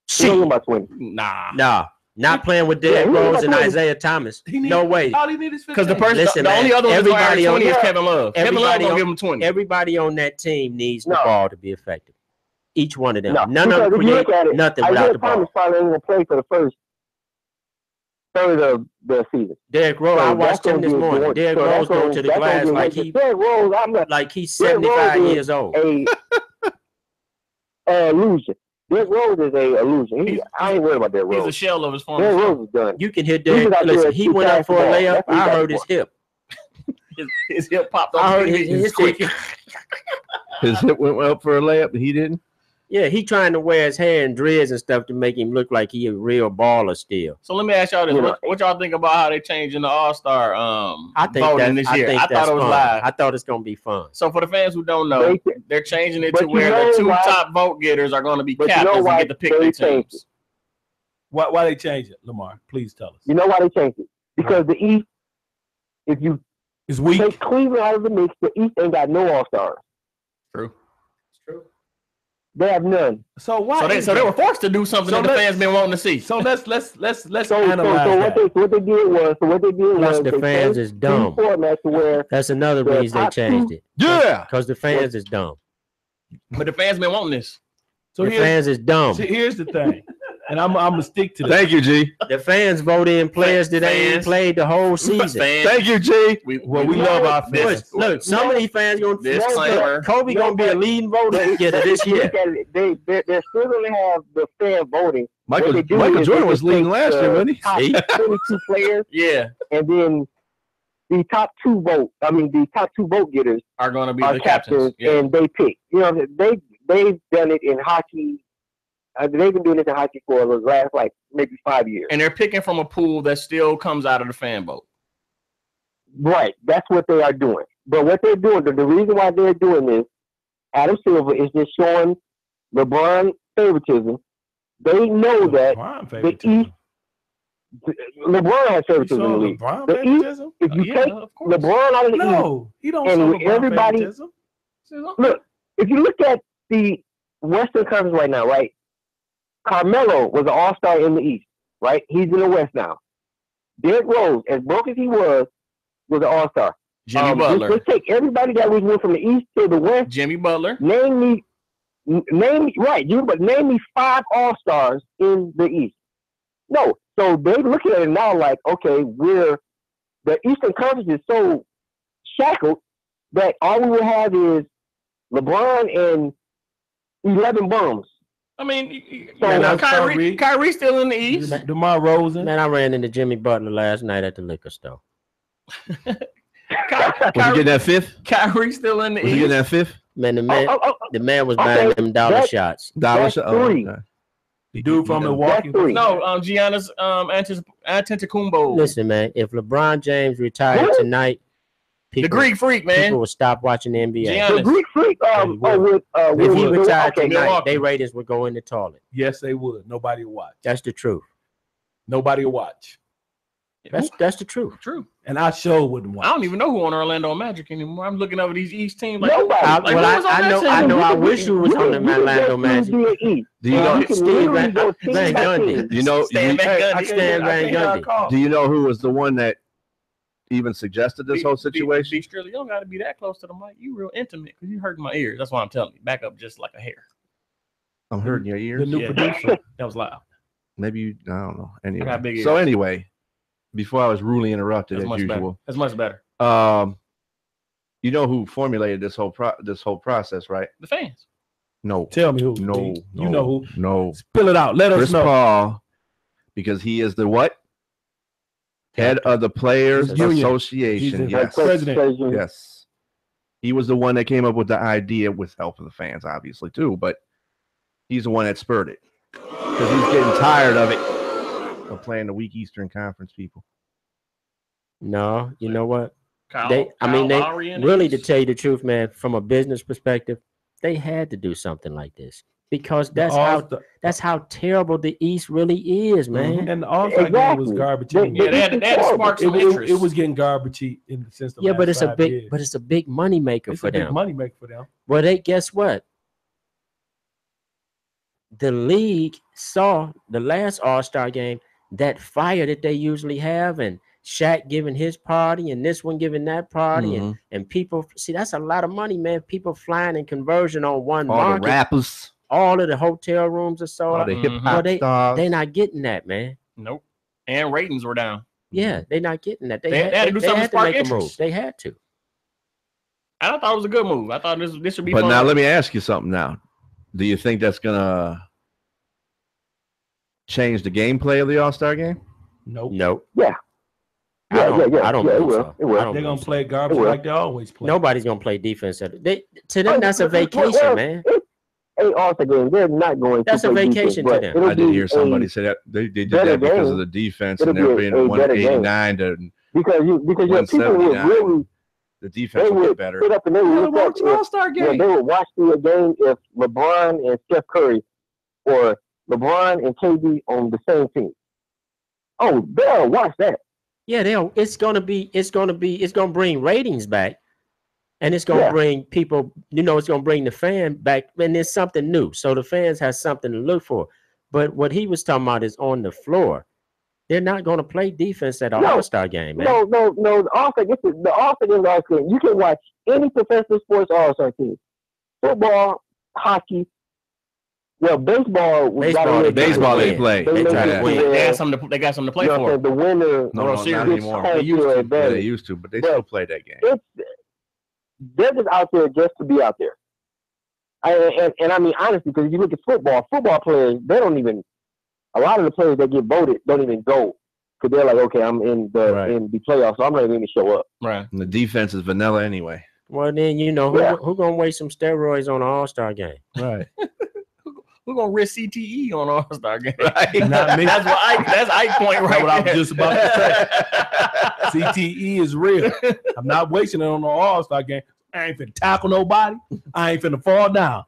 [SPEAKER 2] Shit.
[SPEAKER 6] About 20.
[SPEAKER 3] Nah.
[SPEAKER 2] Not playing with Derrick Rose and Isaiah Thomas. No way.
[SPEAKER 1] All he need is 15.
[SPEAKER 3] Because the person,
[SPEAKER 2] Listen,
[SPEAKER 3] the
[SPEAKER 2] man,
[SPEAKER 3] only other one that's gonna average 20 is
[SPEAKER 2] on-
[SPEAKER 3] Kevin Love. Kevin Love gonna give him 20.
[SPEAKER 2] Everybody on that team needs the ball to be effective. Each one of them.
[SPEAKER 6] No,
[SPEAKER 2] None of them
[SPEAKER 6] because if you
[SPEAKER 2] create
[SPEAKER 6] look at it,
[SPEAKER 2] nothing without
[SPEAKER 6] Isaiah
[SPEAKER 2] the ball.
[SPEAKER 6] Thomas probably ain't gonna play for the first third of the season.
[SPEAKER 2] Derrick Rose, I watched him this morning. Derrick Rose go to the glass
[SPEAKER 6] Derrick Rose,
[SPEAKER 2] like he's 75 years old.
[SPEAKER 6] A illusion. Derrick Rose is a illusion. I ain't worried about Derrick Rose.
[SPEAKER 3] He's a shell of his former
[SPEAKER 6] Derrick
[SPEAKER 3] self.
[SPEAKER 6] Rose is done.
[SPEAKER 2] You can hear Derrick. Listen, he went up for a layup. I heard his hip.
[SPEAKER 3] His hip popped
[SPEAKER 2] I
[SPEAKER 3] off.
[SPEAKER 2] heard his
[SPEAKER 3] quick.
[SPEAKER 2] hip.
[SPEAKER 4] His hip went up for a layup, and he didn't.
[SPEAKER 2] Yeah, he trying to wear his hair and dreads and stuff to make him look like he a real baller still.
[SPEAKER 3] So let me ask y'all this: what y'all think about how they changing the All-Star
[SPEAKER 2] I think
[SPEAKER 3] voting this year? I thought it was
[SPEAKER 2] fun.
[SPEAKER 3] live.
[SPEAKER 2] I thought it's gonna be fun.
[SPEAKER 3] So for the fans who don't know, they're changing it to
[SPEAKER 6] but
[SPEAKER 3] where
[SPEAKER 6] you
[SPEAKER 3] the
[SPEAKER 6] know
[SPEAKER 3] two
[SPEAKER 6] why-
[SPEAKER 3] top vote getters are going to be
[SPEAKER 6] but you know
[SPEAKER 3] captains and
[SPEAKER 6] why
[SPEAKER 3] get to pick
[SPEAKER 6] they
[SPEAKER 3] their
[SPEAKER 6] changed
[SPEAKER 3] teams.
[SPEAKER 1] Why they change it, Lamar? Please tell us.
[SPEAKER 6] You know why they changed it? Because the East, if you
[SPEAKER 1] It's weak.
[SPEAKER 6] take Cleveland out of the mix, the East ain't got no All-Stars.
[SPEAKER 3] True.
[SPEAKER 6] They have none.
[SPEAKER 1] So why?
[SPEAKER 3] So they were forced to do something that the fans been wanting to see.
[SPEAKER 1] So let's
[SPEAKER 6] So
[SPEAKER 1] analyze that.
[SPEAKER 6] what they did was
[SPEAKER 2] Plus the
[SPEAKER 6] they
[SPEAKER 2] fans
[SPEAKER 6] changed
[SPEAKER 2] is dumb.
[SPEAKER 6] the format to where
[SPEAKER 2] That's another
[SPEAKER 6] the
[SPEAKER 2] reason they
[SPEAKER 6] top
[SPEAKER 2] changed
[SPEAKER 6] two-
[SPEAKER 2] it.
[SPEAKER 4] Yeah.
[SPEAKER 2] Because the fans is dumb.
[SPEAKER 3] But the fans been wanting this.
[SPEAKER 1] So
[SPEAKER 2] The fans is dumb.
[SPEAKER 1] here's the thing, and I'm gonna stick to that.
[SPEAKER 4] Thank you, G.
[SPEAKER 2] The fans vote in players that ain't played the whole season.
[SPEAKER 4] Thank you, G.
[SPEAKER 1] We love our fans.
[SPEAKER 2] Look, some of these fans
[SPEAKER 3] Disclaimer.
[SPEAKER 2] Kobe gonna be a leading voter this year.
[SPEAKER 6] They're still going to have the fan voting.
[SPEAKER 4] Michael Jordan was leading last year, wasn't he?
[SPEAKER 6] Top 22 players,
[SPEAKER 3] Yeah,
[SPEAKER 6] and then the top two vote getters
[SPEAKER 3] are going to be
[SPEAKER 6] are
[SPEAKER 3] the captains. Yeah.
[SPEAKER 6] and they pick. You know, they've done it in hockey. They've been doing it in hockey for the last maybe 5 years.
[SPEAKER 3] And they're picking from a pool that still comes out of the fan vote.
[SPEAKER 6] Right, that's what they are doing. But what they're doing, the reason why they're doing this, Adam Silver is just showing LeBron favoritism. They know that the East, LeBron has favoritism in the league. The East, if you take LeBron out of the East,
[SPEAKER 1] he don't
[SPEAKER 6] and
[SPEAKER 1] show
[SPEAKER 6] everybody
[SPEAKER 1] favoritism.
[SPEAKER 6] look, if you look at the Western Conference right now, right? Carmelo was an all-star in the East, right? He's in the West now. Derrick Rose, as broke as he was an all-star.
[SPEAKER 3] Jimmy Butler.
[SPEAKER 6] Let's take everybody that was went from the East to the West.
[SPEAKER 3] Jimmy Butler.
[SPEAKER 6] Name me 5 all-stars in the East. No. So they look at it now like, okay, the Eastern Conference is so shackled that all we will have is LeBron and 11 bums.
[SPEAKER 3] I mean,
[SPEAKER 6] So
[SPEAKER 3] Kyrie's still in the East.
[SPEAKER 1] DeMar Rosen.
[SPEAKER 2] Man, I ran into Jimmy Butler last night at the liquor store.
[SPEAKER 4] Was he getting that fifth?
[SPEAKER 3] Kyrie's still in the
[SPEAKER 4] Was he
[SPEAKER 3] East.
[SPEAKER 4] getting that fifth?
[SPEAKER 2] Man, the man was buying them dollar shots.
[SPEAKER 6] That's three.
[SPEAKER 4] Okay.
[SPEAKER 1] The dude from Milwaukee.
[SPEAKER 6] That's three.
[SPEAKER 3] No, Giannis Antetokounmpo.
[SPEAKER 2] Listen, man, if LeBron James retired tonight,
[SPEAKER 3] the Greek freak, man.
[SPEAKER 2] people will stop watching the NBA.
[SPEAKER 3] Giannis.
[SPEAKER 6] The Greek freak,
[SPEAKER 2] If he retired tonight,
[SPEAKER 3] Milwaukee.
[SPEAKER 2] their ratings would go in the toilet.
[SPEAKER 1] Yes, they would. Nobody would watch.
[SPEAKER 2] That's the truth.
[SPEAKER 1] Nobody would watch.
[SPEAKER 2] That's the truth.
[SPEAKER 3] True.
[SPEAKER 1] And I sure wouldn't watch.
[SPEAKER 3] I don't even know who on Orlando Magic anymore. I'm looking over these East teams. Like,
[SPEAKER 6] Nobody.
[SPEAKER 3] who was on that team?
[SPEAKER 2] I know. I wish you was on the Orlando Magic.
[SPEAKER 4] Do you know
[SPEAKER 2] Steve Van Gundy?
[SPEAKER 4] Do you know?
[SPEAKER 3] Stan Van Gundy.
[SPEAKER 2] I stand Van Gundy.
[SPEAKER 4] Do you know who was the one that even suggested this whole situation?
[SPEAKER 3] You don't got to be that close to the mic. You real intimate because you hurting my ears. That's why I'm telling you. Back up just like a hair.
[SPEAKER 4] I'm hurting your ears.
[SPEAKER 1] The new producer.
[SPEAKER 3] That was loud.
[SPEAKER 4] Maybe you. I don't know.
[SPEAKER 3] I got big
[SPEAKER 4] Anyway.
[SPEAKER 3] ears.
[SPEAKER 4] So anyway, before I was rudely interrupted
[SPEAKER 3] That's
[SPEAKER 4] as
[SPEAKER 3] much
[SPEAKER 4] usual.
[SPEAKER 3] better. That's much better.
[SPEAKER 4] You know who formulated this whole process, right?
[SPEAKER 3] The fans.
[SPEAKER 4] No.
[SPEAKER 1] Tell me who.
[SPEAKER 4] No.
[SPEAKER 1] Steve. You know who.
[SPEAKER 4] No.
[SPEAKER 1] Spill it out. Let us
[SPEAKER 4] Chris
[SPEAKER 1] know.
[SPEAKER 4] Paul, because he is the what? Head of the Players
[SPEAKER 1] He's a union.
[SPEAKER 4] Association.
[SPEAKER 1] He's
[SPEAKER 4] Yes.
[SPEAKER 1] president.
[SPEAKER 4] Yes. He was the one that came up with the idea with help of the fans, obviously, too. But he's the one that spurred it. Because he's getting tired of it. Of playing the weak Eastern Conference people.
[SPEAKER 2] No, you know what?
[SPEAKER 3] Kyle Lowry in the
[SPEAKER 2] Really, to
[SPEAKER 3] East.
[SPEAKER 2] tell you the truth, man, from a business perspective, they had to do something like this because that's how terrible the East really is, man.
[SPEAKER 1] And the All-Star game was garbage.
[SPEAKER 3] Yeah, they had to spark some interest.
[SPEAKER 1] It was getting garbagey in the sense of
[SPEAKER 2] But it's a big money maker
[SPEAKER 1] It's
[SPEAKER 2] for
[SPEAKER 1] a big
[SPEAKER 2] them.
[SPEAKER 1] money maker for them.
[SPEAKER 2] Well, guess what? The league saw the last All-Star game, that fire that they usually have, and Shaq giving his party and this one giving that party, and people see that's a lot of money, man. People flying in conversion on one
[SPEAKER 4] All
[SPEAKER 2] market.
[SPEAKER 4] the rappers,
[SPEAKER 2] all of the hotel rooms are sold
[SPEAKER 4] all
[SPEAKER 2] out.
[SPEAKER 4] the hip hop stars.
[SPEAKER 2] They're not getting that, man.
[SPEAKER 3] Nope. And ratings were down.
[SPEAKER 2] Yeah, they're not getting that.
[SPEAKER 3] They had to do something to spark
[SPEAKER 2] make a
[SPEAKER 3] interest.
[SPEAKER 2] move. They had to.
[SPEAKER 3] I thought it was a good move. I thought this would be
[SPEAKER 4] But
[SPEAKER 3] fun.
[SPEAKER 4] now let me ask you something now. Do you think that's gonna change the gameplay of the All-Star game?
[SPEAKER 2] Nope.
[SPEAKER 6] Yeah.
[SPEAKER 2] I don't
[SPEAKER 6] Yeah,
[SPEAKER 2] think
[SPEAKER 6] it will.
[SPEAKER 2] so.
[SPEAKER 6] It will.
[SPEAKER 2] I don't
[SPEAKER 1] They're gonna
[SPEAKER 2] think
[SPEAKER 1] play garbage
[SPEAKER 6] It will.
[SPEAKER 1] like they always play.
[SPEAKER 2] Nobody's gonna play defense. To them, that's a vacation, man.
[SPEAKER 6] Hey, All-Star game, they're not going
[SPEAKER 2] That's
[SPEAKER 6] to
[SPEAKER 2] a
[SPEAKER 6] play
[SPEAKER 2] vacation
[SPEAKER 6] defense,
[SPEAKER 2] to them.
[SPEAKER 6] but it'll
[SPEAKER 4] I did
[SPEAKER 6] be
[SPEAKER 4] hear somebody
[SPEAKER 6] a-
[SPEAKER 4] say that they did
[SPEAKER 6] better
[SPEAKER 4] that because
[SPEAKER 6] game.
[SPEAKER 4] of the defense,
[SPEAKER 6] It'll
[SPEAKER 4] and they're
[SPEAKER 6] be
[SPEAKER 4] being
[SPEAKER 6] a better
[SPEAKER 4] 189 to
[SPEAKER 6] because your people would
[SPEAKER 4] 179.
[SPEAKER 6] really
[SPEAKER 4] the defense
[SPEAKER 6] they
[SPEAKER 4] will get
[SPEAKER 6] would
[SPEAKER 4] better.
[SPEAKER 6] sit up and they would look up if,
[SPEAKER 3] All-Star game.
[SPEAKER 6] they would watch the game if LeBron and Steph Curry or LeBron and KD on the same team. Oh, they'll watch that.
[SPEAKER 2] Yeah, it's gonna bring ratings back, and it's gonna bring people. It's gonna bring the fan back, and it's something new. So the fans have something to look for. But what he was talking about is on the floor. They're not gonna play defense at an All-Star game, man.
[SPEAKER 6] No. The All-Star game is game. You can watch any professional sports All-Star team, football, hockey, Well, baseball
[SPEAKER 4] they play.
[SPEAKER 6] They
[SPEAKER 2] try to win.
[SPEAKER 3] They got something to play for.
[SPEAKER 6] The winner.
[SPEAKER 4] No, not anymore.
[SPEAKER 3] They used to.
[SPEAKER 4] Yeah, they used to, but they still play that game.
[SPEAKER 6] They're just out there just to be out there. And I mean, honestly, because if you look at football players, they don't even, a lot of the players that get voted don't even go. Because they're like, okay, I'm in the playoffs, so I'm not even going to show up.
[SPEAKER 3] Right.
[SPEAKER 4] And the defense is vanilla anyway.
[SPEAKER 2] Well, then, who going to waste some steroids on an All-Star game?
[SPEAKER 4] Right.
[SPEAKER 3] Who going to risk CTE on an All-Star game?
[SPEAKER 1] Right. Not me.
[SPEAKER 3] That's Ike point right
[SPEAKER 1] That's what I
[SPEAKER 3] there.
[SPEAKER 1] was just about to say. CTE is real. I'm not wasting it on the All-Star game. I ain't finna tackle nobody. I ain't finna fall down.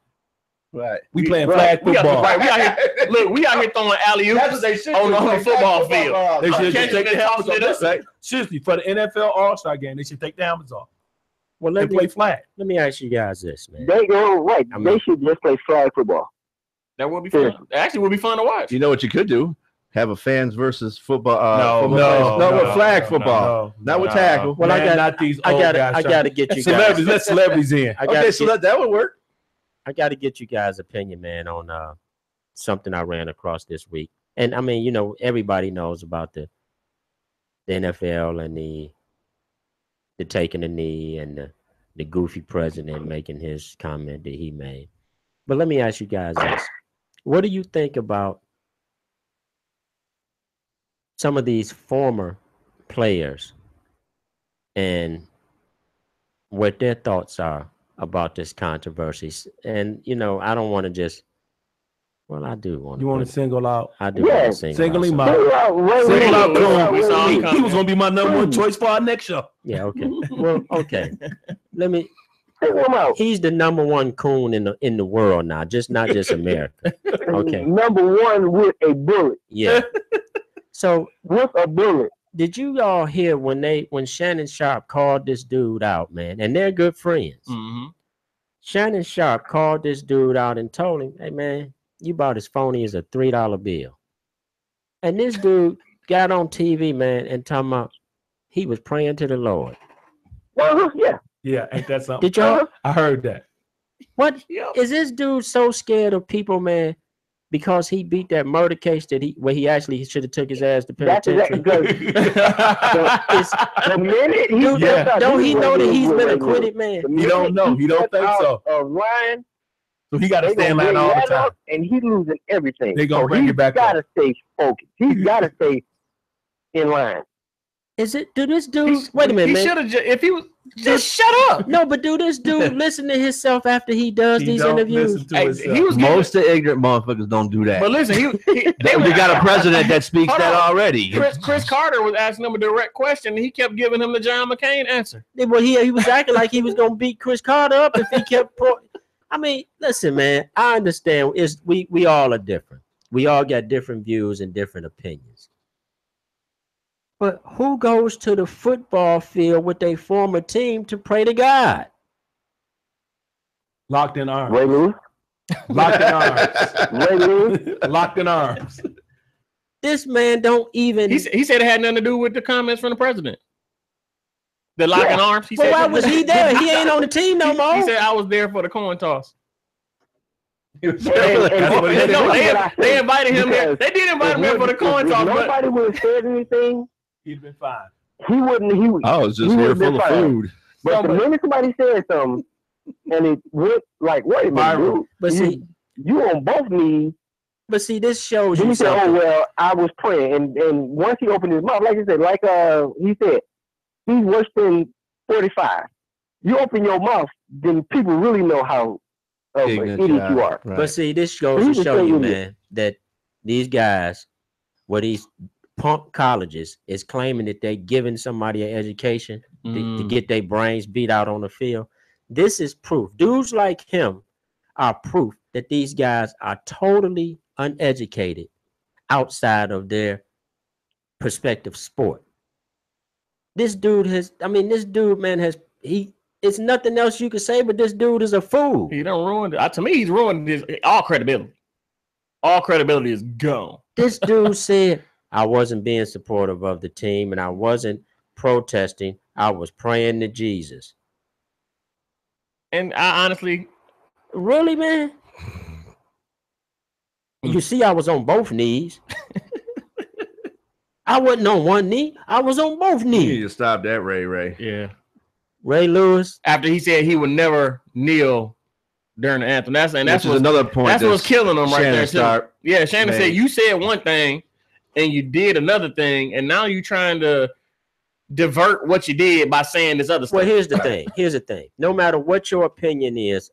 [SPEAKER 4] Right.
[SPEAKER 1] We playing flag football.
[SPEAKER 3] We out here throwing alley-oops on the football field.
[SPEAKER 1] They should just take the helmets off.
[SPEAKER 3] Right.
[SPEAKER 1] Seriously, for the NFL All-Star game, they should take the helmets off.
[SPEAKER 2] Well,
[SPEAKER 1] Let me play flag.
[SPEAKER 2] Let me ask you guys this, man.
[SPEAKER 6] They should just play flag football.
[SPEAKER 3] That would be fun. Actually, would be fun to watch.
[SPEAKER 4] You know what you could do? Have a fans versus football.
[SPEAKER 1] No,
[SPEAKER 4] flag football. Not with tackle.
[SPEAKER 2] Well, I gotta get you guys.
[SPEAKER 1] Let celebrities in.
[SPEAKER 4] That would work.
[SPEAKER 2] I gotta get you guys' opinion, man, on something I ran across this week. And I mean, everybody knows about the NFL and the taking a knee and the goofy president making his comment that he made. But let me ask you guys this. What do you think about some of these former players and what their thoughts are about this controversy? And, I don't want to just, well, I do want to.
[SPEAKER 1] You want to single out?
[SPEAKER 2] I do want to
[SPEAKER 1] single him out. Single out Coon. He was going to be my number one choice for our next show.
[SPEAKER 2] Yeah, okay. Well, okay. Let me. He's the number one coon in the world now, not just America. Okay.
[SPEAKER 6] Number one with a bullet.
[SPEAKER 2] Yeah. So
[SPEAKER 6] with a bullet.
[SPEAKER 2] Did you all hear when Shannon Sharp called this dude out, man? And they're good friends.
[SPEAKER 3] Mm-hmm.
[SPEAKER 2] Shannon Sharp called this dude out and told him, "Hey, man, you about as phony as a $3 bill." And this dude got on TV, man, and talking about he was praying to the Lord.
[SPEAKER 6] Yeah.
[SPEAKER 1] Yeah, ain't that something?
[SPEAKER 2] Did y'all?
[SPEAKER 1] I heard that.
[SPEAKER 2] What is this dude so scared of people, man? Because he beat that murder case where he actually should have took his ass to penitentiary.
[SPEAKER 6] The minute
[SPEAKER 2] don't he know that he's been acquitted, man?
[SPEAKER 1] He don't know. He don't think so.
[SPEAKER 6] Ryan,
[SPEAKER 1] so he got to stay in line all the time.
[SPEAKER 6] And he's losing everything.
[SPEAKER 1] They gonna bring it back up.
[SPEAKER 6] He's got to stay focused. He's got to stay in line.
[SPEAKER 2] Is it? Do this dude? Wait a minute, man.
[SPEAKER 3] He should have if he was just shut up.
[SPEAKER 2] No, but do this dude listen to himself after he does these interviews?
[SPEAKER 4] Most of the ignorant motherfuckers don't do that.
[SPEAKER 3] But listen,
[SPEAKER 4] we got a president that speaks that already.
[SPEAKER 3] Chris Carter was asking him a direct question, and he kept giving him the John McCain answer.
[SPEAKER 2] Well, he was acting like he was gonna beat Chris Carter up if he kept. I mean, listen, man. I understand. We all are different. We all got different views and different opinions. But who goes to the football field with a former team to pray to God?
[SPEAKER 1] Locked in arms.
[SPEAKER 6] Ray Lewis.
[SPEAKER 1] Locked in arms.
[SPEAKER 6] Ray Lewis.
[SPEAKER 1] Locked in arms.
[SPEAKER 2] This man don't even.
[SPEAKER 3] He said it had nothing to do with the comments from the president. The lock in arms. He said,
[SPEAKER 2] why was he there? He ain't on the team no more.
[SPEAKER 3] He said I was there for the coin toss.
[SPEAKER 1] They
[SPEAKER 3] invited him there. They did invite him there for the coin toss.
[SPEAKER 6] Nobody would have said anything.
[SPEAKER 1] He'd been fine.
[SPEAKER 6] He wouldn't.
[SPEAKER 4] I was just here full of food.
[SPEAKER 6] But the minute somebody said something, and it went like, wait a minute, dude.
[SPEAKER 2] But see,
[SPEAKER 6] you on both knees.
[SPEAKER 2] But see, this shows
[SPEAKER 6] you
[SPEAKER 2] something.
[SPEAKER 6] Said, "Oh well, I was praying," and once he opened his mouth, like he said, he's worse than 45. You open your mouth, then people really know how idiot you are.
[SPEAKER 2] Right. But see, this goes to show you, man, that these guys, these punk colleges is claiming that they're giving somebody an education to get their brains beat out on the field. This is proof. Dudes like him are proof that these guys are totally uneducated outside of their prospective sport. It's nothing else you can say, but this dude is a fool.
[SPEAKER 3] He done ruined it. To me, he's ruined all credibility. All credibility is gone.
[SPEAKER 2] This dude said, I wasn't being supportive of the team and I wasn't protesting. I was praying to Jesus.
[SPEAKER 3] And I honestly...
[SPEAKER 2] Really, man? You see, I was on both knees. I wasn't on one knee. I was on both
[SPEAKER 4] You need
[SPEAKER 2] knees.
[SPEAKER 4] to stop that, Ray.
[SPEAKER 3] Yeah.
[SPEAKER 2] Ray Lewis.
[SPEAKER 3] After he said he would never kneel during the anthem. That's what's
[SPEAKER 4] another point.
[SPEAKER 3] That's what's killing him right
[SPEAKER 4] Shannon
[SPEAKER 3] there too.
[SPEAKER 4] Sharp
[SPEAKER 3] Yeah, Shannon
[SPEAKER 4] made.
[SPEAKER 3] said you said one thing and you did another thing, and now you're trying to divert what you did by saying this other stuff.
[SPEAKER 2] Well, here's the thing. Here's the thing. No matter what your opinion is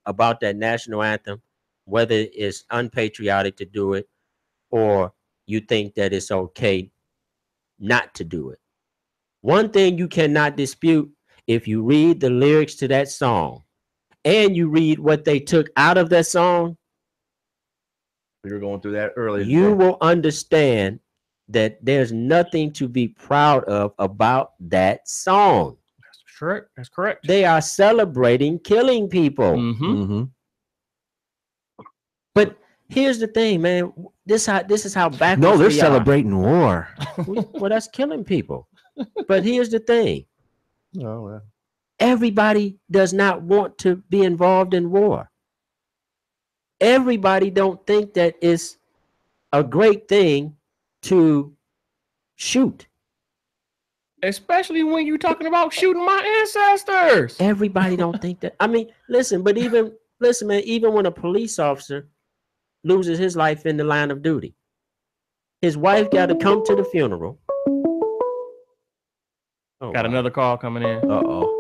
[SPEAKER 2] about that national anthem, whether it's unpatriotic to do it or you think that it's okay not to do it, one thing you cannot dispute, if you read the lyrics to that song and you read what they took out of that song,
[SPEAKER 4] We were going through that earlier.
[SPEAKER 2] you will understand that there's nothing to be proud of about that song.
[SPEAKER 3] That's correct. That's correct.
[SPEAKER 2] They are celebrating killing people.
[SPEAKER 3] Mm-hmm.
[SPEAKER 2] But here's the thing, man. This is how backwards
[SPEAKER 4] No, they're
[SPEAKER 2] we are.
[SPEAKER 4] celebrating war.
[SPEAKER 2] Well, that's killing people. But here's the thing.
[SPEAKER 4] Oh, well.
[SPEAKER 2] Everybody does not want to be involved in war. Everybody don't think that it's a great thing to shoot.
[SPEAKER 3] Especially when you're talking about shooting my ancestors.
[SPEAKER 2] Everybody don't think that. I mean, listen, man, even when a police officer loses his life in the line of duty, his wife got to come to the funeral. Oh,
[SPEAKER 3] Got another call coming in.
[SPEAKER 2] Uh-oh.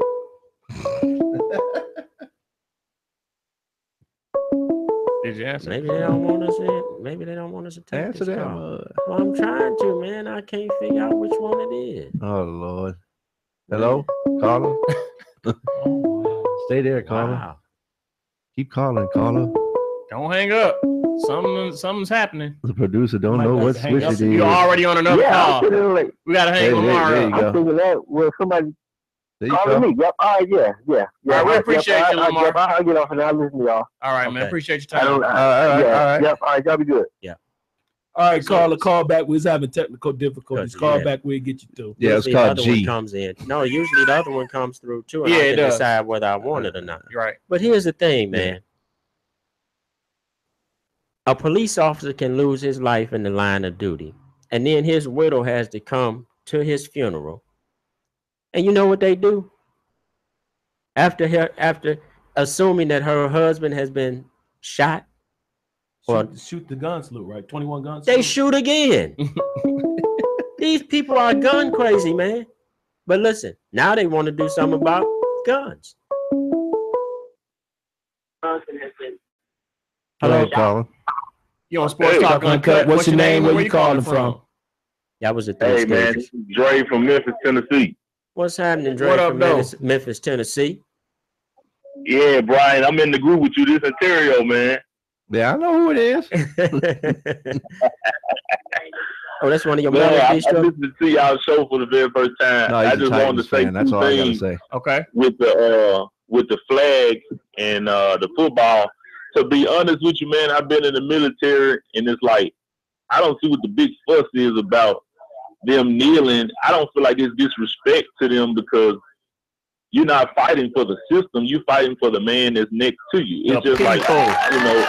[SPEAKER 3] Did you answer?
[SPEAKER 2] Maybe they don't want us in. Maybe they don't want us to take
[SPEAKER 4] Answer
[SPEAKER 2] this
[SPEAKER 4] that.
[SPEAKER 2] call. Well, I'm trying to, man. I can't figure out which one it is.
[SPEAKER 4] Oh, Lord. Hello? Caller? Stay there, caller.
[SPEAKER 2] Wow.
[SPEAKER 4] Keep calling, caller.
[SPEAKER 3] Don't hang up. Something's happening.
[SPEAKER 4] The producer don't
[SPEAKER 1] Might
[SPEAKER 4] know
[SPEAKER 1] have
[SPEAKER 4] what
[SPEAKER 1] to hang
[SPEAKER 4] switch
[SPEAKER 1] up.
[SPEAKER 4] it is.
[SPEAKER 3] You're already on another
[SPEAKER 6] Yeah,
[SPEAKER 3] call.
[SPEAKER 6] I'm feeling like
[SPEAKER 3] We gotta hang
[SPEAKER 4] There
[SPEAKER 3] Lamar
[SPEAKER 4] you
[SPEAKER 3] up.
[SPEAKER 4] go.
[SPEAKER 6] I'm thinking that well somebody
[SPEAKER 4] There you
[SPEAKER 6] calling
[SPEAKER 4] go.
[SPEAKER 6] me. Yep. All right. Yeah.
[SPEAKER 3] All right, we appreciate you, Lamar.
[SPEAKER 6] I'll get off and I'll listen to y'all.
[SPEAKER 3] All right, man.
[SPEAKER 2] Okay.
[SPEAKER 3] Appreciate your
[SPEAKER 6] I
[SPEAKER 3] time.
[SPEAKER 6] don't.
[SPEAKER 4] All right.
[SPEAKER 6] Yep. All right. Y'all be good.
[SPEAKER 1] All right, caller, call back. We was having technical difficulties.
[SPEAKER 2] Gotcha,
[SPEAKER 1] Call
[SPEAKER 2] yeah.
[SPEAKER 1] back. We'll get you through.
[SPEAKER 4] Yeah, it's
[SPEAKER 2] Usually the
[SPEAKER 4] called
[SPEAKER 2] other
[SPEAKER 4] G.
[SPEAKER 2] one comes in. No, usually the other one comes through too, and
[SPEAKER 3] Yeah,
[SPEAKER 2] I
[SPEAKER 3] it
[SPEAKER 2] can
[SPEAKER 3] does.
[SPEAKER 2] decide whether I want it or not.
[SPEAKER 3] You're right.
[SPEAKER 2] But here's the thing, man. A police officer can lose his life in the line of duty, and then his widow has to come to his funeral. And you know what they do? After assuming that her husband has been shot,
[SPEAKER 1] Shoot the gun salute, right? 21 guns.
[SPEAKER 2] they shoot again. These people are gun crazy, man. But listen, now they want to do something about guns.
[SPEAKER 4] Hello, caller.
[SPEAKER 3] You on Sports Talk Uncut?
[SPEAKER 1] What's your name? Where you calling from?
[SPEAKER 2] That was the three
[SPEAKER 7] Hey man,
[SPEAKER 2] stages.
[SPEAKER 7] this is Dre from Memphis, Tennessee.
[SPEAKER 2] What's happening, Dre?
[SPEAKER 3] What up,
[SPEAKER 2] from
[SPEAKER 3] though?
[SPEAKER 2] Memphis, Tennessee?
[SPEAKER 7] Yeah, Brian, I'm in the group with you. This Ontario, man.
[SPEAKER 4] Yeah, I know who it is.
[SPEAKER 2] Oh, that's one of your
[SPEAKER 7] Man, I
[SPEAKER 2] melodies, Joe?
[SPEAKER 7] listened to y'all show for the very first time.
[SPEAKER 4] No,
[SPEAKER 7] I
[SPEAKER 4] he's a
[SPEAKER 7] just wanted
[SPEAKER 4] Titans
[SPEAKER 7] to say
[SPEAKER 4] fan. That's
[SPEAKER 7] two
[SPEAKER 4] all I gotta
[SPEAKER 7] things
[SPEAKER 4] say.
[SPEAKER 3] Okay.
[SPEAKER 7] with the flag and the football. To be honest with you, man, I've been in the military, and it's like I don't see what the big fuss is about them kneeling. I don't feel like it's disrespect to them because you're not fighting for the system. You're fighting for the man that's next to you. It's
[SPEAKER 3] The
[SPEAKER 7] just like,
[SPEAKER 3] people.
[SPEAKER 7] you know.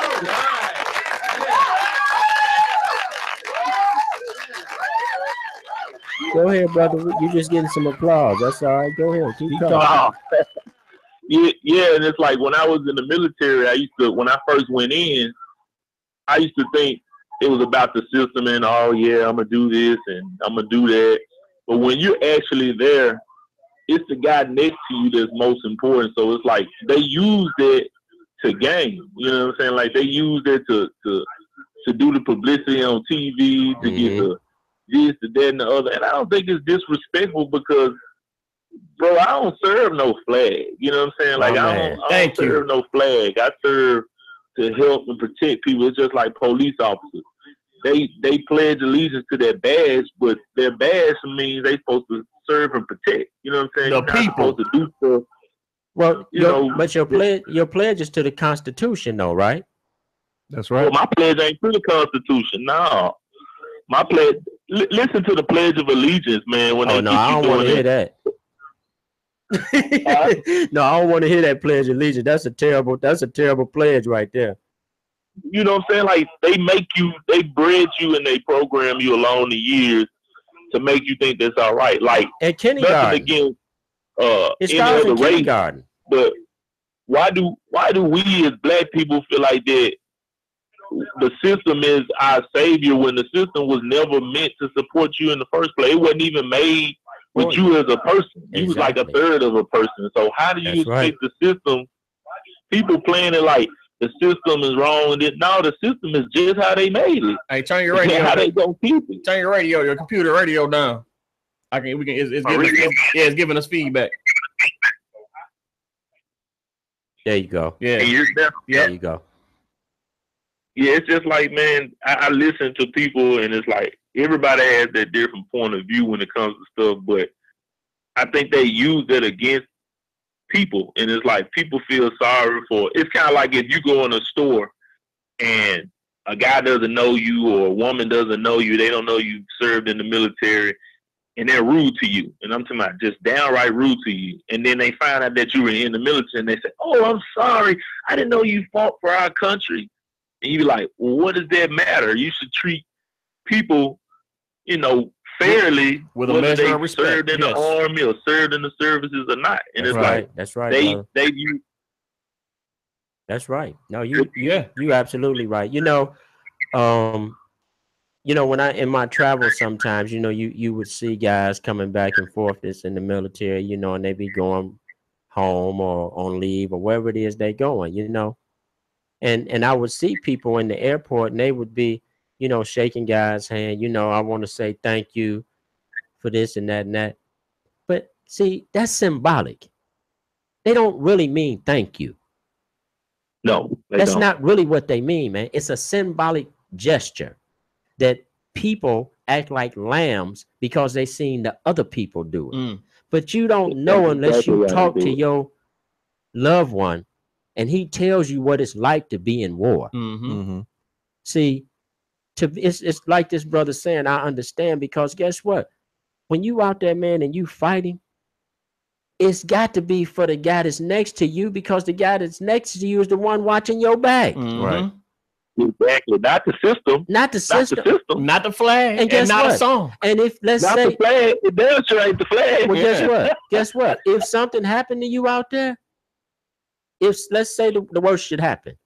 [SPEAKER 2] Go ahead, brother. You're just getting some applause. That's all right. Go ahead. Keep talking.
[SPEAKER 7] Yeah, and it's like when I was in the military, when I first went in, I used to think it was about the system and, oh, yeah, I'm going to do this and I'm going to do that. But when you're actually there, it's the guy next to you that's most important. So it's like they use that to gain. You know what I'm saying? Like they use that to do the publicity on TV, to get the this, the that, and the other. And I don't think it's disrespectful because, bro, I don't serve no flag. You know what I'm saying? Like I don't serve no flag. I serve to help and protect people. It's just like police officers. They pledge allegiance to their badge, but their badge means they supposed to serve and protect. You know what I'm saying?
[SPEAKER 3] The
[SPEAKER 7] You're not
[SPEAKER 3] people.
[SPEAKER 7] supposed to do stuff.
[SPEAKER 2] Well,
[SPEAKER 7] You know,
[SPEAKER 2] but your pledge is to the Constitution, though, right?
[SPEAKER 4] That's
[SPEAKER 7] Well,
[SPEAKER 4] right.
[SPEAKER 7] my pledge ain't to the Constitution. No, my pledge. Listen to the Pledge of Allegiance, man. When
[SPEAKER 2] Oh
[SPEAKER 7] they
[SPEAKER 2] no,
[SPEAKER 7] get
[SPEAKER 2] I
[SPEAKER 7] you
[SPEAKER 2] don't want to
[SPEAKER 7] doing
[SPEAKER 2] hear
[SPEAKER 7] it.
[SPEAKER 2] that. No, I don't want to hear that pledge of allegiance. That's a terrible pledge right there.
[SPEAKER 7] You know what I'm saying? Like they bred you and they program you along the years to make you think that's all right. Like
[SPEAKER 2] at
[SPEAKER 7] nothing
[SPEAKER 2] kindergarten,
[SPEAKER 7] against
[SPEAKER 2] it
[SPEAKER 7] any
[SPEAKER 2] starts
[SPEAKER 7] other
[SPEAKER 2] in
[SPEAKER 7] race,
[SPEAKER 2] kindergarten.
[SPEAKER 7] but why do we as black people feel like that the system is our savior when the system was never meant to support you in the first place? It wasn't even made with you as a person. You was like a third of a person. So how do you expect the system? People playing it like the system is wrong. No, the system is just how they made it.
[SPEAKER 3] Hey, turn your radio.
[SPEAKER 7] How they gonna keep it?
[SPEAKER 3] Turn your radio, your computer radio down. It's giving us feedback.
[SPEAKER 2] There you go.
[SPEAKER 3] Yeah.
[SPEAKER 2] There you go.
[SPEAKER 7] Yeah, it's just like, man, I listen to people and it's like everybody has their different point of view when it comes to stuff, but I think they use it against people. And it's like people feel sorry for it's kind of like if you go in a store and a guy doesn't know you or a woman doesn't know you, they don't know you served in the military, and they're rude to you. And I'm talking about just downright rude to you. And then they find out that you were in the military and they say, "Oh, I'm sorry. I didn't know you fought for our country." And you be like, well, what does that matter? You should treat people, fairly,
[SPEAKER 3] with a
[SPEAKER 7] whether
[SPEAKER 3] measure
[SPEAKER 7] they
[SPEAKER 3] of respect.
[SPEAKER 7] served in the army or served in the services or not. And
[SPEAKER 2] That's
[SPEAKER 7] it's
[SPEAKER 2] right.
[SPEAKER 7] like
[SPEAKER 2] That's right.
[SPEAKER 7] they view.
[SPEAKER 2] That's right. No, you absolutely right. When I in my travels sometimes, you would see guys coming back and forth that's in the military, and they be going home or on leave or wherever it is they going, And I would see people in the airport and they would be, shaking guys' hand, I want to say thank you for this and that and that. But see, that's symbolic. They don't really mean thank you.
[SPEAKER 7] No,
[SPEAKER 2] that's not really what they mean, man. It's a symbolic gesture that people act like lambs because they seen the other people do it. But you don't know unless you talk to your loved one and he tells you what it's like to be in war. See, it's like this brother saying, I understand, because guess what? When you out there, man, and you fighting, it's got to be for the guy that's next to you, because the guy that's next to you is the one watching your back.
[SPEAKER 7] Right. Exactly. Not the system.
[SPEAKER 2] Not the system.
[SPEAKER 3] Not the flag.
[SPEAKER 2] And guess
[SPEAKER 3] not
[SPEAKER 2] what?
[SPEAKER 3] a song.
[SPEAKER 2] And if let's
[SPEAKER 7] not
[SPEAKER 2] say
[SPEAKER 7] the flag, it demonstrates the flag.
[SPEAKER 2] Well, guess what? Guess what? If something happened to you out there, if let's say the worst should happen,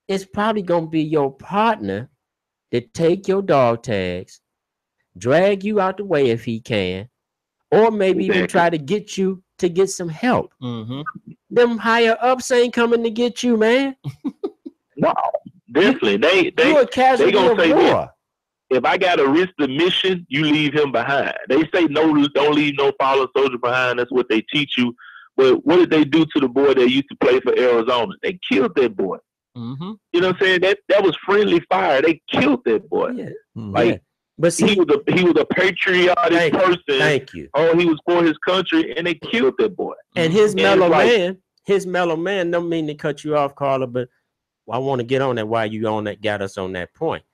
[SPEAKER 2] it's probably gonna be your partner that take your dog tags, drag you out the way if he can, or maybe even try to get you to get some help. Them higher ups ain't coming to get you, man.
[SPEAKER 7] No, definitely. They
[SPEAKER 2] a casualty
[SPEAKER 7] gonna say
[SPEAKER 2] of war.
[SPEAKER 7] If I gotta risk the mission, you leave him behind. They say no, don't leave no fallen soldier behind. That's what they teach you. But what did they do to the boy that used to play for Arizona? They killed that boy. You know what I'm saying? That was friendly fire. They killed that boy.
[SPEAKER 2] Yeah. But see,
[SPEAKER 7] he was a patriotic person.
[SPEAKER 2] Thank you.
[SPEAKER 7] Oh, he was for his country, and they killed that boy.
[SPEAKER 2] And his mellow man, don't mean to cut you off, Carla, but I want to get on that while you got us on that point.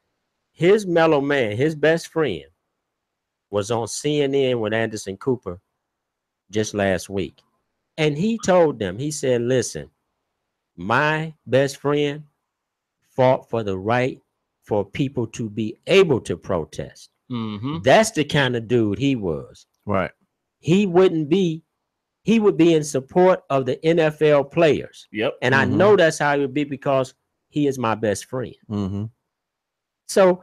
[SPEAKER 2] His mellow man, his best friend, was on CNN with Anderson Cooper just last week. And he told them, he said, listen, my best friend fought for the right for people to be able to protest. That's the kind of dude he was.
[SPEAKER 4] Right.
[SPEAKER 2] He would be in support of the NFL players.
[SPEAKER 3] Yep.
[SPEAKER 2] And I know that's how it would be because he is my best friend. So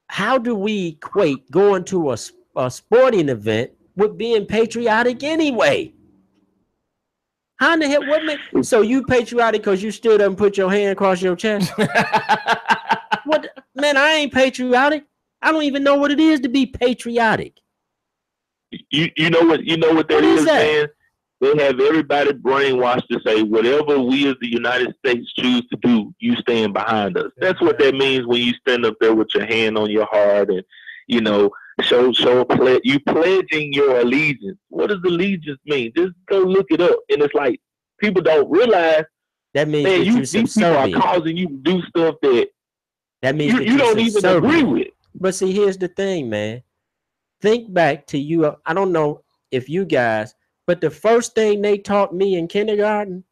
[SPEAKER 2] how do we equate going to a sporting event with being patriotic anyway? How in the hell? So you patriotic because you stood up and put your hand across your chest? What, man? I ain't patriotic. I don't even know what it is to be patriotic.
[SPEAKER 7] You know what that is, man. They have everybody brainwashed to say whatever we as the United States choose to do, you stand behind us. That's what that means when you stand up there with your hand on your heart and you pledging your allegiance. What does allegiance mean? Just go look it up. And it's like people don't realize
[SPEAKER 2] that means
[SPEAKER 7] man,
[SPEAKER 2] that
[SPEAKER 7] these people are causing you to do stuff
[SPEAKER 2] that means
[SPEAKER 7] you don't even agree with.
[SPEAKER 2] But see, here's the thing, man. Think back to you. I don't know if you guys, but the first thing they taught me in kindergarten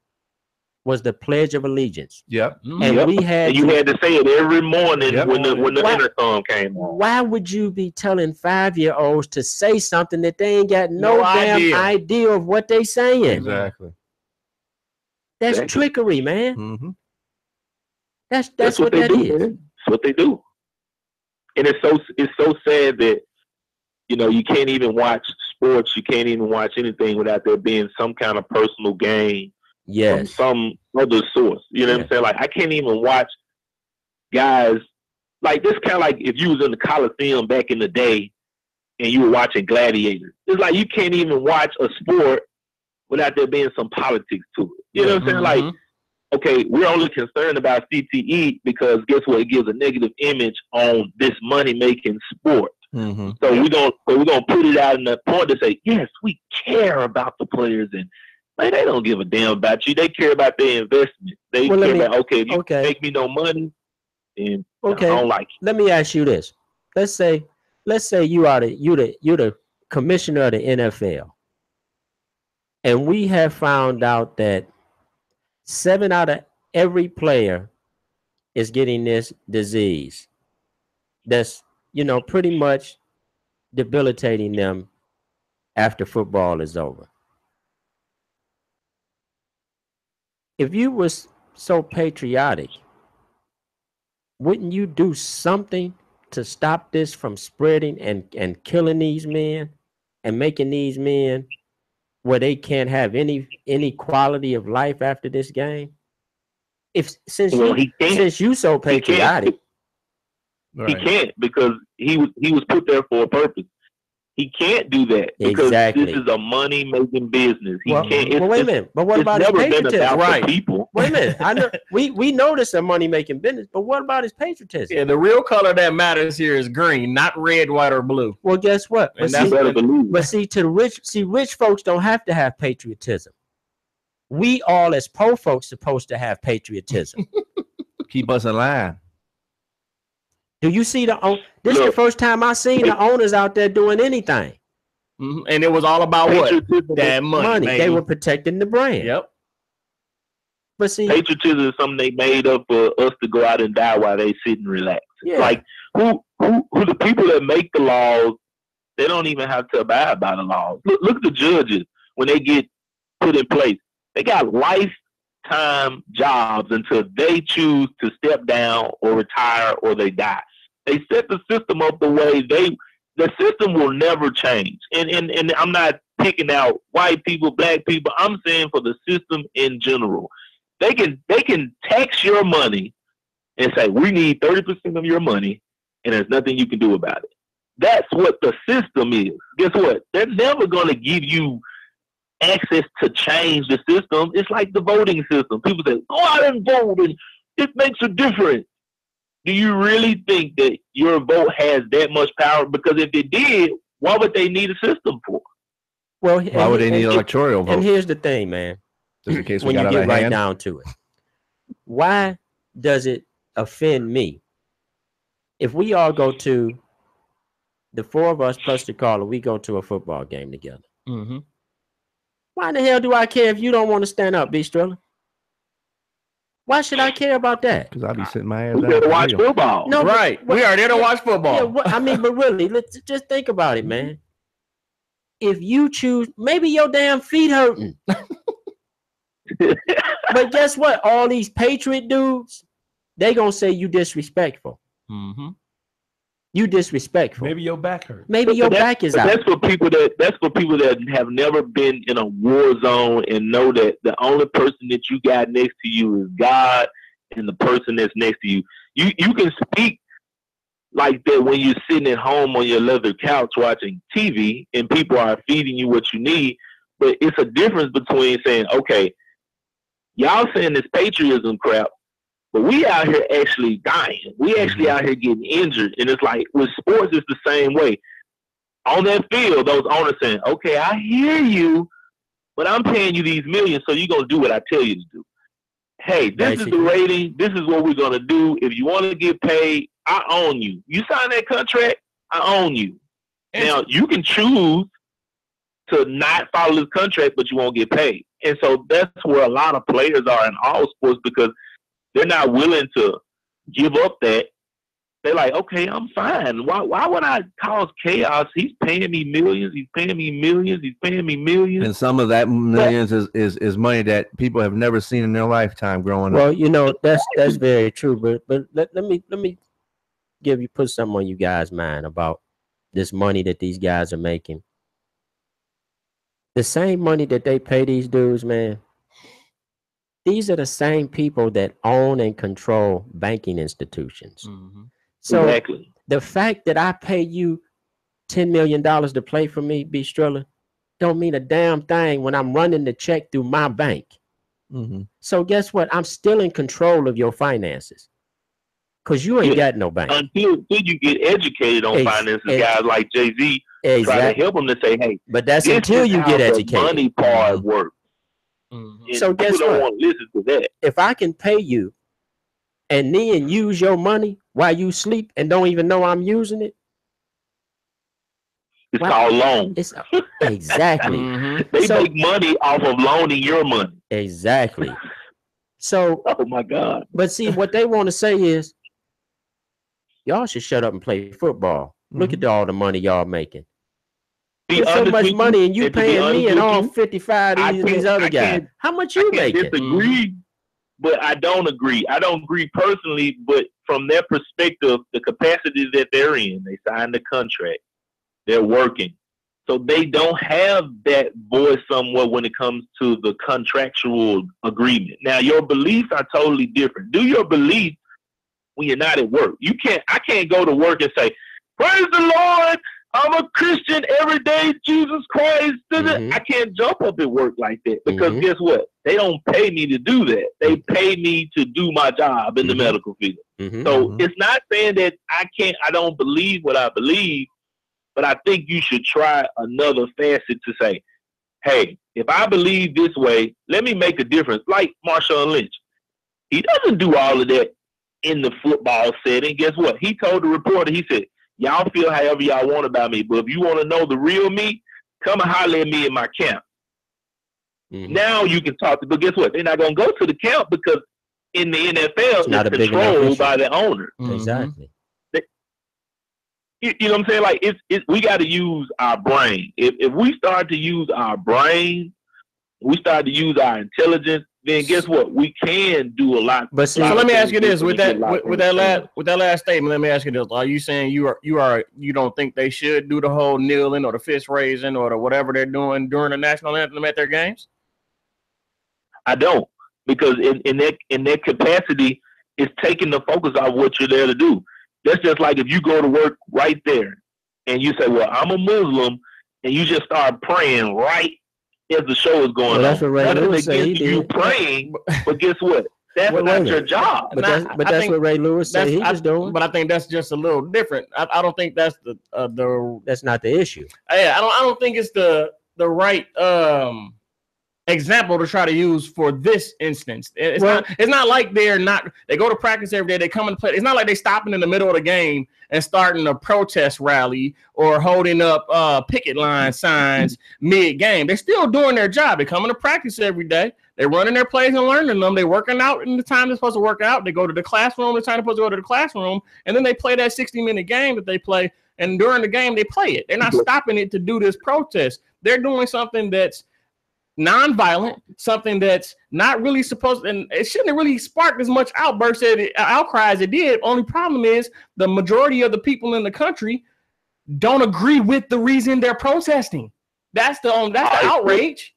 [SPEAKER 2] was the Pledge of Allegiance.
[SPEAKER 4] Yep.
[SPEAKER 2] And we had
[SPEAKER 7] and you had to say it every morning when the
[SPEAKER 2] Why-
[SPEAKER 7] intercom came on.
[SPEAKER 2] Why would you be telling 5-year-olds to say something that they ain't got no damn idea of what they saying?
[SPEAKER 4] Exactly.
[SPEAKER 2] That's trickery, man.
[SPEAKER 4] Mm-hmm.
[SPEAKER 2] That's what
[SPEAKER 7] they
[SPEAKER 2] that
[SPEAKER 7] do,
[SPEAKER 2] is.
[SPEAKER 7] man. That's what they do. And it's so sad that, you know, you can't even watch sports, you can't even watch anything without there being some kind of personal gain from some other source. You know what I'm saying? Like, I can't even watch guys like this. Kind of like if you was in the Coliseum back in the day and you were watching gladiators. It's like you can't even watch a sport without there being some politics to it. You know what I'm saying? Like, okay, we're only concerned about CTE because guess what? It gives a negative image on this money-making sport.
[SPEAKER 4] Mm-hmm.
[SPEAKER 7] So we're gonna put it out in the point to say, yes, we care about the players, and like, they don't give a damn about you. They care about their investment. They care about, okay, if you make me no money, and I don't like it.
[SPEAKER 2] Let me ask you this. Let's say you are the commissioner of the NFL, and we have found out that 7 out of every player is getting this disease that's, you know, pretty much debilitating them after football is over. If you was so patriotic, wouldn't you do something to stop this from spreading and killing these men and making these men where they can't have any quality of life after this game? Since you so patriotic,
[SPEAKER 7] he can't because he was put there for a purpose. He can't do that because this is a money-making business. He can't.
[SPEAKER 2] Wait a minute. But what about his patriotism?
[SPEAKER 7] Right. People.
[SPEAKER 2] Wait a minute. I know we know this is a money-making business, but what about his patriotism?
[SPEAKER 3] Yeah, the real color that matters here is green, not red, white, or blue.
[SPEAKER 2] Well, guess what? Rich folks don't have to have patriotism. We all as poor folks supposed to have patriotism.
[SPEAKER 4] Keep us in line.
[SPEAKER 2] Do you see this is the first time I seen the owners out there doing anything.
[SPEAKER 3] Mm-hmm. And it was all about what? That money.
[SPEAKER 2] They were protecting the brand.
[SPEAKER 3] Yep.
[SPEAKER 2] But see,
[SPEAKER 7] patriotism is something they made up for us to go out and die while they sit and relax.
[SPEAKER 2] Yeah.
[SPEAKER 7] Like who the people that make the laws, they don't even have to abide by the laws. Look at the judges when they get put in place. They got lifetime jobs until they choose to step down or retire or they die. They set the system up the way the system will never change. And I'm not picking out white people, black people. I'm saying for the system in general. They can tax your money and say, we need 30% of your money and there's nothing you can do about it. That's what the system is. Guess what? They're never going to give you access to change the system. It's like the voting system. People say, go out and vote and it makes a difference. Do you really think that your vote has that much power? Because if it did, why would they need a system for?
[SPEAKER 2] Well,
[SPEAKER 4] why would they need an electoral vote?
[SPEAKER 2] And here's the thing, man.
[SPEAKER 4] Just in case
[SPEAKER 2] when you get right down to it, why does it offend me if we all go to the 4 of us plus the caller, we go to a football game together?
[SPEAKER 3] Mm-hmm.
[SPEAKER 2] Why in the hell do I care if you don't want to stand up, B. Striller? Why should I care about that?
[SPEAKER 4] Because I'll be sitting my ass
[SPEAKER 7] down. We watch football.
[SPEAKER 2] No,
[SPEAKER 3] right. We are there to watch football.
[SPEAKER 2] Yeah, I mean, but really, let's just think about it, man. If you choose, maybe your damn feet hurting. But guess what? All these Patriot dudes, they gonna say you disrespectful.
[SPEAKER 3] Mm-hmm.
[SPEAKER 2] You disrespectful.
[SPEAKER 1] Maybe your back hurt.
[SPEAKER 2] Maybe your back is out.
[SPEAKER 7] That's for people that have never been in a war zone and know that the only person that you got next to you is God and the person that's next to you. You can speak like that when you're sitting at home on your leather couch watching TV and people are feeding you what you need, but it's a difference between saying, okay, y'all saying this patriotism crap, but we out here actually dying. We actually out here getting injured. And it's like with sports, it's the same way. On that field, those owners saying, okay, I hear you, but I'm paying you these millions, so you're going to do what I tell you to do. Hey, this is the rating. This is what we're going to do. If you want to get paid, I own you. You sign that contract, I own you. Now, you can choose to not follow this contract, but you won't get paid. And so that's where a lot of players are in all sports because they're not willing to give up that. They're like, okay, I'm fine. Why would I cause chaos? He's paying me millions. He's paying me millions. He's paying me millions.
[SPEAKER 4] And some of that millions is money that people have never seen in their lifetime growing up.
[SPEAKER 2] Well, you know, that's very true. But let me put something on you guys' mind about this money that these guys are making. The same money that they pay these dudes, man. These are the same people that own and control banking institutions.
[SPEAKER 3] Mm-hmm.
[SPEAKER 2] So
[SPEAKER 7] exactly.
[SPEAKER 2] The fact that I pay you $10 million to play for me, B. Striller, don't mean a damn thing when I'm running the check through my bank.
[SPEAKER 4] Mm-hmm.
[SPEAKER 2] So guess what? I'm still in control of your finances because you ain't got no bank.
[SPEAKER 7] Until you get educated on finances, guys like Jay-Z try to help them to say, hey,
[SPEAKER 2] but that's until you get educated.
[SPEAKER 7] The money part works.
[SPEAKER 3] Mm-hmm.
[SPEAKER 2] So guess
[SPEAKER 7] people
[SPEAKER 2] what?
[SPEAKER 7] don't want to listen to that.
[SPEAKER 2] If I can pay you and then use your money while you sleep and don't even know I'm using it,
[SPEAKER 7] it's called loan.
[SPEAKER 2] Exactly.
[SPEAKER 3] Mm-hmm.
[SPEAKER 7] They make money off of loaning your money.
[SPEAKER 2] Exactly. So,
[SPEAKER 7] oh my God.
[SPEAKER 2] But see, what they want to say is, y'all should shut up and play football. Look at all the money y'all making. There's so much money, and you paying me and all 55 of these other guys. How much you making?
[SPEAKER 7] I disagree, but I don't agree. I don't agree personally, but from their perspective, the capacity that they're in, they signed the contract. They're working. So they don't have that voice somewhere when it comes to the contractual agreement. Now, your beliefs are totally different. Do your belief when you're not at work. I can't go to work and say, praise the Lord, I'm a Christian every day, Jesus Christ. Mm-hmm. I can't jump up at work like that because guess what? They don't pay me to do that. They pay me to do my job in the medical field. So it's not saying that I don't believe what I believe, but I think you should try another facet to say, hey, if I believe this way, let me make a difference. Like Marshawn Lynch. He doesn't do all of that in the football setting. Guess what? He told the reporter, he said, y'all feel however y'all want about me, but if you want to know the real me, come and holler at me in my camp. Now you can talk to, but guess what? They're not going to go to the camp because in the NFL, it's controlled by the owner.
[SPEAKER 2] Exactly.
[SPEAKER 7] You know what I'm saying? Like we got to use our brain. If we start to use our brain, we start to use our intelligence, then guess what? We can do a lot.
[SPEAKER 3] But so let me ask you this: with that last statement, let me ask you this: are you saying you don't think they should do the whole kneeling or the fist raising or the whatever they're doing during the national anthem at their games?
[SPEAKER 7] I don't, because in that capacity, it's taking the focus off what you're there to do. That's just like if you go to work right there and you say, well, I'm a Muslim, and you just start praying right as the show is going on.
[SPEAKER 2] That's what Ray Lewis said he did.
[SPEAKER 7] You praying, but guess what? That's not your job.
[SPEAKER 2] But that's what Ray Lewis said he was doing.
[SPEAKER 3] But I think that's just a little different. I don't think that's the
[SPEAKER 2] that's not the issue.
[SPEAKER 3] Yeah, I don't think it's the right example to try to use for this instance. It's not like they go to practice every day, they come and play. It's not like they stopping in the middle of the game and starting a protest rally or holding up picket line signs mid-game. They're still doing their job. They're coming to practice every day. They're running their plays and learning them. They're working out in the time they're supposed to work out. They go to the classroom the time they're supposed to go to the classroom, and then they play that 60-minute game that they play, and during the game they play it. They're not stopping it to do this protest. They're doing something that's non-violent, something that's not really supposed, and it shouldn't have really sparked as much outcry as it did. Only problem is the majority of the people in the country don't agree with the reason they're protesting. That's the outrage.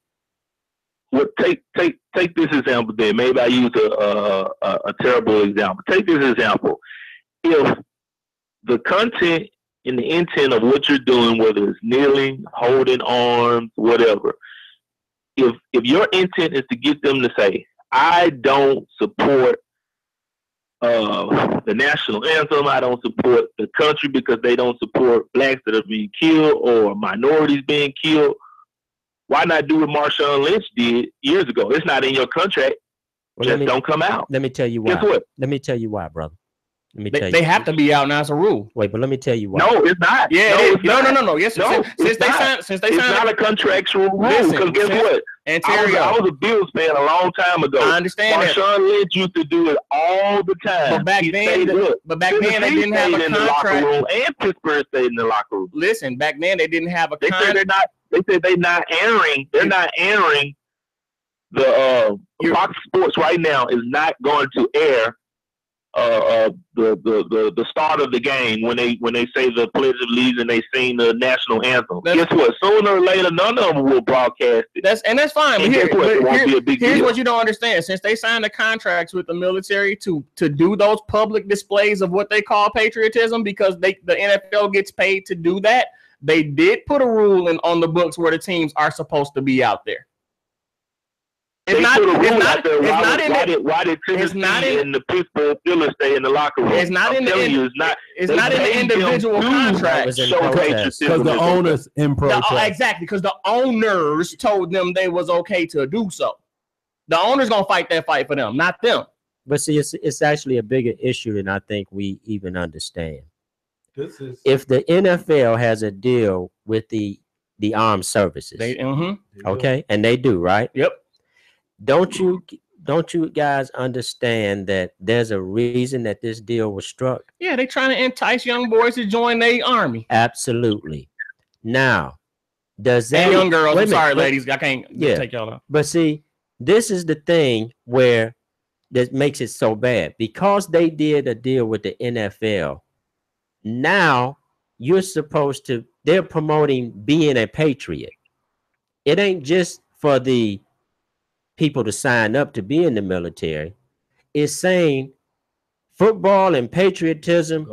[SPEAKER 7] Well, take this example then. Maybe I use a terrible example. Take this example. If the content and the intent of what you're doing, whether it's kneeling, holding arms, whatever, if your intent is to get them to say, I don't support the national anthem, I don't support the country because they don't support blacks that are being killed or minorities being killed, why not do what Marshawn Lynch did years ago? It's not in your contract. Don't come out.
[SPEAKER 2] Let me tell you why.
[SPEAKER 7] Guess what?
[SPEAKER 2] Let me tell you why, brother. Let me tell you.
[SPEAKER 3] They have to be out now. It's a rule.
[SPEAKER 2] Wait, but let me tell you why.
[SPEAKER 7] No, it's not.
[SPEAKER 3] Yeah, no. Yes,
[SPEAKER 7] No,
[SPEAKER 3] since they signed,
[SPEAKER 7] it's not a contractual rule. Because guess what? I was a Bills fan a long time ago.
[SPEAKER 3] I understand that.
[SPEAKER 7] Marshawn Lynch used to do it all the time.
[SPEAKER 3] But back then, they didn't have a contract.
[SPEAKER 7] Room, and Pittsburgh stayed in the locker room.
[SPEAKER 3] Listen, back then they didn't have a contract.
[SPEAKER 7] They said they're not airing. They're not airing the Fox Sports right now is not going to air the start of the game when they say the Pledge of Allegiance and they sing the national anthem. Guess what? Sooner or later, none of them will broadcast it.
[SPEAKER 3] That's fine. But
[SPEAKER 7] here's
[SPEAKER 3] what you don't understand. Since they signed the contracts with the military to do those public displays of what they call patriotism, because the NFL gets paid to do that, they did put a rule on the books where the teams are supposed to be out there. Why did Tennessee and the Pittsburgh Steelers stay in the locker room? It's not in the individual contract.
[SPEAKER 1] Because the owners in protest.
[SPEAKER 3] Exactly, because the owners told them they was okay to do so. The owners gonna fight that fight for them, not them.
[SPEAKER 2] But see, it's actually a bigger issue than I think we even understand. If the NFL has a deal with the armed services, okay, and they do, right?
[SPEAKER 3] Yep.
[SPEAKER 2] Don't you guys understand that there's a reason that this deal was struck?
[SPEAKER 3] Yeah, they trying to entice young boys to join their army.
[SPEAKER 2] Absolutely. Now, does that
[SPEAKER 3] young girls? I'm sorry, ladies, I can't take y'all out.
[SPEAKER 2] But see, this is the thing where that makes it so bad, because they did a deal with the NFL. Now they're promoting being a patriot. It ain't just for the people to sign up to be in the military. It's saying football and patriotism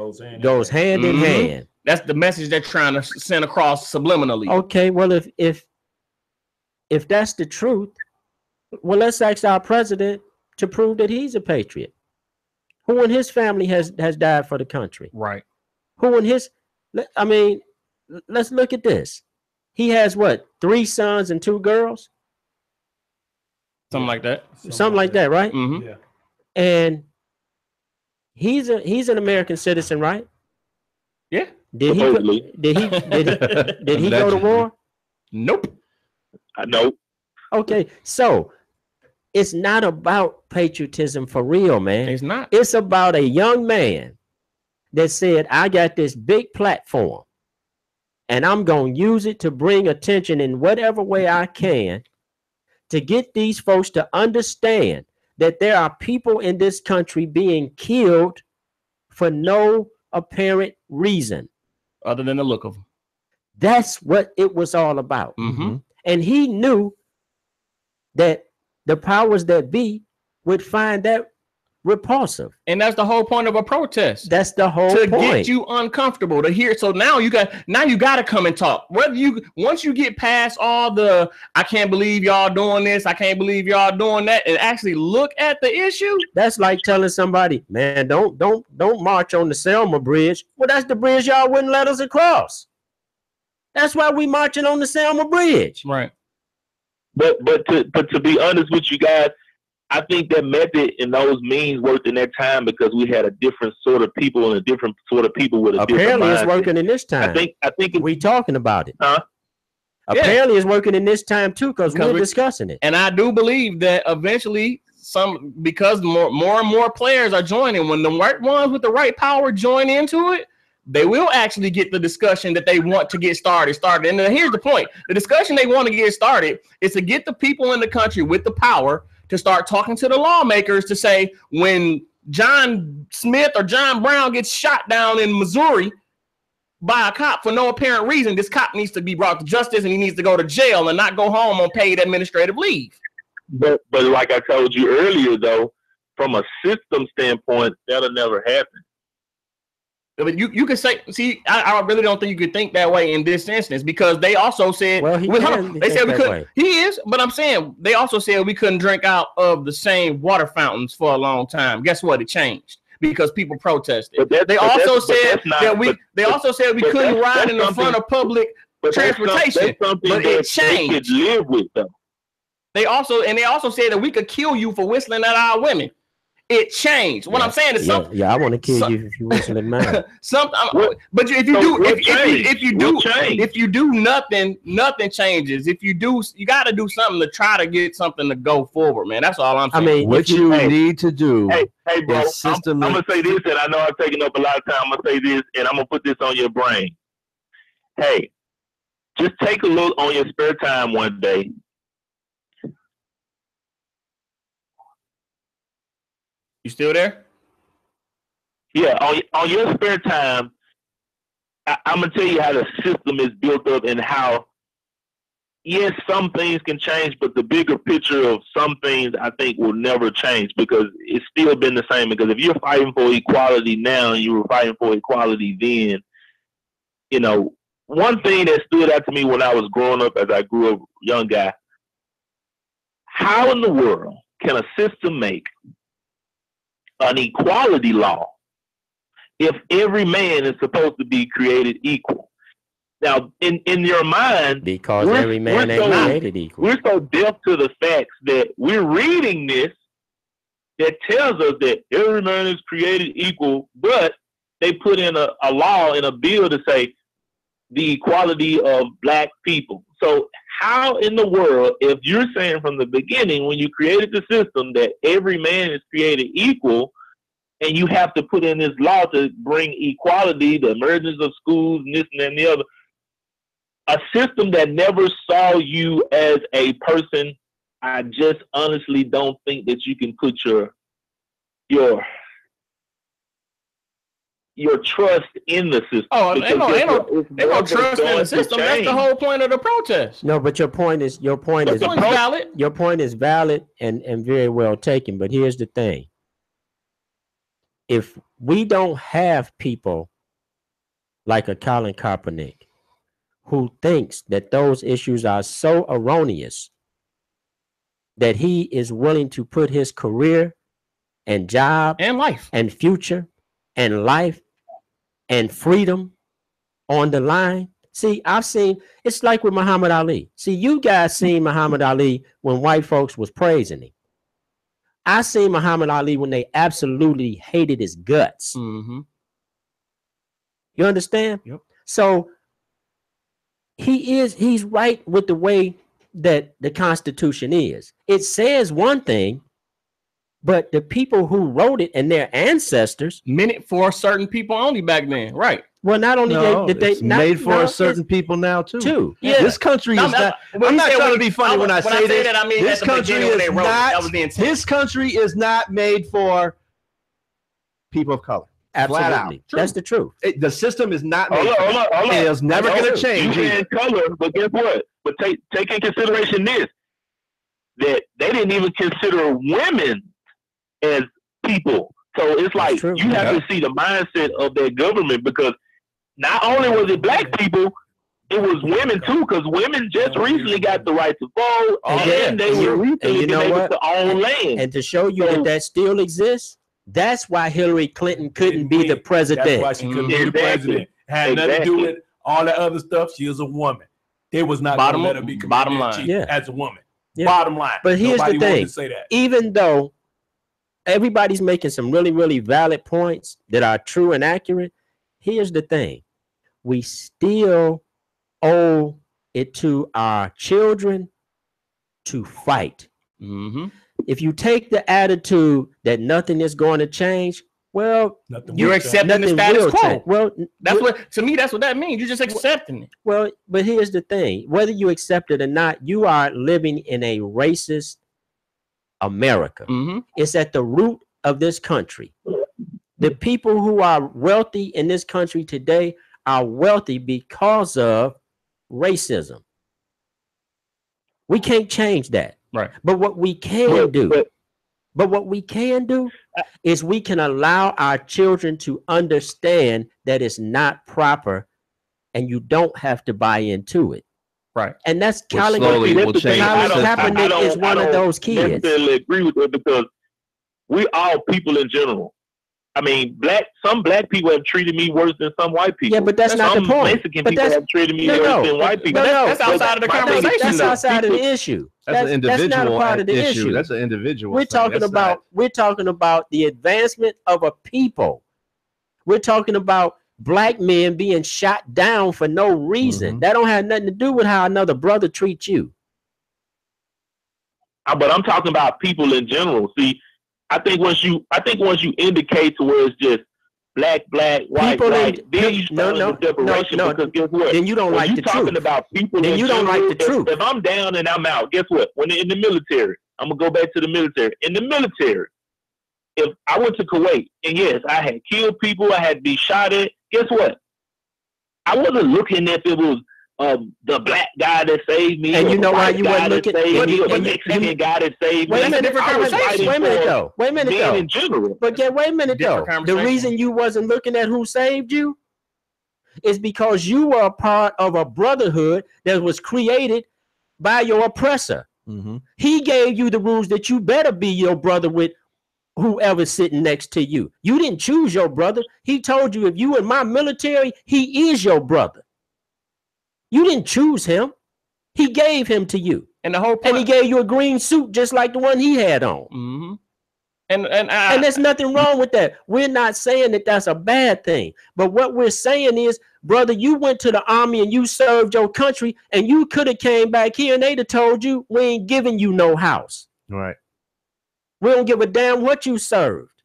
[SPEAKER 2] goes hand in hand.
[SPEAKER 3] That's the message they're trying to send across subliminally.
[SPEAKER 2] Okay, well, if that's the truth, well, let's ask our president to prove that he's a patriot. Who in his family has died for the country?
[SPEAKER 3] Right.
[SPEAKER 2] Who in his, I mean, let's look at this. He has what, 3 sons and 2 girls?
[SPEAKER 3] Something like that.
[SPEAKER 2] Something like that, right?
[SPEAKER 3] Mm-hmm.
[SPEAKER 1] Yeah.
[SPEAKER 2] And he's an American citizen, right?
[SPEAKER 3] Yeah.
[SPEAKER 2] Did he go to war?
[SPEAKER 3] Nope.
[SPEAKER 7] Nope.
[SPEAKER 2] Okay, so it's not about patriotism for real, man.
[SPEAKER 3] It's not.
[SPEAKER 2] It's about a young man that said, I got this big platform and I'm going to use it to bring attention in whatever way I can to get these folks to understand that there are people in this country being killed for no apparent reason
[SPEAKER 3] other than the look of them.
[SPEAKER 2] That's what it was all about.
[SPEAKER 3] Mm-hmm.
[SPEAKER 2] And he knew that the powers that be would find that repulsive.
[SPEAKER 3] And that's the whole point of a protest.
[SPEAKER 2] That's the whole
[SPEAKER 3] point. To
[SPEAKER 2] point.
[SPEAKER 3] get you uncomfortable to hear. So now you got to come and talk. Once you get past all the I can't believe y'all doing this, I can't believe y'all doing that, and actually look at the issue.
[SPEAKER 2] That's like telling somebody, man, don't march on the Selma Bridge. Well, that's the bridge y'all wouldn't let us across. That's why we marching on the Selma Bridge.
[SPEAKER 3] Right.
[SPEAKER 7] But to be honest with you guys, I think that method and those means worked in that time because we had a different sort of people and a different sort of people with a different mindset.
[SPEAKER 2] Apparently it's working in this time.
[SPEAKER 7] I think
[SPEAKER 2] we talking about it.
[SPEAKER 7] Huh?
[SPEAKER 2] Apparently it's working in this time too because we're discussing it.
[SPEAKER 3] And I do believe that eventually because more and more players are joining, when the right ones with the right power join into it, they will actually get the discussion that they want to get started. And then here's the point. The discussion they want to get started is to get the people in the country with the power to start talking to the lawmakers to say, when John Smith or John Brown gets shot down in Missouri by a cop for no apparent reason, this cop needs to be brought to justice and he needs to go to jail and not go home on paid administrative leave.
[SPEAKER 7] But like I told you earlier, though, from a system standpoint, that'll never happen.
[SPEAKER 3] But you could say, see, I really don't think you could think that way in this instance because they also said, they said we couldn't. He is, but I'm saying they also said we couldn't drink out of the same water fountains for a long time. Guess what? It changed because people protested. They also said we couldn't ride in the front of public transportation, but it changed.
[SPEAKER 7] They could live with them.
[SPEAKER 3] They also said that we could kill you for whistling at our women. it changed. What I'm saying is something.
[SPEAKER 2] Yeah, I want to kill you if you whistling mine.
[SPEAKER 3] But if you do nothing changes. If you do, you got to do something to try to get something to go forward, man. That's all I'm saying.
[SPEAKER 2] I mean,
[SPEAKER 4] what you need to do.
[SPEAKER 7] Hey, bro,
[SPEAKER 4] is
[SPEAKER 7] I'm gonna say this, and I know I've taken up a lot of time. I'm gonna say this, and I'm gonna put this on your brain. Hey, just take a look on your spare time one day.
[SPEAKER 3] You still there?
[SPEAKER 7] Yeah, on your spare time, I'm gonna tell you how the system is built up and how, yes, some things can change, but the bigger picture of some things I think will never change because it's still been the same. Because if you're fighting for equality now and you were fighting for equality then, you know, one thing that stood out to me when I was growing up, as I grew up, young guy, how in the world can a system make an equality law if every man is supposed to be created equal? Now, in your mind,
[SPEAKER 2] because every man ain't created equal.
[SPEAKER 7] We're so deaf to the facts that we're reading this that tells us that every man is created equal, but they put in a law in a bill to say the equality of black people. So how in the world, if you're saying from the beginning when you created the system that every man is created equal, and you have to put in this law to bring equality, the emergence of schools, and this and that and the other, a system that never saw you as a person, I just honestly don't think that you can put your trust in the system.
[SPEAKER 3] Oh, ain't no trust in the system. That's the whole point of the protest.
[SPEAKER 2] No, but your point is
[SPEAKER 3] valid.
[SPEAKER 2] Your point is valid and very well taken. But here's the thing. If we don't have people like a Colin Kaepernick who thinks that those issues are so erroneous that he is willing to put his career and job
[SPEAKER 3] and life
[SPEAKER 2] and future and life and freedom on the line. See, I've seen, it's like with Muhammad Ali. See, you guys seen Muhammad Ali when white folks was praising him. I seen Muhammad Ali when they absolutely hated his guts.
[SPEAKER 3] Mm-hmm.
[SPEAKER 2] You understand?
[SPEAKER 3] Yep.
[SPEAKER 2] So he's right with the way that the Constitution is. It says one thing, but the people who wrote it and their ancestors
[SPEAKER 3] meant it for certain people only back then, right?
[SPEAKER 2] Well, not only did they
[SPEAKER 4] made for certain people now too.
[SPEAKER 2] Yeah.
[SPEAKER 4] This country is not. I'm not trying to be funny when I say this.
[SPEAKER 3] I mean,
[SPEAKER 4] this country is not. This country is not made for people of color.
[SPEAKER 2] Absolutely, that's the truth.
[SPEAKER 4] The system is not made.
[SPEAKER 7] Hold on.
[SPEAKER 4] It's never going to change.
[SPEAKER 7] You in color, but guess what? But take in consideration this: that they didn't even consider women as people. So it's like you have to see the mindset of their government, because not only was it black people, it was women too, because women just recently got the right to vote, and they were recently able to own land.
[SPEAKER 2] And to show you that still exists, that's why Hillary Clinton couldn't be the president.
[SPEAKER 1] That's why she couldn't be the president. Had nothing to do with all that other stuff. She was a woman. They was not going to let her be
[SPEAKER 3] bottom line
[SPEAKER 1] as a woman. Yeah. Bottom line.
[SPEAKER 2] But here's the thing: even though everybody's making some really, really valid points that are true and accurate, here's the thing: we still owe it to our children to fight.
[SPEAKER 3] Mm-hmm.
[SPEAKER 2] If you take the attitude that nothing is going to change, well,
[SPEAKER 3] you're accepting the status quo.
[SPEAKER 2] Well,
[SPEAKER 3] that's what, to me, that's what that means. You're just accepting it.
[SPEAKER 2] Well, but here's the thing: whether you accept it or not, you are living in a racist America.
[SPEAKER 3] Mm-hmm.
[SPEAKER 2] It's at the root of this country. The people who are wealthy in this country today are wealthy because of racism. We can't change that.
[SPEAKER 3] Right.
[SPEAKER 2] But what we can do, is we can allow our children to understand that it's not proper and you don't have to buy into it.
[SPEAKER 3] Right.
[SPEAKER 2] And that's
[SPEAKER 7] Colin
[SPEAKER 2] Kaepernick is one of those kids.
[SPEAKER 7] I necessarily agree with it, because we all people in general. I mean, some black people have treated me worse than some white people.
[SPEAKER 2] Yeah, but that's not the point.
[SPEAKER 7] Mexican people have treated me worse than white people.
[SPEAKER 3] That's outside of the conversation.
[SPEAKER 2] That's outside of the issue.
[SPEAKER 4] That's an individual
[SPEAKER 2] not a part of the issue.
[SPEAKER 4] That's an individual.
[SPEAKER 2] We're talking about the advancement of a people. We're talking about black men being shot down for no reason. That don't have nothing to do with how another brother treats you.
[SPEAKER 7] But I'm talking about people in general. See, I think once you indicate to where it's just black, white, then you start the separation. Because guess what?
[SPEAKER 2] Then you don't like the truth.
[SPEAKER 7] Talking about people. Then you don't like the truth. If I'm down and I'm out, guess what? When in the military, I'm gonna go back to the military. In the military, if I went to Kuwait and yes, I had killed people, I had been shot at. Guess what? I wasn't looking if it was the black guy that saved me.
[SPEAKER 2] And you know why you weren't looking at
[SPEAKER 7] the Mexican guy that saved me.
[SPEAKER 2] Wait a minute though. Wait a minute though.
[SPEAKER 7] In general.
[SPEAKER 2] But wait a minute though. The reason you wasn't looking at who saved you is because you were a part of a brotherhood that was created by your oppressor. He gave you the rules that you better be your brother with whoever's sitting next to you. You didn't choose your brother. He told you if you in my military, he is your brother. You didn't choose him. He gave him to you.
[SPEAKER 3] And the whole point,
[SPEAKER 2] and he gave you a green suit just like the one he had on. And there's nothing wrong with that. We're not saying that that's a bad thing. But what we're saying is, brother, you went to the army and you served your country and you could have came back here and they'd have told you, we ain't giving you no house.
[SPEAKER 4] Right.
[SPEAKER 2] We don't give a damn what you served.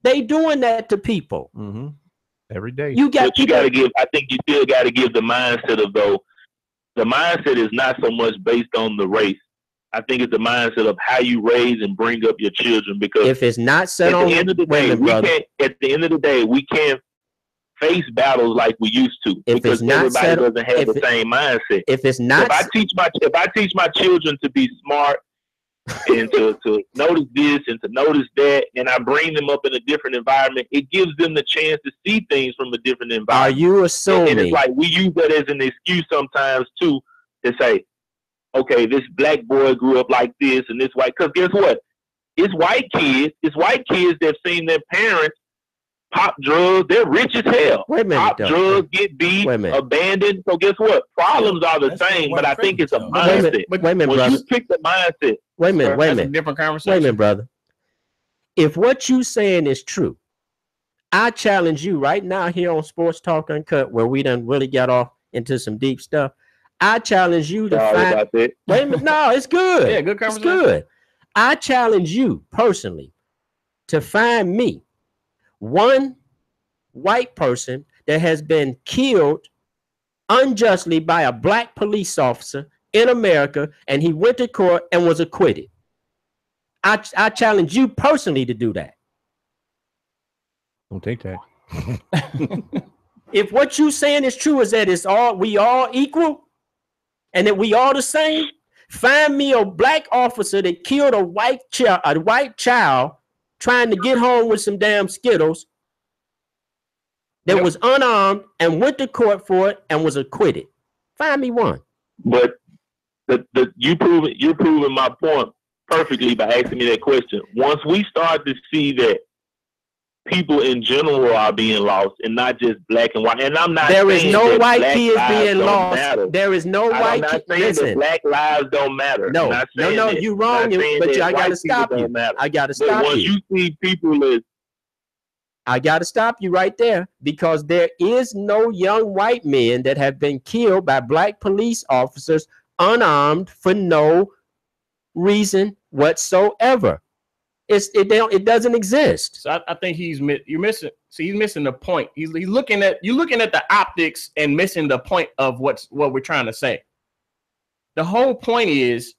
[SPEAKER 2] They doing that to people.
[SPEAKER 4] Every day.
[SPEAKER 7] You got to give. I think you still got to give the mindset of though. The mindset is not so much based on the race. I think it's the mindset of how you raise and bring up your children. Because
[SPEAKER 2] if it's not set on,
[SPEAKER 7] at the end of the day, at the end of the day, we can't face battles like we used to because everybody doesn't have the same mindset.
[SPEAKER 2] If it's not,
[SPEAKER 7] if I teach my children to be smart and to notice this and to notice that, and I bring them up in a different environment, it gives them the chance to see things from a different environment.
[SPEAKER 2] Are you assuming?
[SPEAKER 7] And it's like we use that as an excuse sometimes too to say, okay, this black boy grew up like this and this white, because guess what? It's white kids that seen their parents pop drugs. They're rich as hell. Pop drugs, get beat, abandoned. So guess what? Problems are the same, but I think it's a mindset.
[SPEAKER 2] Wait a minute, brother.
[SPEAKER 7] You pick the mindset.
[SPEAKER 2] Wait a minute.
[SPEAKER 3] A different conversation.
[SPEAKER 2] Wait a minute, brother. If what you saying is true, I challenge you right now here on Sports Talk Uncut, where we done really got off into some deep stuff. I challenge you to find. Wait a minute. No, it's good.
[SPEAKER 3] Yeah, good conversation.
[SPEAKER 2] It's good. I challenge you personally to find me one white person that has been killed unjustly by a black police officer in America, and he went to court and was acquitted. I challenge you personally to do that.
[SPEAKER 4] Don't take that.
[SPEAKER 2] If what you saying is true, is that we all equal and that we all the same, find me a black officer that killed a white child trying to get home with some damn Skittles that was unarmed and went to court for it and was acquitted. Find me one.
[SPEAKER 7] But you're proving my point perfectly by asking me that question. Once we start to see that people in general are being lost and not just black and white, and I'm not
[SPEAKER 2] there is
[SPEAKER 7] saying
[SPEAKER 2] no
[SPEAKER 7] that
[SPEAKER 2] white
[SPEAKER 7] black
[SPEAKER 2] kids
[SPEAKER 7] lives
[SPEAKER 2] being
[SPEAKER 7] don't
[SPEAKER 2] lost.
[SPEAKER 7] matter.
[SPEAKER 2] There is no white
[SPEAKER 7] kids. I'm not saying
[SPEAKER 2] listen,
[SPEAKER 7] that black lives don't matter.
[SPEAKER 2] No, you wrong. But I got to stop you. I got to stop you.
[SPEAKER 7] Once you see people as
[SPEAKER 2] I got to stop you right there, because there is no young white men that have been killed by black police officers unarmed for no reason whatsoever. It doesn't exist.
[SPEAKER 3] So I think he's missing the point. He's looking at the optics and missing the point of what we're trying to say. The whole point is,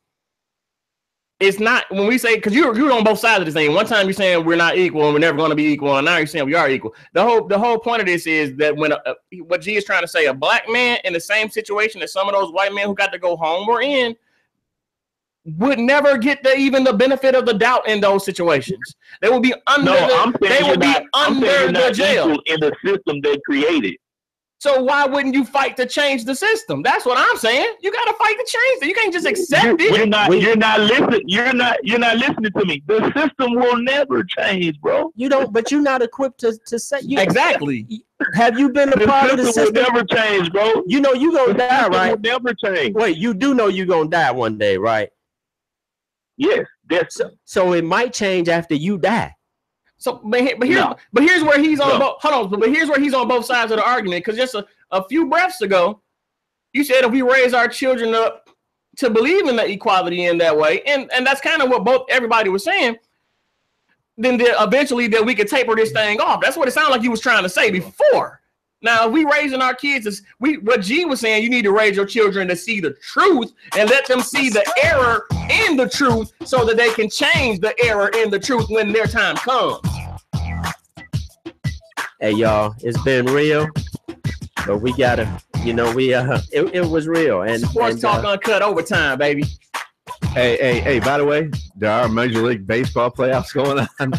[SPEAKER 3] it's not when we say, because you're on both sides of this thing. One time you're saying we're not equal and we're never going to be equal, and now you're saying we are equal. The whole point of this is that when what G is trying to say, a black man in the same situation as some of those white men who got to go home were in would never get even the benefit of the doubt in those situations. They would be under the jail
[SPEAKER 7] in the system they created.
[SPEAKER 3] So why wouldn't you fight to change the system? That's what I'm saying. You got to fight to change it. You can't just accept it.
[SPEAKER 7] You're not listening. You're not listening to me. The system will never change, bro.
[SPEAKER 2] You don't, but you're not equipped to say you
[SPEAKER 3] Exactly.
[SPEAKER 2] Have you been a part of the system?
[SPEAKER 7] Will never change, bro.
[SPEAKER 2] You know you gonna die, right?
[SPEAKER 7] Will never change.
[SPEAKER 2] Wait, you do know you're gonna die one day, right?
[SPEAKER 7] Yes, that's
[SPEAKER 2] so it might change after you die.
[SPEAKER 3] So, but here's where he's on. But here's where he's on both sides of the argument. Because just a few breaths ago, you said if we raise our children up to believe in the equality in that way, and that's kind of what everybody was saying. Then eventually that we could taper this thing off. That's what it sounded like you was trying to say before. Now, if we raising our kids, what G was saying, you need to raise your children to see the truth and let them see the error in the truth so that they can change the error in the truth when their time comes.
[SPEAKER 2] Hey, y'all, it's been real, but we gotta, it was real. And
[SPEAKER 3] Sports Talk Uncut overtime, baby.
[SPEAKER 4] Hey, by the way, there are Major League Baseball playoffs going on. And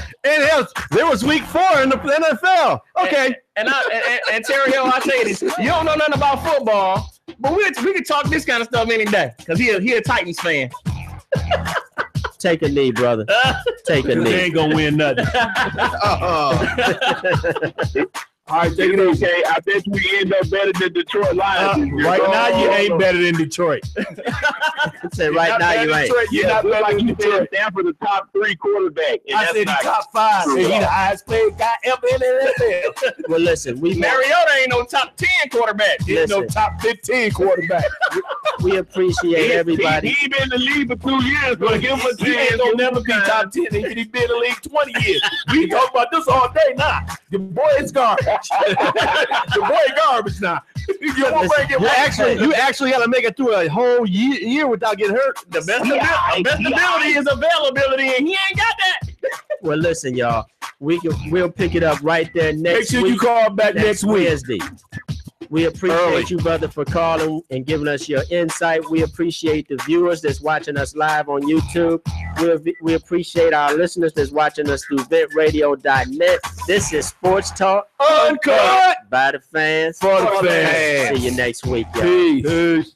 [SPEAKER 4] there was week 4 in the NFL. Okay.
[SPEAKER 3] And Terry Hill, I say this. You don't know nothing about football, but we can talk this kind of stuff any day because he a Titans fan.
[SPEAKER 2] Take a knee, brother. Take a knee.
[SPEAKER 1] They ain't going to win nothing. All right, take it easy.
[SPEAKER 7] Okay, I bet we end up better than Detroit Lions.
[SPEAKER 1] Right now, you ain't better than Detroit.
[SPEAKER 2] Say right now, you ain't.
[SPEAKER 7] You're not better like you said. Stand for the top 3 quarterback.
[SPEAKER 1] I said the top 5. And he the highest paid guy ever in the NFL.
[SPEAKER 2] Well, listen,
[SPEAKER 3] Mariota ain't no top 10 quarterback.
[SPEAKER 1] He's no top 15 quarterback.
[SPEAKER 2] We appreciate everybody.
[SPEAKER 7] He been in the league for 2 years, but give him a 10.
[SPEAKER 1] He ain't gonna never be top 10. He been in the league 20 years. We talk about this all day now. The boy is garbage. The boy garbage now. You
[SPEAKER 4] actually got to make it through a whole year without getting hurt.
[SPEAKER 3] The best ability is availability, and he ain't got that.
[SPEAKER 2] Well, listen, y'all. We'll pick it up right there next week.
[SPEAKER 1] Make sure you call back next
[SPEAKER 2] Wednesday. We appreciate you, brother, for calling and giving us your insight. We appreciate the viewers that's watching us live on YouTube. We appreciate our listeners that's watching us through ventradio.net. This is Sports Talk
[SPEAKER 1] Uncut
[SPEAKER 2] by the fans.
[SPEAKER 1] For the fans.
[SPEAKER 2] See you next week, y'all.
[SPEAKER 1] Peace.